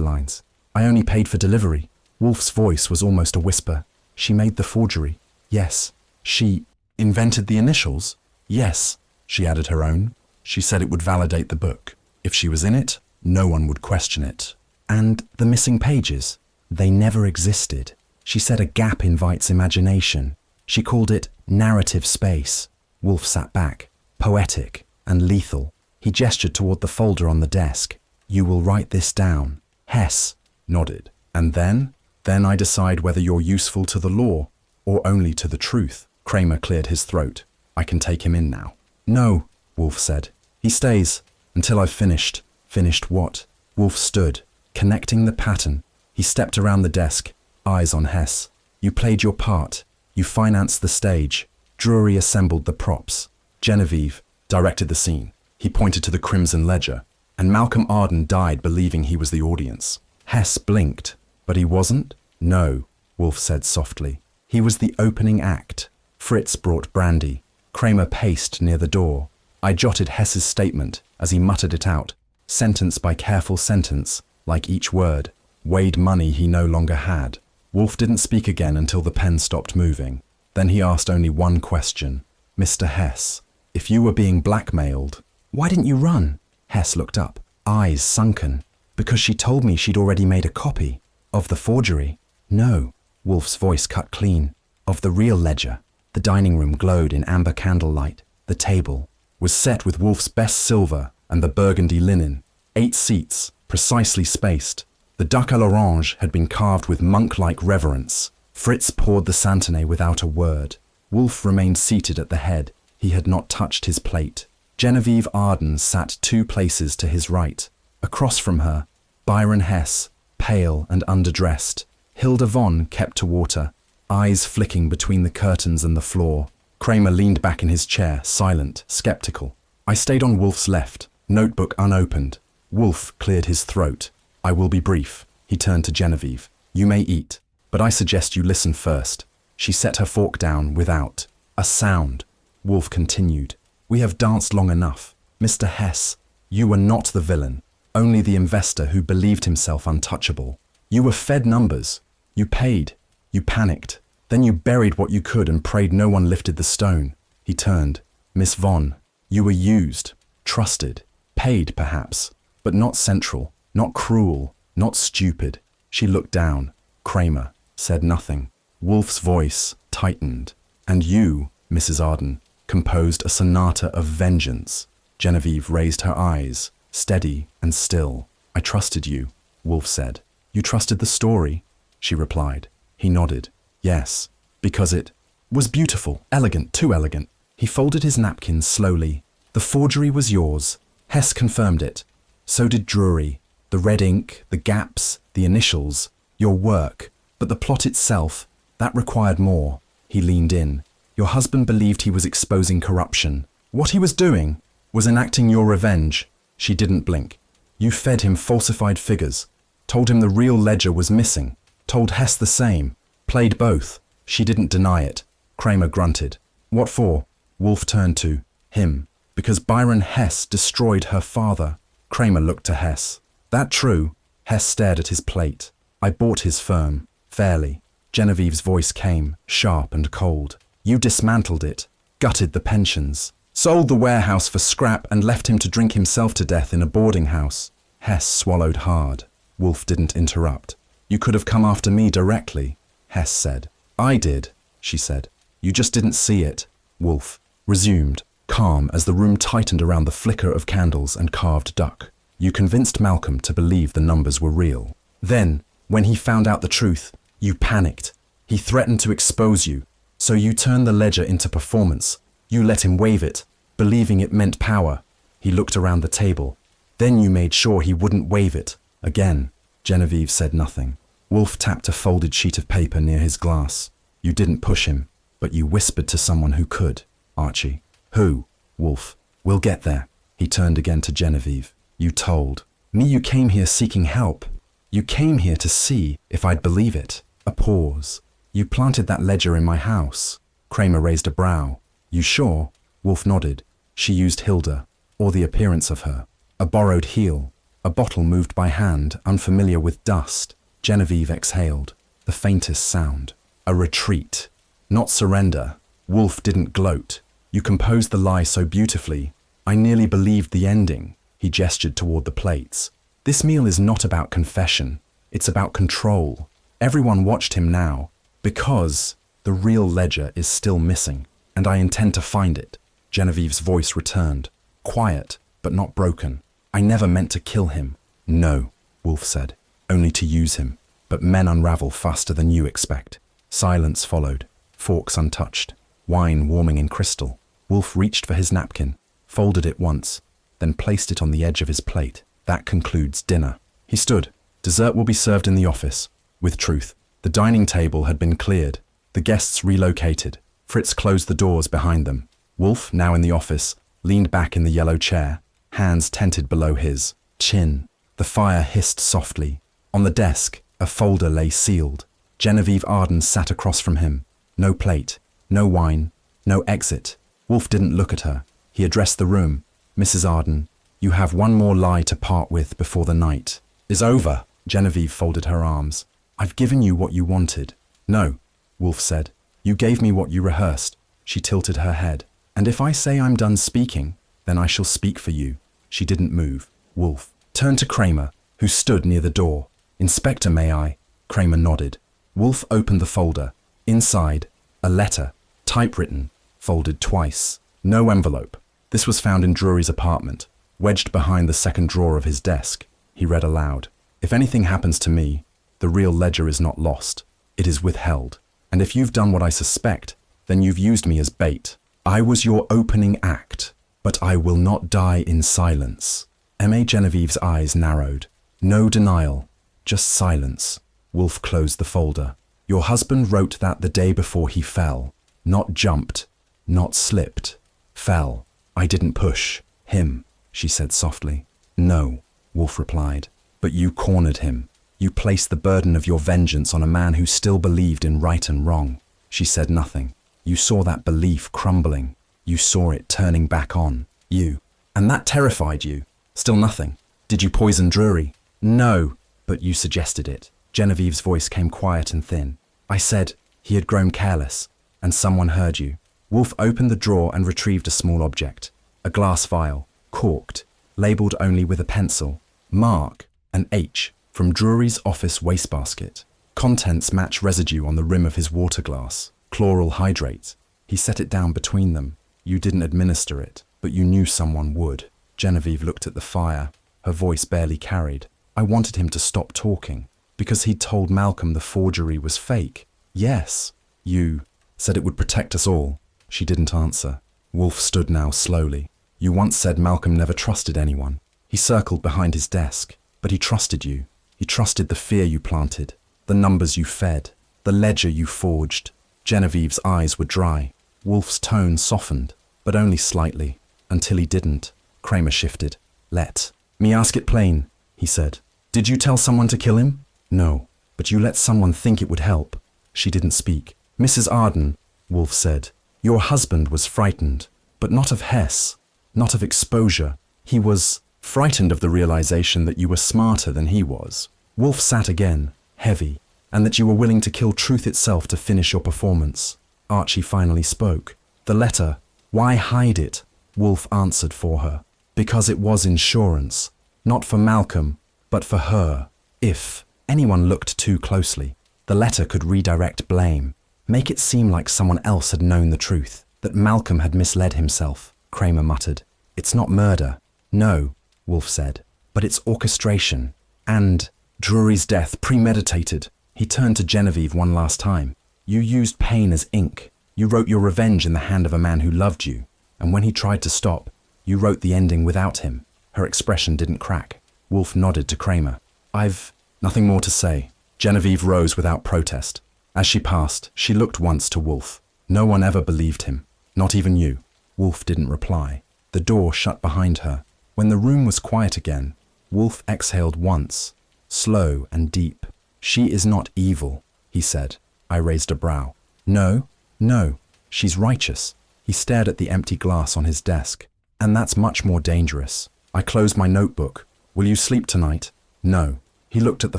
lines. I only paid for delivery. Wolfe's voice was almost a whisper. She made the forgery. Yes. She invented the initials? Yes. She added her own. She said it would validate the book. If she was in it, no one would question it. And the missing pages? They never existed. She said a gap invites imagination. She called it narrative space. Wolfe sat back, poetic and lethal. He gestured toward the folder on the desk. You will write this down. Hess nodded. And then? Then I decide whether you're useful to the law or only to the truth. Kramer cleared his throat. I can take him in now. No, Wolfe said. He stays until I've finished. Finished what? Wolfe stood, connecting the pattern. He stepped around the desk, eyes on Hess. You played your part. You financed the stage. Drury assembled the props. Genevieve directed the scene. He pointed to the crimson ledger. And Malcolm Arden died believing he was the audience. Hess blinked. But he wasn't? No, Wolfe said softly. He was the opening act. Fritz brought brandy. Kramer paced near the door. I jotted Hess's statement as he muttered it out, sentence by careful sentence, like each word. Weighed money he no longer had. Wolfe didn't speak again until the pen stopped moving. Then he asked only one question. Mr. Hess, if you were being blackmailed, why didn't you run? Hess looked up, eyes sunken. Because she told me she'd already made a copy. Of the forgery? No. Wolfe's voice cut clean. Of the real ledger. The dining room glowed in amber candlelight. The table was set with Wolfe's best silver and the burgundy linen. 8 seats, precisely spaced. The duck à l'orange had been carved with monk-like reverence. Fritz poured the Santenay without a word. Wolfe remained seated at the head. He had not touched his plate. Genevieve Arden sat 2 places to his right. Across from her, Byron Hess, pale and underdressed. Hilda Von kept to water, eyes flicking between the curtains and the floor. Kramer leaned back in his chair, silent, skeptical. I stayed on Wolfe's left, notebook unopened. Wolfe cleared his throat. I will be brief. He turned to Genevieve. You may eat, but I suggest you listen first. She set her fork down without a sound. Wolfe continued. We have danced long enough. Mr. Hess, you were not the villain, only the investor who believed himself untouchable. You were fed numbers. You paid. You panicked. Then you buried what you could and prayed no one lifted the stone. He turned. Miss Von, you were used, trusted, paid perhaps, but not central, not cruel, not stupid. She looked down. Kramer said nothing. Wolfe's voice tightened. And you, Mrs. Arden, composed a sonata of vengeance. Genevieve raised her eyes, steady and still. I trusted you, Wolfe said. You trusted the story? She replied. He nodded. Yes, because it was beautiful, elegant, too elegant. He folded his napkin slowly. The forgery was yours. Hess confirmed it. So did Drury. The red ink, the gaps, the initials, your work. But the plot itself, that required more. He leaned in. Your husband believed he was exposing corruption. What he was doing was enacting your revenge. She didn't blink. You fed him falsified figures, told him the real ledger was missing, told Hess the same, played both. She didn't deny it. Kramer grunted. What for? Wolfe turned to him. Because Byron Hess destroyed her father. Kramer looked to Hess. That true? Hess stared at his plate. I bought his firm, fairly. Genevieve's voice came, sharp and cold. You dismantled it, gutted the pensions, sold the warehouse for scrap and left him to drink himself to death in a boarding house. Hess swallowed hard. Wolfe didn't interrupt. You could have come after me directly, Hess said. I did, she said. You just didn't see it. Wolfe resumed, calm as the room tightened around the flicker of candles and carved duck. You convinced Malcolm to believe the numbers were real. Then, when he found out the truth, you panicked. He threatened to expose you. So you turned the ledger into performance. You let him wave it, believing it meant power. He looked around the table. Then you made sure he wouldn't wave it. Again, Genevieve said nothing. Wolfe tapped a folded sheet of paper near his glass. You didn't push him, but you whispered to someone who could. Archie. Who? Wolfe. We'll get there. He turned again to Genevieve. You told me you came here seeking help. You came here to see if I'd believe it. A pause. You planted that ledger in my house. Kramer raised a brow. You sure? Wolfe nodded. She used Hilda, or the appearance of her. A borrowed heel. A bottle moved by hand, unfamiliar with dust. Genevieve exhaled. The faintest sound. A retreat. Not surrender. Wolfe didn't gloat. You composed the lie so beautifully. I nearly believed the ending. He gestured toward the plates. This meal is not about confession. It's about control. Everyone watched him now. Because the real ledger is still missing, and I intend to find it. Genevieve's voice returned, quiet, but not broken. I never meant to kill him. No, Wolfe said, only to use him. But men unravel faster than you expect. Silence followed, forks untouched, wine warming in crystal. Wolfe reached for his napkin, folded it once, then placed it on the edge of his plate. That concludes dinner. He stood. Dessert will be served in the office. With truth. The dining table had been cleared. The guests relocated. Fritz closed the doors behind them. Wolfe, now in the office, leaned back in the yellow chair, hands tented below his chin. The fire hissed softly. On the desk, a folder lay sealed. Genevieve Arden sat across from him. No plate, no wine, no exit. Wolfe didn't look at her. He addressed the room. Mrs. Arden, you have one more lie to part with before the night is over. Genevieve folded her arms. I've given you what you wanted. No, Wolfe said. You gave me what you rehearsed. She tilted her head. And if I say I'm done speaking, then I shall speak for you. She didn't move. Wolfe turned to Kramer, who stood near the door. Inspector, may I? Kramer nodded. Wolfe opened the folder. Inside, a letter, typewritten, folded twice. No envelope. This was found in Drury's apartment, wedged behind the second drawer of his desk. He read aloud. If anything happens to me, the real ledger is not lost. It is withheld. And if you've done what I suspect, then you've used me as bait. I was your opening act, but I will not die in silence. M.A. Genevieve's eyes narrowed. No denial, just silence. Wolfe closed the folder. Your husband wrote that the day before he fell. Not jumped, not slipped. Fell. I didn't push him, she said softly. No, Wolfe replied. But you cornered him. You placed the burden of your vengeance on a man who still believed in right and wrong. She said nothing. You saw that belief crumbling. You saw it turning back on you. And that terrified you. Still nothing. Did you poison Drury? No, but you suggested it. Genevieve's voice came quiet and thin. I said he had grown careless, and someone heard you. Wolfe opened the drawer and retrieved a small object. A glass vial, corked, labelled only with a pencil. Mark, an H, from Drury's office wastebasket. contents match residue on the rim of his water glass. Chloral hydrate. He set it down between them. You didn't administer it, but you knew someone would. Genevieve looked at the fire. Her voice barely carried. I wanted him to stop talking, because he'd told Malcolm the forgery was fake. Yes. You said it would protect us all. She didn't answer. Wolfe stood now slowly. You once said Malcolm never trusted anyone. He circled behind his desk. But he trusted you. He trusted the fear you planted, the numbers you fed, the ledger you forged. Genevieve's eyes were dry. Wolfe's tone softened, but only slightly, until he didn't. Kramer shifted. Let me ask it plain, he said. Did you tell someone to kill him? No, but you let someone think it would help. She didn't speak. Mrs. Arden, Wolfe said, your husband was frightened, but not of Hess, not of exposure. He was frightened of the realization that you were smarter than he was. Wolfe sat again, heavy, and that you were willing to kill truth itself to finish your performance. Archie finally spoke. The letter, why hide it? Wolfe answered for her. Because it was insurance, not for Malcolm, but for her. If anyone looked too closely, the letter could redirect blame, make it seem like someone else had known the truth, that Malcolm had misled himself. Kramer muttered. It's not murder. No, Wolfe said, but it's orchestration. And Drury's death premeditated. He turned to Genevieve one last time. You used pain as ink. You wrote your revenge in the hand of a man who loved you. And when he tried to stop, you wrote the ending without him. Her expression didn't crack. Wolfe nodded to Kramer. I've nothing more to say. Genevieve rose without protest. As she passed, she looked once to Wolfe. No one ever believed him. Not even you. Wolfe didn't reply. The door shut behind her. When the room was quiet again, Wolfe exhaled once, slow and deep. She is not evil, he said. I raised a brow. No, she's righteous. He stared at the empty glass on his desk. And that's much more dangerous. I closed my notebook. Will you sleep tonight? No. He looked at the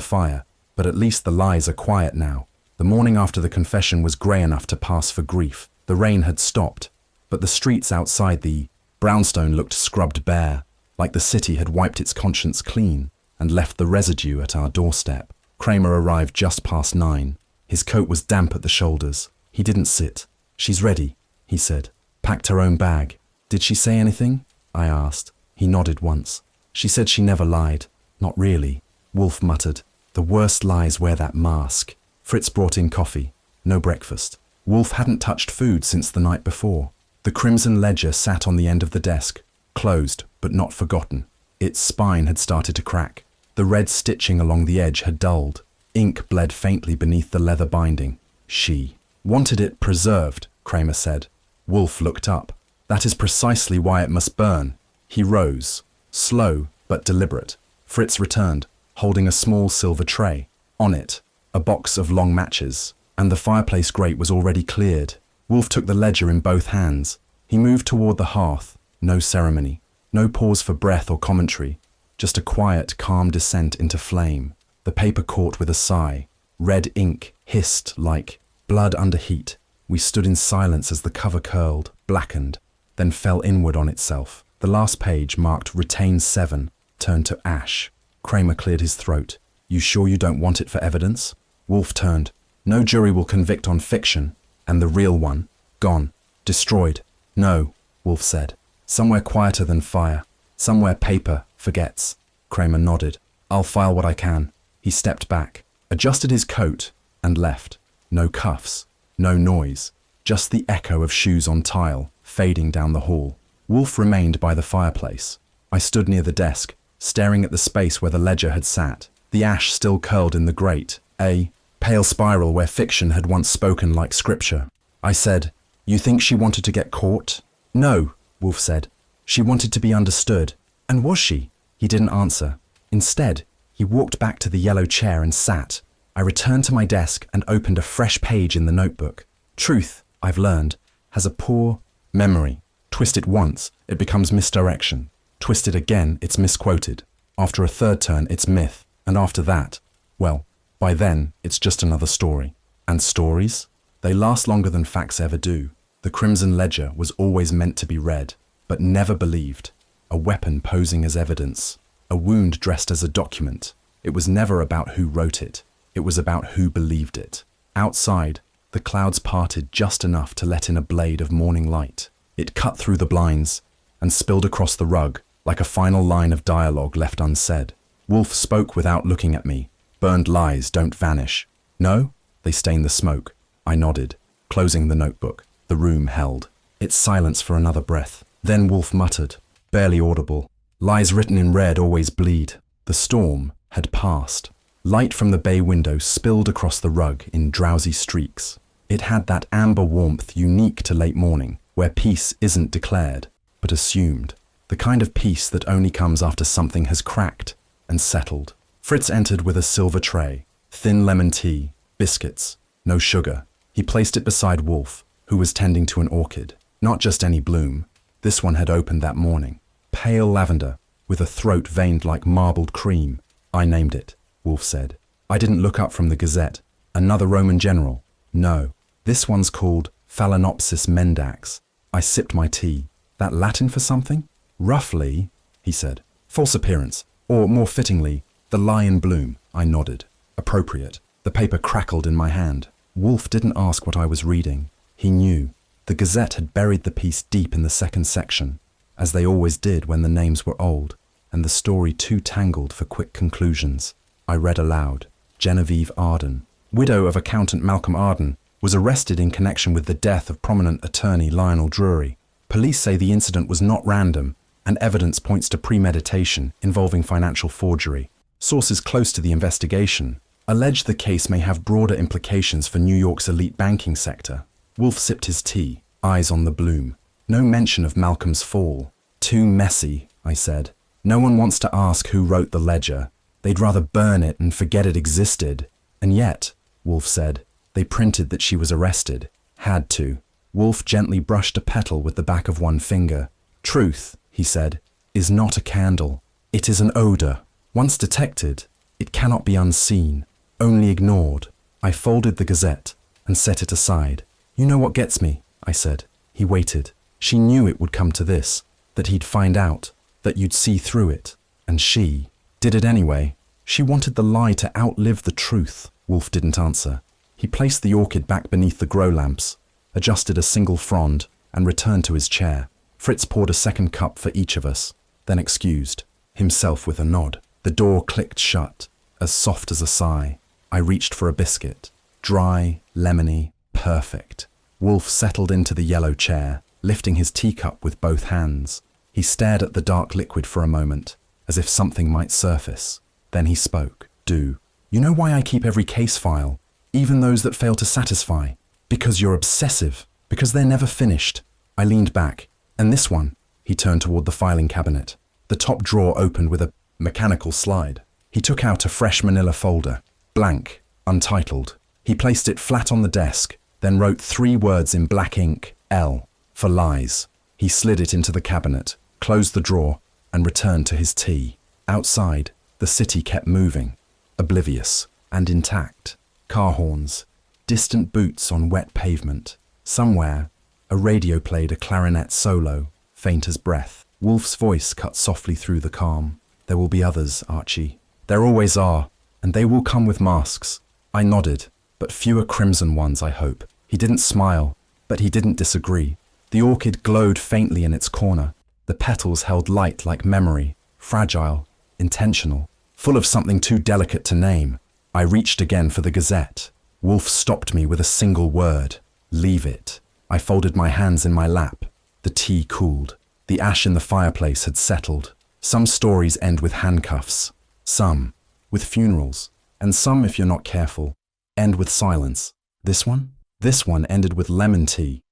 fire. But at least the lies are quiet now. The morning after the confession was grey enough to pass for grief. The rain had stopped, but the streets outside the brownstone looked scrubbed bare, like the city had wiped its conscience clean and left the residue at our doorstep. Kramer arrived just past 9. His coat was damp at the shoulders. He didn't sit. She's ready, he said. Packed her own bag. Did she say anything? I asked. He nodded once. She said she never lied. Not really. Wolfe muttered. The worst lies wear that mask. Fritz brought in coffee. No breakfast. Wolfe hadn't touched food since the night before. The crimson ledger sat on the end of the desk, closed but not forgotten. Its spine had started to crack. The red stitching along the edge had dulled. Ink bled faintly beneath the leather binding. She wanted it preserved, Kramer said. Wolfe looked up. That is precisely why it must burn. He rose, slow but deliberate. Fritz returned, holding a small silver tray. On it, a box of long matches, and the fireplace grate was already cleared. Wolfe took the ledger in both hands. He moved toward the hearth. No ceremony, no pause for breath or commentary, just a quiet, calm descent into flame. The paper caught with a sigh. Red ink hissed like blood under heat. We stood in silence as the cover curled, blackened, then fell inward on itself. The last page, marked Retain 7, turned to ash. Kramer cleared his throat. You sure you don't want it for evidence? Wolfe turned. No jury will convict on fiction. And the real one, gone, destroyed. No, Wolfe said. Somewhere quieter than fire. Somewhere paper forgets. Kramer nodded. I'll file what I can. He stepped back, adjusted his coat, and left. No cuffs, no noise, just the echo of shoes on tile, fading down the hall. Wolfe remained by the fireplace. I stood near the desk, staring at the space where the ledger had sat. The ash still curled in the grate, a pale spiral where fiction had once spoken like scripture. I said, You think she wanted to get caught? No, Wolfe said. She wanted to be understood. And was she? He didn't answer. Instead, he walked back to the yellow chair and sat. I returned to my desk and opened a fresh page in the notebook. Truth, I've learned, has a poor memory. Twist it once, it becomes misdirection. Twist it again, it's misquoted. After a third turn, it's myth. And after that, well, by then, it's just another story. And stories? They last longer than facts ever do. The Crimson Ledger was always meant to be read, but never believed. A weapon posing as evidence. A wound dressed as a document. It was never about who wrote it. It was about who believed it. Outside, the clouds parted just enough to let in a blade of morning light. It cut through the blinds and spilled across the rug like a final line of dialogue left unsaid. Wolfe spoke without looking at me. Burned lies don't vanish. No? They stain the smoke. I nodded, closing the notebook. The room held. It's silence for another breath. Then Wolfe muttered, barely audible, "Lies written in red always bleed." The storm had passed. Light from the bay window spilled across the rug in drowsy streaks. It had that amber warmth unique to late morning, where peace isn't declared, but assumed. The kind of peace that only comes after something has cracked and settled. Fritz entered with a silver tray, thin lemon tea, biscuits, no sugar. He placed it beside Wolfe, who was tending to an orchid. Not just any bloom. This one had opened that morning. Pale lavender, with a throat veined like marbled cream. "I named it," Wolfe said. "I didn't look up from the Gazette. Another Roman general. No, this one's called Phalaenopsis mendax." I sipped my tea. "That Latin for something?" "Roughly," he said. "False appearance, or more fittingly, the lie in bloom." I nodded. "Appropriate." The paper crackled in my hand. Wolfe didn't ask what I was reading. He knew. The Gazette had buried the piece deep in the second section, as they always did when the names were old, and the story too tangled for quick conclusions. I read aloud. Genevieve Arden, widow of accountant Malcolm Arden, was arrested in connection with the death of prominent attorney Lionel Drury. Police say the incident was not random, and evidence points to premeditation involving financial forgery. Sources close to the investigation allege the case may have broader implications for New York's elite banking sector. Wolfe sipped his tea, eyes on the bloom. No mention of Malcolm's fall. "Too messy," I said. "No one wants to ask who wrote the ledger. They'd rather burn it and forget it existed." "And yet," Wolfe said, "they printed that she was arrested. Had to." Wolfe gently brushed a petal with the back of one finger. "Truth," he said, "is not a candle. It is an odor. Once detected, it cannot be unseen, only ignored." I folded the Gazette and set it aside. "You know what gets me," I said. He waited. She knew it would come to this, that he'd find out, that you'd see through it. And she did it anyway. She wanted the lie to outlive the truth. Wolfe didn't answer. He placed the orchid back beneath the grow lamps, adjusted a single frond, and returned to his chair. Fritz poured a second cup for each of us, then excused, himself with a nod. The door clicked shut, as soft as a sigh. I reached for a biscuit. Dry, lemony, perfect. Wolfe settled into the yellow chair, lifting his teacup with both hands. He stared at the dark liquid for a moment, as if something might surface. Then he spoke. "Do. You know why I keep every case file, even those that fail to satisfy? Because you're obsessive. Because they're never finished." I leaned back. "And this one?" He turned toward the filing cabinet. The top drawer opened with a mechanical slide. He took out a fresh manila folder. Blank. Untitled. He placed it flat on the desk, then wrote 3 words in black ink. L. For lies. He slid it into the cabinet, closed the drawer, and returned to his tea. Outside, the city kept moving, oblivious and intact. Car horns, distant boots on wet pavement. Somewhere, a radio played a clarinet solo, faint as breath. Wolfe's voice cut softly through the calm. "There will be others, Archie. There always are, and they will come with masks." I nodded, but fewer crimson ones, I hope. He didn't smile, but he didn't disagree. The orchid glowed faintly in its corner. The petals held light like memory, fragile, intentional, full of something too delicate to name. I reached again for the Gazette. Wolfe stopped me with a single word. "Leave it." I folded my hands in my lap. The tea cooled. The ash in the fireplace had settled. Some stories end with handcuffs. Some with funerals. And some, if you're not careful, end with silence. This one? This one ended with lemon tea.